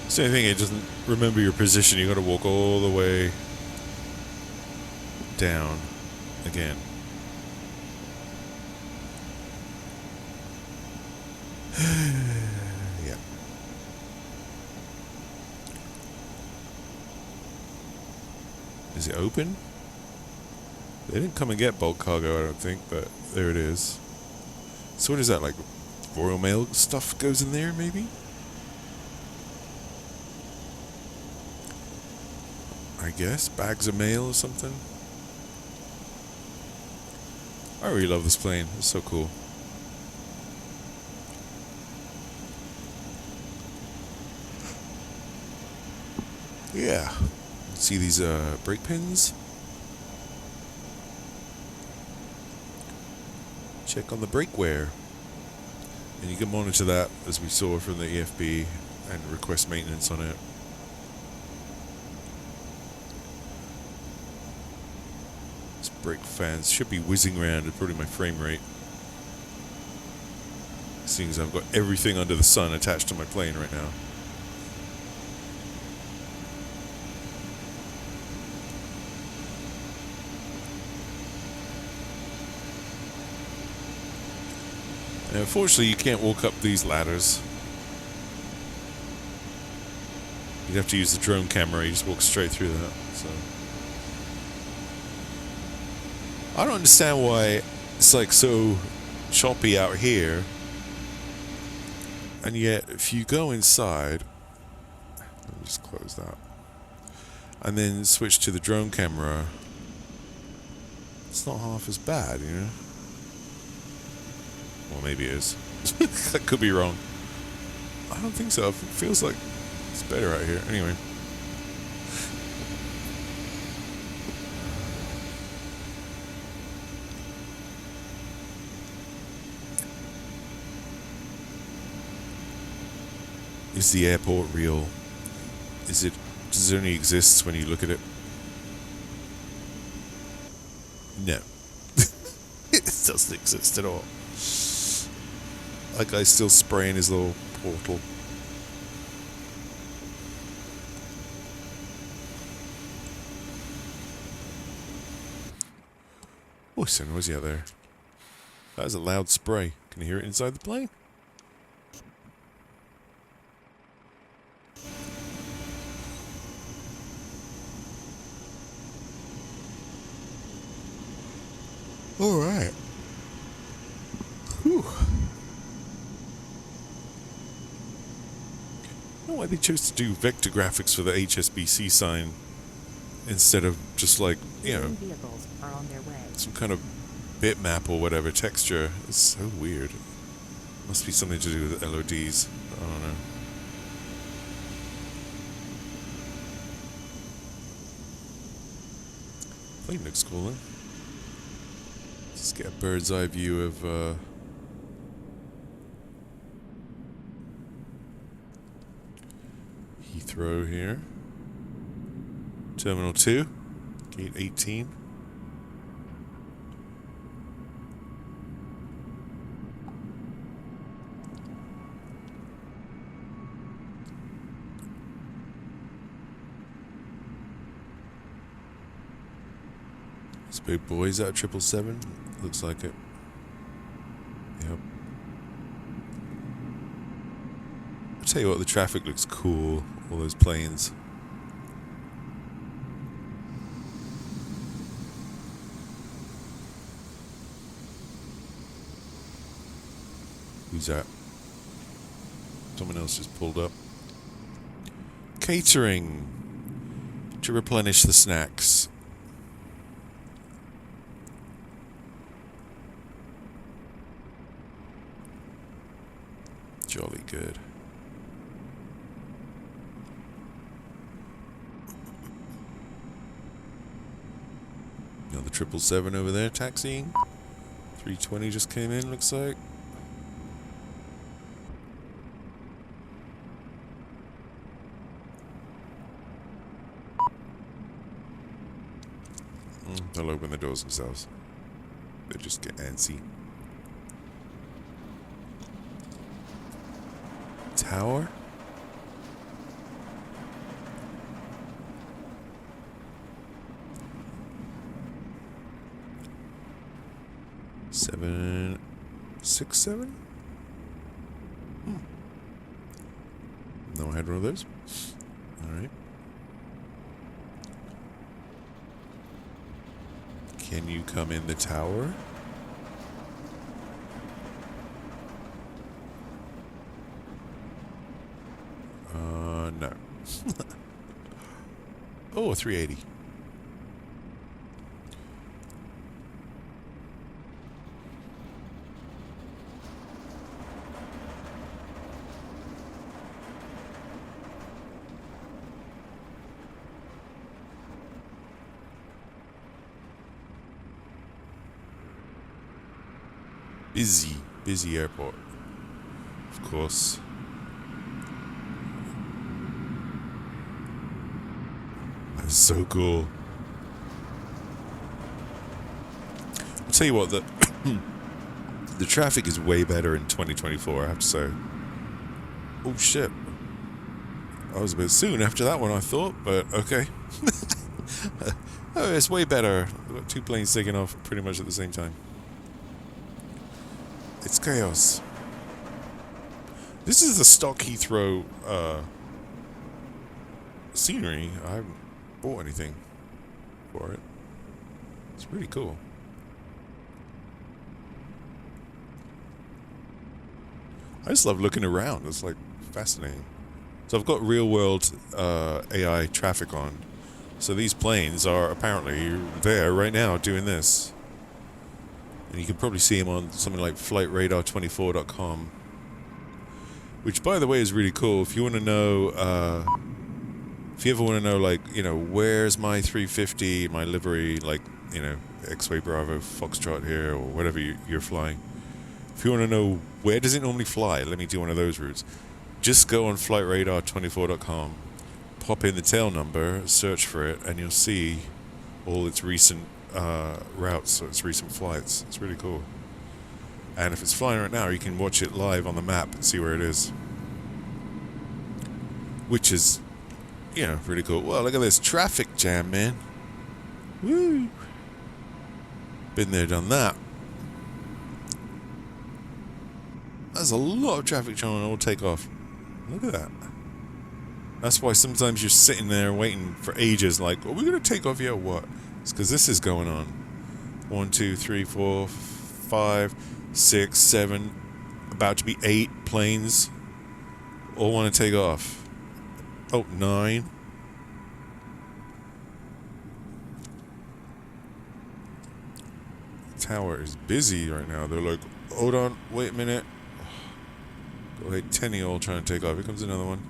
Same thing, it doesn't remember your position. You gotta walk all the way down again. Yeah. Is it open? They didn't come and get bulk cargo, I don't think, but there it is. So what is that, like Royal Mail stuff goes in there, maybe? I guess, bags of mail or something. I really love this plane. It's so cool. Yeah. See these brake pins? Check on the brake wear. And you can monitor that, as we saw from the EFB, and request maintenance on it. These brake fans should be whizzing around at probably my frame rate. Seeing as I've got everything under the sun attached to my plane right now. Now, unfortunately, you can't walk up these ladders. You'd have to use the drone camera. You just walk straight through that. So I don't understand why it's like so choppy out here, and yet if you go inside, let me just close that, and then switch to the drone camera, it's not half as bad, you know. Well, maybe it is. I could be wrong. I don't think so. It feels like it's better out here. Anyway. Is the airport real? Does it only exist when you look at it? No. It doesn't exist at all. That guy's still spraying his little portal. Oh, it's so noisy out there. That was a loud spray. Can you hear it inside the plane? All right. Whew. I don't know why they chose to do vector graphics for the HSBC sign instead of just like, you know, Vehicles are on their way. some kind of bitmap or whatever texture. It's so weird. Must be something to do with LODs. I don't know. Plane looks cool, huh? Let's get a bird's eye view of Heathrow here. Terminal 2, gate 18. This big boy, is that 777? Looks like it. Yep. I'll tell you what, the traffic looks cool. All those planes. Who's that? Someone else just pulled up. Catering to replenish the snacks. Jolly good. Another 777 over there taxiing. 320 just came in, looks like. They'll open the doors themselves. They just get antsy. Tower? Seven, 6, 7? No, I had one of those. All right. Can you come in the tower? No. Oh, a 380. busy airport. Of course. That's so cool. I'll tell you what, the traffic is way better in 2024, I have to say. Oh shit. I was a bit soon after that one, I thought, but okay. Oh, it's way better. We've got two planes taking off pretty much at the same time. It's chaos. This is the stock Heathrow scenery. I haven't bought anything for it. It's really cool. I just love looking around. It's like fascinating. So I've got real world AI traffic on. So these planes are apparently there right now doing this. And you can probably see them on something like flightradar24.com. Which, by the way, is really cool. If you want to know, if you ever want to know, like, you know, where's my 350, my livery, like, you know, X-Ray Bravo Foxtrot here, or whatever you're flying. If you want to know where does it normally fly, let me do one of those routes. Just go on flightradar24.com, pop in the tail number, search for it, and you'll see all its recent routes, so its recent flights. It's really cool. And if it's flying right now, you can watch it live on the map and see where it is. Which is, you know, really cool. Well, look at this traffic jam, man. Woo! Been there, done that. There's a lot of traffic jam on all takeoff. Look at that. That's why sometimes you're sitting there waiting for ages, like, are we going to take off yet or what? It's because this is going on. 1, 2, 3, 4, 5, 6, 7, about to be 8 planes. All want to take off. Oh, 9. The tower is busy right now. They're like, hold on, wait a minute. Go ahead, 10 all trying to take off. Here comes another one.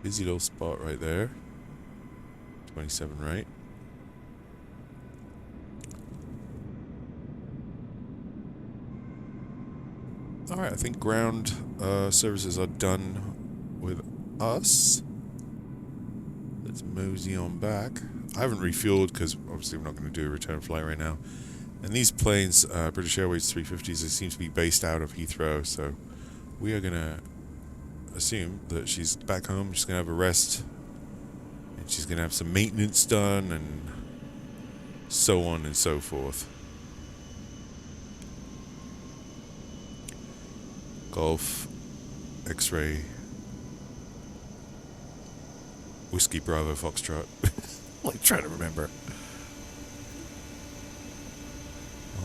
Busy little spot right there. 27 right. Alright, I think ground services are done with us. Let's mosey on back. I haven't refueled because obviously we're not going to do a return flight right now. And these planes, British Airways 350s, they seem to be based out of Heathrow, so we are going to assume that she's back home, she's going to have a rest, and she's going to have some maintenance done, and so on and so forth. Golf, X-Ray, Whiskey Bravo Foxtrot. Like, trying to remember.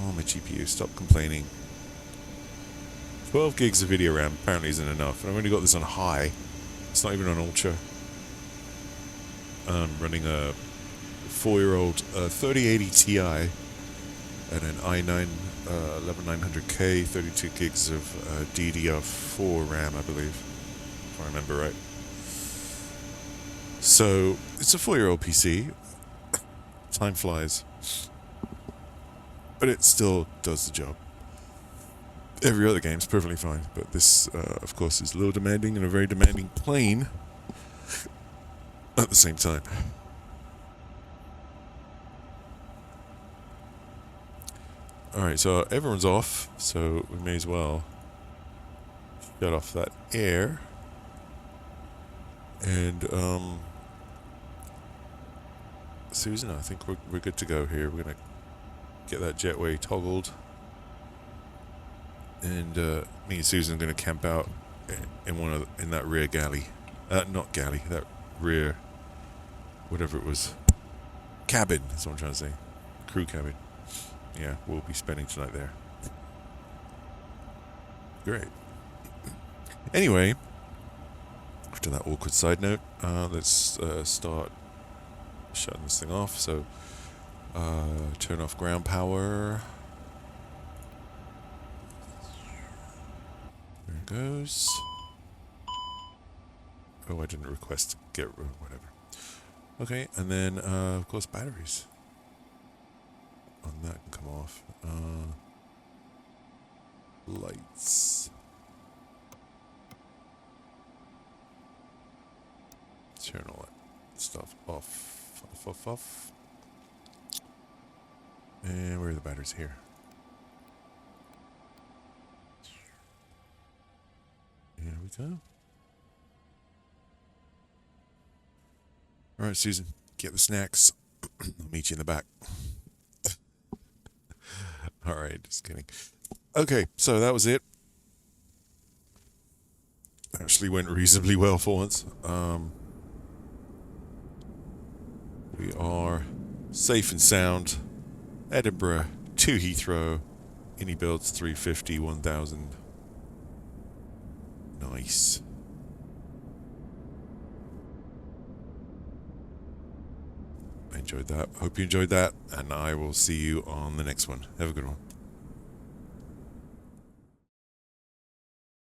Oh, my GPU, stop complaining. 12 gigs of video RAM apparently isn't enough, and I've only got this on high. It's not even on ultra. I'm running a 4-year-old 3080 Ti and an i9 11900K, 32 gigs of DDR4 RAM, I believe, if I remember right. So, it's a 4-year-old PC. Time flies. But it still does the job. Every other game's perfectly fine, but this, of course, is a little demanding and a very demanding plane at the same time. Alright, so everyone's off, so we may as well shut off that air. And, Susan, I think we're good to go here. We're going to get that jetway toggled. And me and Susan are going to camp out in that rear galley. Not galley, that rear, whatever it was. Cabin, that's what I'm trying to say. Crew cabin. Yeah, we'll be spending tonight there. Great. Anyway, after that awkward side note, let's start shutting this thing off. So, turn off ground power. There it goes. Oh, I didn't request get whatever. Okay, and then of course batteries. on that can come off. Lights. Turn all that stuff off. Off. And where are the batteries? Here. Here we go. Alright, Susan, get the snacks. I'll meet you in the back. Alright, just kidding. Okay, so that was it. Actually went reasonably well for once. We are safe and sound. Edinburgh to Heathrow. iniBuilds 350-1000. Nice. I enjoyed that. Hope you enjoyed that, and I will see you on the next one. Have a good one.